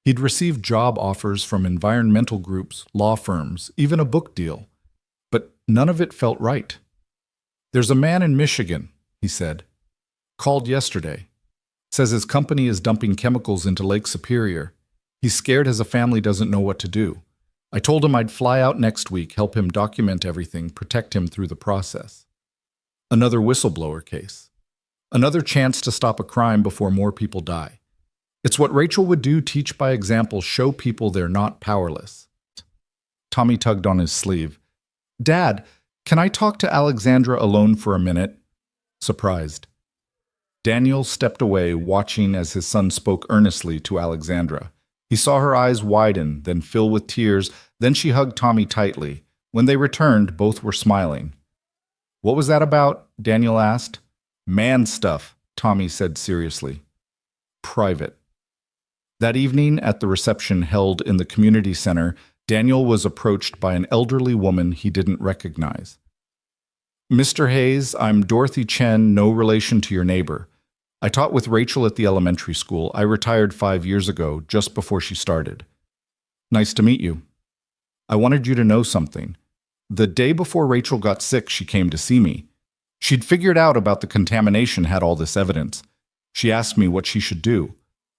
He'd received job offers from environmental groups, law firms, even a book deal. But none of it felt right. "There's a man in Michigan," he said. "Called yesterday. Says his company is dumping chemicals into Lake Superior. He's scared his family doesn't know what to do. I told him I'd fly out next week, help him document everything, protect him through the process." Another whistleblower case. Another chance to stop a crime before more people die. It's what Rachel would do, teach by example, show people they're not powerless. Tommy tugged on his sleeve. "Dad, can I talk to Alexandra alone for a minute?" Surprised. Daniel stepped away, watching as his son spoke earnestly to Alexandra. He saw her eyes widen, then fill with tears, then she hugged Tommy tightly. When they returned, both were smiling. "What was that about?" Daniel asked. "Man stuff," Tommy said seriously. "Private." That evening, at the reception held in the community center, Daniel was approached by an elderly woman he didn't recognize. "Mr. Hayes, I'm Dorothy Chen, no relation to your neighbor. I taught with Rachel at the elementary school. I retired 5 years ago, just before she started. Nice to meet you. I wanted you to know something. The day before Rachel got sick, she came to see me. She'd figured out about the contamination, had all this evidence. She asked me what she should do.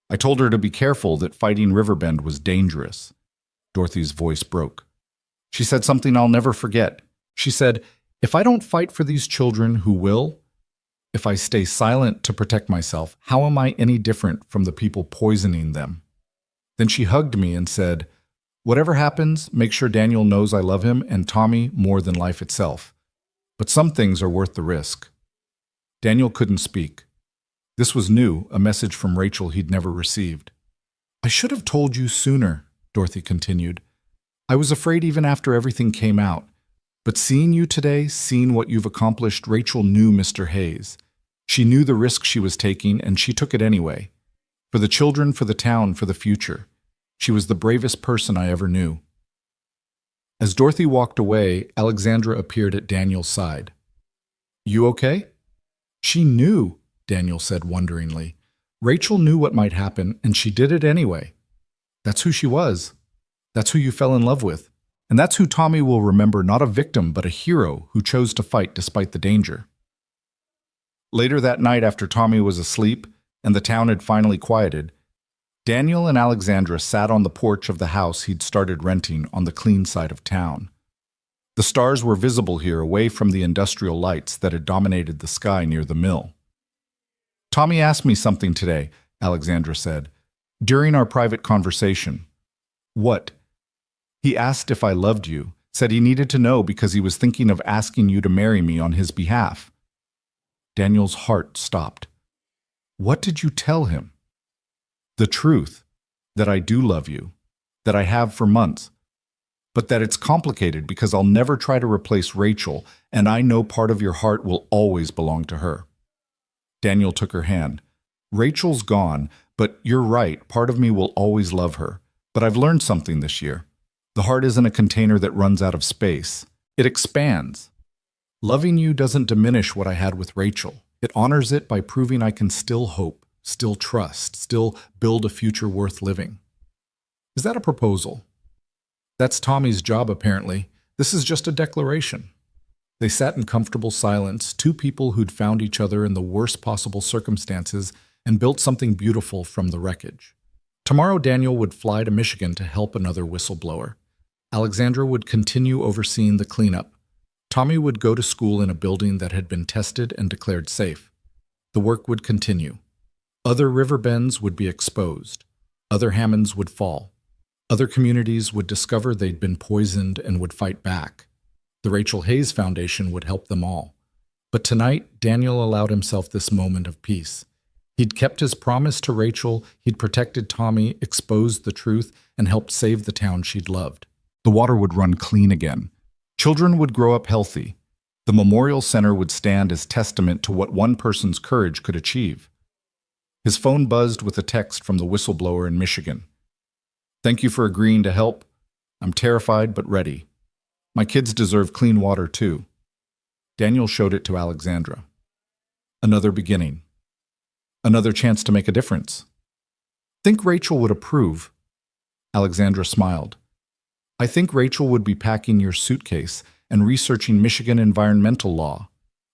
I told her to be careful, that fighting Riverbend was dangerous. Dorothy's voice broke. She said something I'll never forget. She said, "If I don't fight for these children, who will? If I stay silent to protect myself, how am I any different from the people poisoning them?" Then she hugged me and said, "Whatever happens, make sure Daniel knows I love him and Tommy more than life itself. But some things are worth the risk." Daniel couldn't speak. This was new, a message from Rachel he'd never received. "I should have told you sooner," Dorothy continued. "I was afraid even after everything came out. But seeing you today, seeing what you've accomplished, Rachel knew Mr. Hayes. She knew the risk she was taking, and she took it anyway. For the children, for the town, for the future. She was the bravest person I ever knew." As Dorothy walked away, Alexandra appeared at Daniel's side. "You okay?" "She knew," Daniel said wonderingly. "Rachel knew what might happen, and she did it anyway. That's who she was. That's who you fell in love with. And that's who Tommy will remember, not a victim, but a hero who chose to fight despite the danger." Later that night, after Tommy was asleep and the town had finally quieted, Daniel and Alexandra sat on the porch of the house he'd started renting on the clean side of town. The stars were visible here, away from the industrial lights that had dominated the sky near the mill. "Tommy asked me something today," Alexandra said, "during our private conversation." "What?" "He asked if I loved you, said he needed to know because he was thinking of asking you to marry me on his behalf." Daniel's heart stopped. "What did you tell him?" "The truth, that I do love you, that I have for months, but that it's complicated because I'll never try to replace Rachel, and I know part of your heart will always belong to her." Daniel took her hand. "Rachel's gone, but you're right, part of me will always love her. But I've learned something this year. The heart isn't a container that runs out of space. It expands. Loving you doesn't diminish what I had with Rachel. It honors it by proving I can still hope, still trust, still build a future worth living." "Is that a proposal?" "That's Tommy's job, apparently. This is just a declaration." They sat in comfortable silence, two people who'd found each other in the worst possible circumstances and built something beautiful from the wreckage. Tomorrow, Daniel would fly to Michigan to help another whistleblower. Alexandra would continue overseeing the cleanup. Tommy would go to school in a building that had been tested and declared safe. The work would continue. Other river bends would be exposed. Other Hammonds would fall. Other communities would discover they'd been poisoned and would fight back. The Rachel Hayes Foundation would help them all. But tonight, Daniel allowed himself this moment of peace. He'd kept his promise to Rachel, he'd protected Tommy, exposed the truth, and helped save the town she'd loved. The water would run clean again. Children would grow up healthy. The Memorial Center would stand as testament to what one person's courage could achieve. His phone buzzed with a text from the whistleblower in Michigan. "Thank you for agreeing to help. I'm terrified but ready. My kids deserve clean water too." Daniel showed it to Alexandra. Another beginning. Another chance to make a difference. "Think Rachel would approve?" Alexandra smiled. "I think Rachel would be packing your suitcase and researching Michigan environmental law.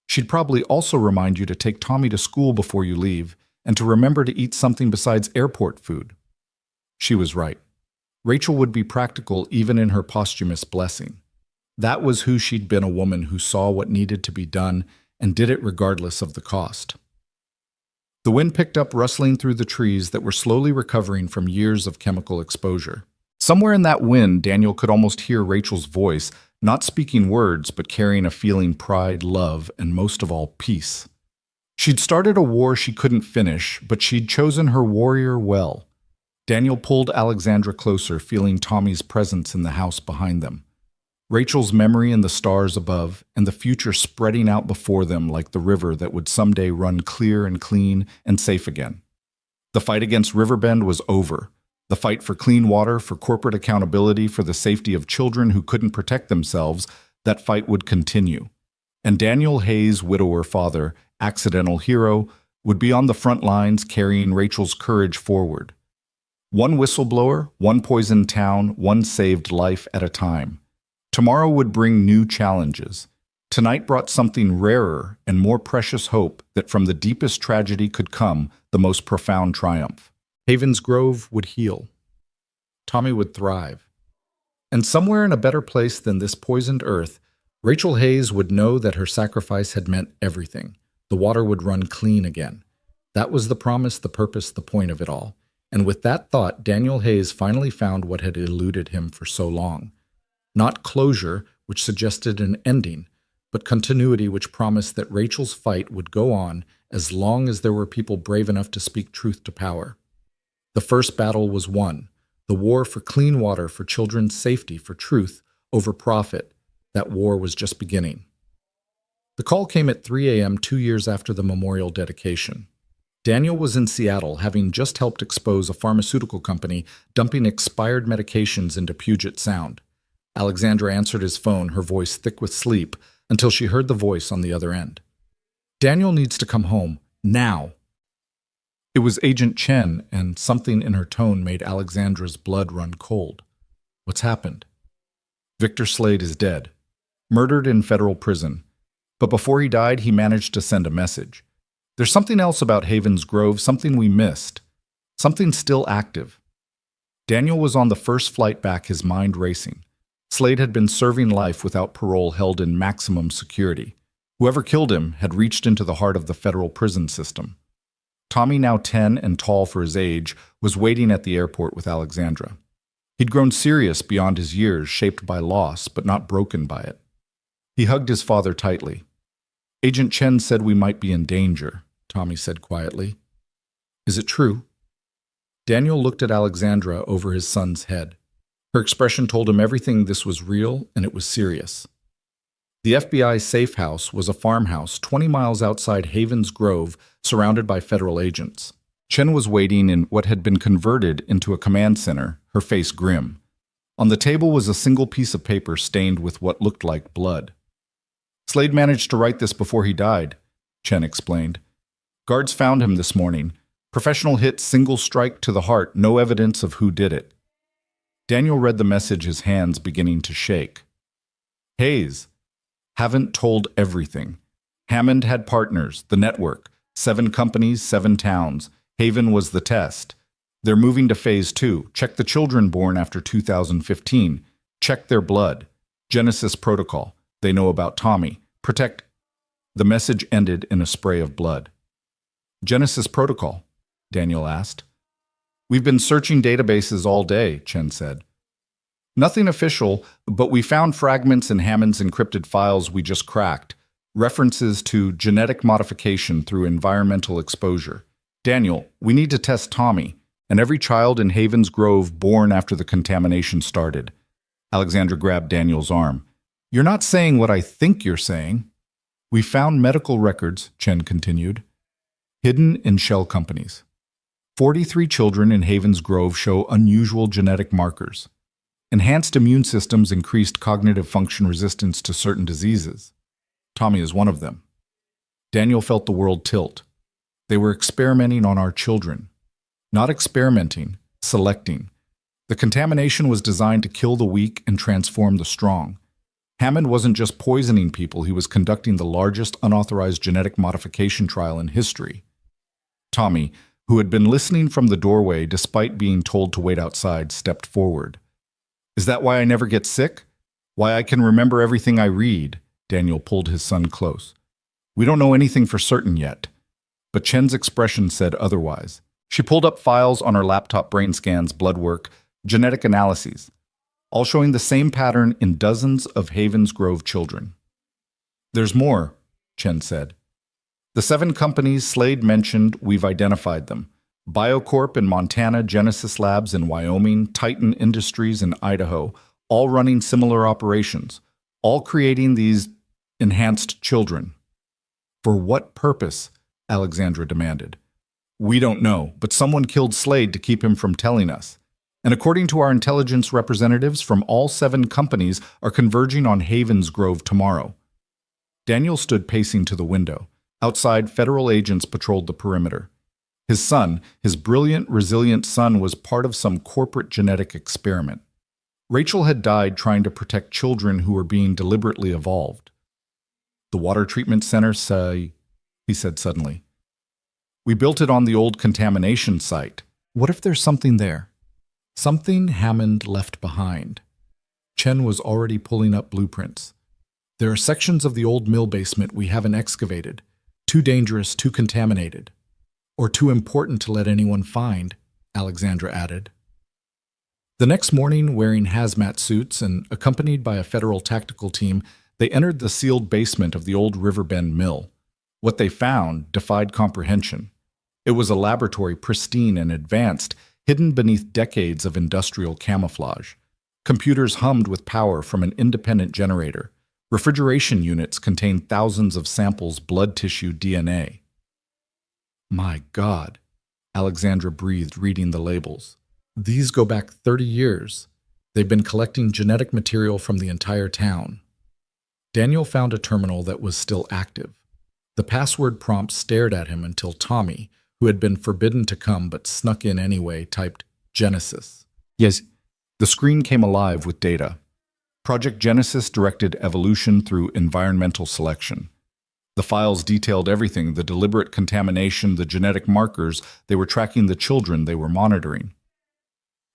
She'd probably also remind you to take Tommy to school before you leave and to remember to eat something besides airport food." She was right. Rachel would be practical even in her posthumous blessing. That was who she'd been, a woman who saw what needed to be done and did it regardless of the cost. The wind picked up, rustling through the trees that were slowly recovering from years of chemical exposure. Somewhere in that wind, Daniel could almost hear Rachel's voice, not speaking words, but carrying a feeling, pride, love, and most of all, peace. She'd started a war she couldn't finish, but she'd chosen her warrior well. Daniel pulled Alexandra closer, feeling Tommy's presence in the house behind them. Rachel's memory in the stars above, and the future spreading out before them like the river that would someday run clear and clean and safe again. The fight against Riverbend was over. The fight for clean water, for corporate accountability, for the safety of children who couldn't protect themselves, that fight would continue. And Daniel Hayes, widower, father, accidental hero, would be on the front lines carrying Rachel's courage forward. One whistleblower, one poisoned town, one saved life at a time. Tomorrow would bring new challenges. Tonight brought something rarer and more precious hope that from the deepest tragedy could come the most profound triumph. Havens Grove would heal. Tommy would thrive. And somewhere in a better place than this poisoned earth, Rachel Hayes would know that her sacrifice had meant everything. The water would run clean again. That was the promise, the purpose, the point of it all. And with that thought, Daniel Hayes finally found what had eluded him for so long. Not closure, which suggested an ending, but continuity, which promised that Rachel's fight would go on as long as there were people brave enough to speak truth to power. The first battle was won. The war for clean water, for children's safety, for truth over profit. That war was just beginning. The call came at 3 a.m. 2 years after the memorial dedication. Daniel was in Seattle, having just helped expose a pharmaceutical company dumping expired medications into Puget Sound. Alexandra answered his phone, her voice thick with sleep, until she heard the voice on the other end. Daniel needs to come home, now. It was Agent Chen, and something in her tone made Alexandra's blood run cold. What's happened? Victor Slade is dead, murdered in federal prison. But before he died, he managed to send a message. There's something else about Havens Grove, something we missed, something still active. Daniel was on the first flight back, his mind racing. Slade had been serving life without parole, held in maximum security. Whoever killed him had reached into the heart of the federal prison system. Tommy, now 10 and tall for his age, was waiting at the airport with Alexandra. He'd grown serious beyond his years, shaped by loss, but not broken by it. He hugged his father tightly. Agent Chen said we might be in danger, Tommy said quietly. Is it true? Daniel looked at Alexandra over his son's head. Her expression told him everything. This was real, and it was serious. The FBI safe house was a farmhouse 20 miles outside Havens Grove, surrounded by federal agents. Chen was waiting in what had been converted into a command center, her face grim. On the table was a single piece of paper stained with what looked like blood. Slade managed to write this before he died, Chen explained. Guards found him this morning. Professional hit, single strike to the heart, no evidence of who did it. Daniel read the message, his hands beginning to shake. Hayes. Haven't told everything. Hammond had partners, the network, 7 companies, 7 towns. Haven was the test. They're moving to phase 2. Check the children born after 2015. Check their blood. Genesis protocol. They know about Tommy. Protect. The message ended in a spray of blood. Genesis protocol? Daniel asked. We've been searching databases all day, Chen said. Nothing official, but we found fragments in Hammond's encrypted files we just cracked. References to genetic modification through environmental exposure. Daniel, we need to test Tommy, and every child in Havens Grove born after the contamination started. Alexandra grabbed Daniel's arm. You're not saying what I think you're saying. We found medical records, Chen continued, hidden in shell companies. 43 children in Havens Grove show unusual genetic markers. Enhanced immune systems, increased cognitive function, resistance to certain diseases. Tommy is one of them. Daniel felt the world tilt. They were experimenting on our children. Not experimenting, selecting. The contamination was designed to kill the weak and transform the strong. Hammond wasn't just poisoning people, he was conducting the largest unauthorized genetic modification trial in history. Tommy, who had been listening from the doorway despite being told to wait outside, stepped forward. Is that why I never get sick? Why I can remember everything I read? Daniel pulled his son close. We don't know anything for certain yet. But Chen's expression said otherwise. She pulled up files on her laptop, brain scans, blood work, genetic analyses, all showing the same pattern in dozens of Havens Grove children. There's more, Chen said. The 7 companies Slade mentioned, we've identified them. BioCorp in Montana, Genesis Labs in Wyoming, Titan Industries in Idaho, all running similar operations, all creating these enhanced children. For what purpose? Alexandra demanded. We don't know, but someone killed Slade to keep him from telling us. And according to our intelligence representatives from all 7 companies are converging on Havens Grove tomorrow. Daniel stood pacing to the window. Outside, federal agents patrolled the perimeter. His son, his brilliant, resilient son, was part of some corporate genetic experiment. Rachel had died trying to protect children who were being deliberately evolved. The water treatment center, he said suddenly. We built it on the old contamination site. What if there's something there? Something Hammond left behind. Chen was already pulling up blueprints. There are sections of the old mill basement we haven't excavated. Too dangerous, too contaminated. Or too important to let anyone find, Alexandra added. The next morning, wearing hazmat suits and accompanied by a federal tactical team, they entered the sealed basement of the old Riverbend mill. What they found defied comprehension. It was a laboratory pristine and advanced, hidden beneath decades of industrial camouflage. Computers hummed with power from an independent generator. Refrigeration units contained thousands of samples, blood tissue, DNA. My God, Alexandra breathed, reading the labels. These go back 30 years. They've been collecting genetic material from the entire town. Daniel found a terminal that was still active. The password prompt stared at him until Tommy, who had been forbidden to come but snuck in anyway, typed Genesis. Yes, the screen came alive with data. Project Genesis directed evolution through environmental selection. The files detailed everything, the deliberate contamination, the genetic markers. They were tracking the children they were monitoring.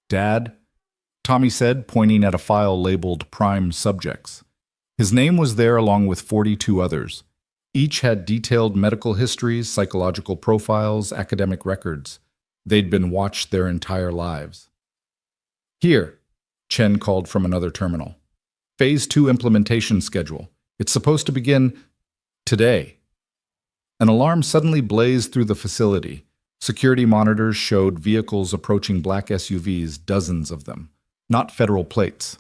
Dad, Tommy said, pointing at a file labeled Prime Subjects. His name was there along with 42 others. Each had detailed medical histories, psychological profiles, academic records. They'd been watched their entire lives. Here, Chen called from another terminal. Phase 2 implementation schedule. It's supposed to begin today. An alarm suddenly blazed through the facility. Security monitors showed vehicles approaching black SUVs, dozens of them. Not federal plates.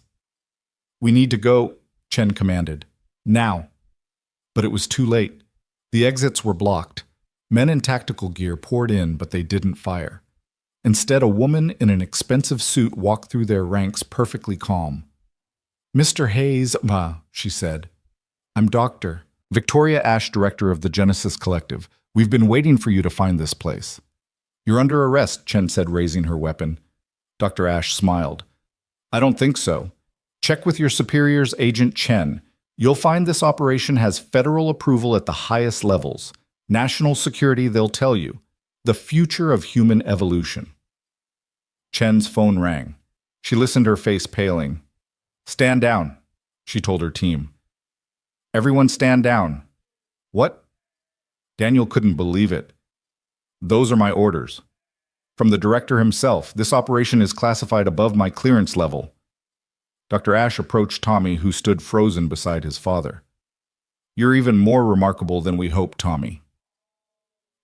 We need to go, Chen commanded. Now. But it was too late. The exits were blocked. Men in tactical gear poured in, but they didn't fire. Instead, a woman in an expensive suit walked through their ranks perfectly calm. Mr. Hayes, she said. I'm Dr. Victoria Ash, director of the Genesis Collective. We've been waiting for you to find this place. You're under arrest, Chen said, raising her weapon. Dr. Ash smiled. I don't think so. Check with your superiors, Agent Chen. You'll find this operation has federal approval at the highest levels. National security, they'll tell you. The future of human evolution. Chen's phone rang. She listened, her face paling. Stand down, she told her team. Everyone stand down. What? Daniel couldn't believe it. Those are my orders. From the director himself, this operation is classified above my clearance level. Dr. Ash approached Tommy, who stood frozen beside his father. You're even more remarkable than we hoped, Tommy.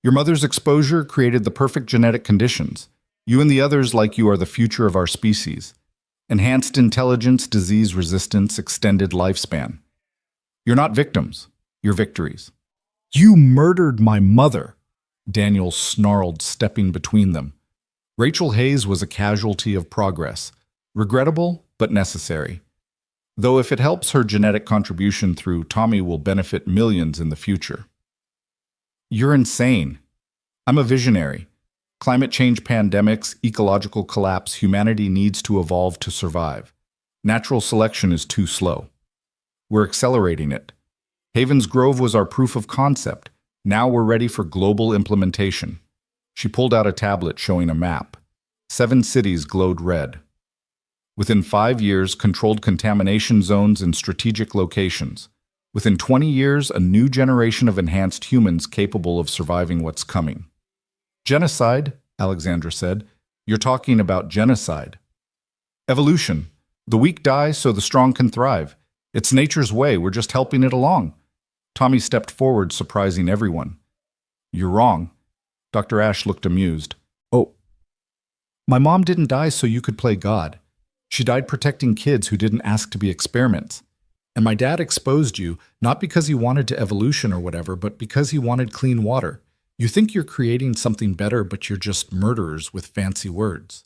Your mother's exposure created the perfect genetic conditions. You and the others like you are the future of our species. Enhanced intelligence, disease resistance, extended lifespan. You're not victims, you're victories. You murdered my mother, Daniel snarled, stepping between them. Rachel Hayes was a casualty of progress, regrettable but necessary. Though if it helps her genetic contribution through, Tommy will benefit millions in the future. You're insane. I'm a visionary. Climate change, pandemics, ecological collapse, humanity needs to evolve to survive. Natural selection is too slow. We're accelerating it. Havens Grove was our proof of concept. Now we're ready for global implementation. She pulled out a tablet showing a map. 7 cities glowed red. Within 5 years, controlled contamination zones in strategic locations. Within 20 years, a new generation of enhanced humans capable of surviving what's coming. Genocide, Alexandra said. You're talking about genocide. Evolution. The weak die so the strong can thrive. It's nature's way, we're just helping it along. Tommy stepped forward, surprising everyone. You're wrong. Dr. Ash looked amused. Oh, my mom didn't die so you could play God. She died protecting kids who didn't ask to be experiments. And my dad exposed you, not because he wanted to evolution or whatever, but because he wanted clean water. You think you're creating something better, but you're just murderers with fancy words.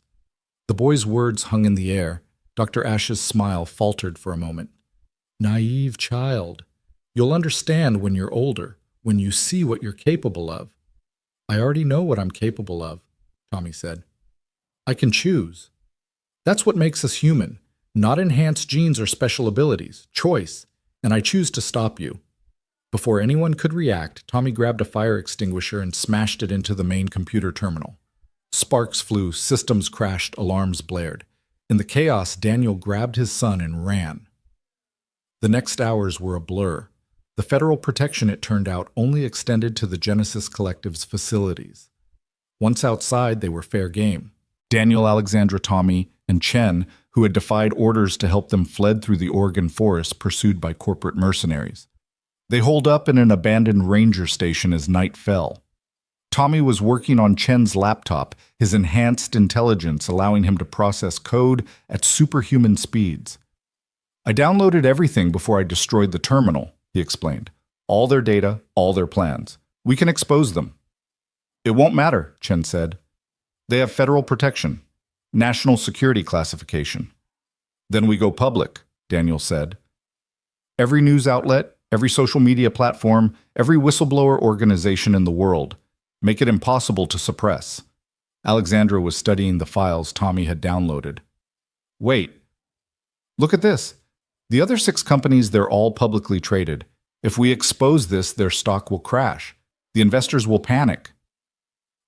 The boy's words hung in the air. Dr. Ash's smile faltered for a moment. Naive child. You'll understand when you're older. when you see what you're capable of. I already know what I'm capable of, Tommy said. I can choose. That's what makes us human, not enhanced genes or special abilities, choice, and I choose to stop you. Before anyone could react, Tommy grabbed a fire extinguisher and smashed it into the main computer terminal. Sparks flew, systems crashed, alarms blared. In the chaos, Daniel grabbed his son and ran. The next hours were a blur. The federal protection, it turned out, only extended to the Genesis Collective's facilities. Once outside, they were fair game. Daniel, Alexandra, Tommy, and Chen, who had defied orders to help them, fled through the Oregon forest pursued by corporate mercenaries. They holed up in an abandoned ranger station as night fell. Tommy was working on Chen's laptop, his enhanced intelligence allowing him to process code at superhuman speeds. I downloaded everything before I destroyed the terminal, he explained. All their data, all their plans. We can expose them. It won't matter, Chen said. They have federal protection, national security classification. Then we go public, Daniel said. Every news outlet, every social media platform, every whistleblower organization in the world. Make it impossible to suppress. Alexandra was studying the files Tommy had downloaded. Wait. Look at this. The other 6 companies, they're all publicly traded. If we expose this, their stock will crash. The investors will panic.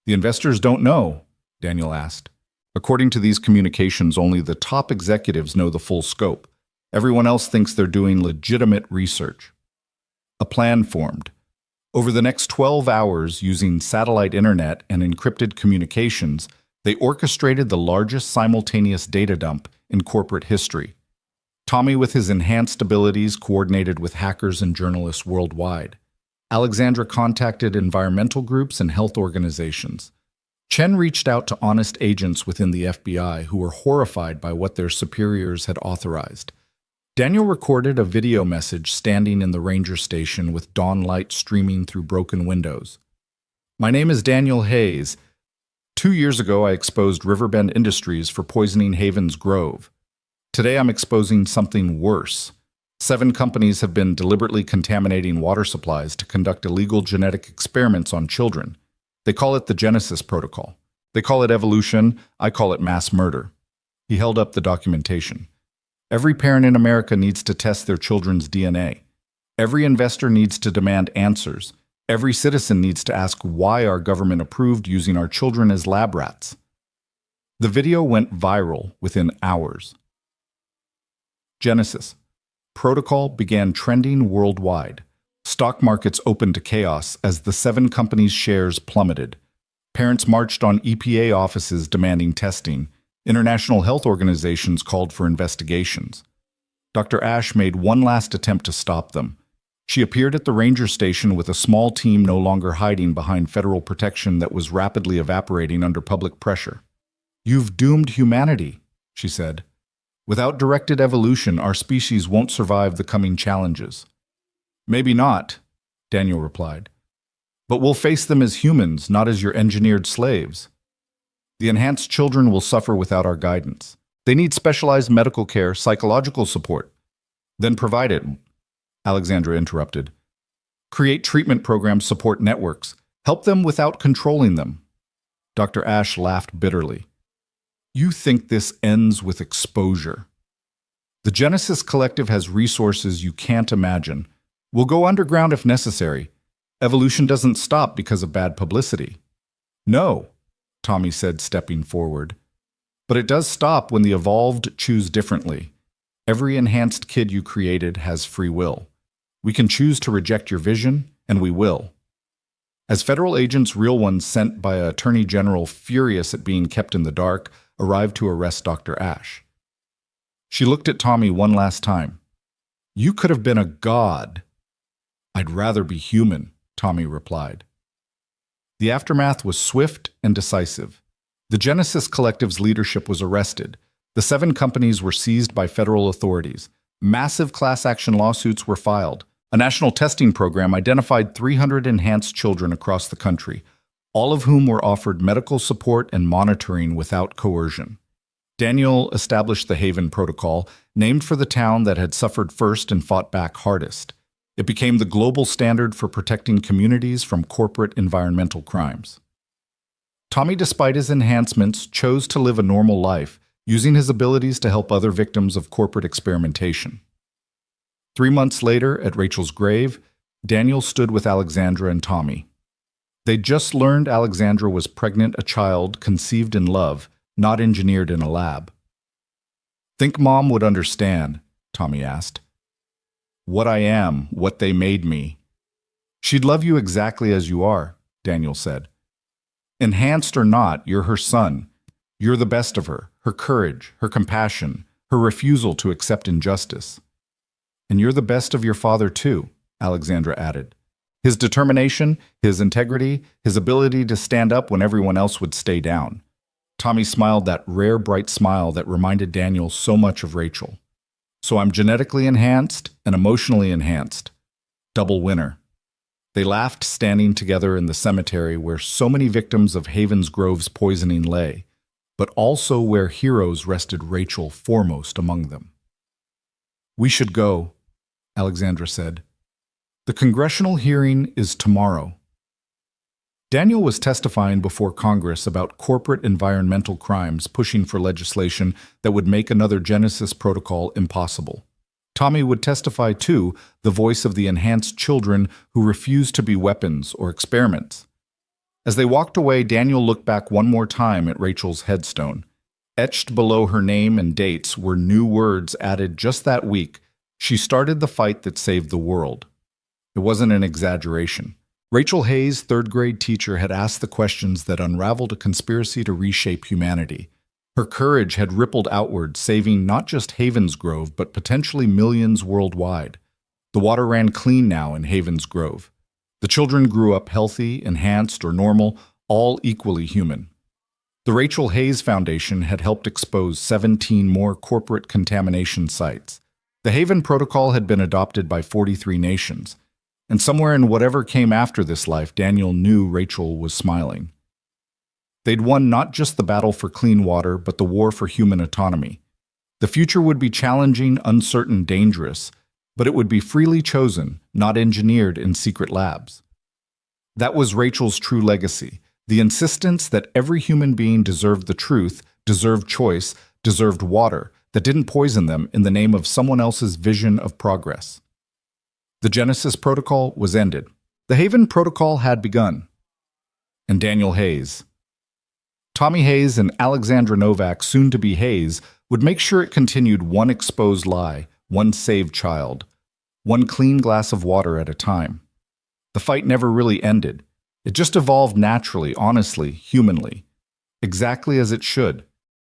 The investors don't know, Daniel asked. According to these communications, only the top executives know the full scope. Everyone else thinks they're doing legitimate research. A plan formed. Over the next 12 hours, using satellite internet and encrypted communications, they orchestrated the largest simultaneous data dump in corporate history. Tommy, with his enhanced abilities, coordinated with hackers and journalists worldwide. Alexandra contacted environmental groups and health organizations. Chen reached out to honest agents within the FBI who were horrified by what their superiors had authorized. Daniel recorded a video message standing in the ranger station with dawn light streaming through broken windows. My name is Daniel Hayes. 2 years ago, I exposed Riverbend Industries for poisoning Haven's Grove. Today, I'm exposing something worse. 7 companies have been deliberately contaminating water supplies to conduct illegal genetic experiments on children. They call it the Genesis Protocol. They call it evolution. I call it mass murder. He held up the documentation. Every parent in America needs to test their children's DNA. Every investor needs to demand answers. Every citizen needs to ask why our government approved using our children as lab rats. The video went viral within hours. Genesis. Protocol began trending worldwide. Stock markets opened to chaos as the 7 companies' shares plummeted. Parents marched on EPA offices demanding testing. International health organizations called for investigations. Dr. Ash made one last attempt to stop them. She appeared at the ranger station with a small team no longer hiding behind federal protection that was rapidly evaporating under public pressure. You've doomed humanity, she said. Without directed evolution, our species won't survive the coming challenges. Maybe not, Daniel replied. But we'll face them as humans, not as your engineered slaves. The enhanced children will suffer without our guidance. They need specialized medical care, psychological support. Then provide it, Alexandra interrupted. Create treatment programs, support networks. Help them without controlling them. Dr. Ash laughed bitterly. You think this ends with exposure. The Genesis Collective has resources you can't imagine. We'll go underground if necessary. Evolution doesn't stop because of bad publicity. No, Tommy said, stepping forward. But it does stop when the evolved choose differently. Every enhanced kid you created has free will. We can choose to reject your vision, and we will. As federal agents, real ones sent by an attorney general furious at being kept in the dark, arrived to arrest Dr. Ash. She looked at Tommy one last time. You could have been a god. I'd rather be human, Tommy replied. The aftermath was swift and decisive. The Genesis Collective's leadership was arrested. The 7 companies were seized by federal authorities. Massive class action lawsuits were filed. A national testing program identified 300 enhanced children across the country, all of whom were offered medical support and monitoring without coercion. Daniel established the Haven Protocol, named for the town that had suffered first and fought back hardest. It became the global standard for protecting communities from corporate environmental crimes. Tommy, despite his enhancements, chose to live a normal life, using his abilities to help other victims of corporate experimentation. 3 months later, at Rachel's grave, Daniel stood with Alexandra and Tommy. They'd just learned Alexandra was pregnant, a child conceived in love, not engineered in a lab. "Think Mom would understand?" Tommy asked. "What I am, what they made me." "She'd love you exactly as you are," Daniel said. "Enhanced or not, you're her son. You're the best of her, her courage, her compassion, her refusal to accept injustice. And you're the best of your father too," Alexandra added. "His determination, his integrity, his ability to stand up when everyone else would stay down." Tommy smiled that rare, bright smile that reminded Daniel so much of Rachel. "So I'm genetically enhanced and emotionally enhanced. Double winner." They laughed, standing together in the cemetery where so many victims of Havens Grove's poisoning lay, but also where heroes rested, Rachel foremost among them. "We should go," Alexandra said. "The congressional hearing is tomorrow." Daniel was testifying before Congress about corporate environmental crimes, pushing for legislation that would make another Genesis protocol impossible. Tommy would testify too, the voice of the enhanced children who refused to be weapons or experiments. As they walked away, Daniel looked back one more time at Rachel's headstone. Etched below her name and dates were new words added just that week. She started the fight that saved the world. It wasn't an exaggeration. Rachel Hayes, third-grade teacher, had asked the questions that unraveled a conspiracy to reshape humanity. Her courage had rippled outward, saving not just Havens Grove, but potentially millions worldwide. The water ran clean now in Havens Grove. The children grew up healthy, enhanced, or normal, all equally human. The Rachel Hayes Foundation had helped expose 17 more corporate contamination sites. The Haven Protocol had been adopted by 43 nations. And somewhere in whatever came after this life, Daniel knew Rachel was smiling. They'd won not just the battle for clean water, but the war for human autonomy. The future would be challenging, uncertain, dangerous, but it would be freely chosen, not engineered in secret labs. That was Rachel's true legacy, the insistence that every human being deserved the truth, deserved choice, deserved water that didn't poison them in the name of someone else's vision of progress. The Genesis Protocol was ended. The Haven Protocol had begun. And Daniel Hayes, Tommy Hayes and Alexandra Novak, soon to be Hayes, would make sure it continued one exposed lie, one saved child, one clean glass of water at a time. The fight never really ended. It just evolved naturally, honestly, humanly, exactly as it should.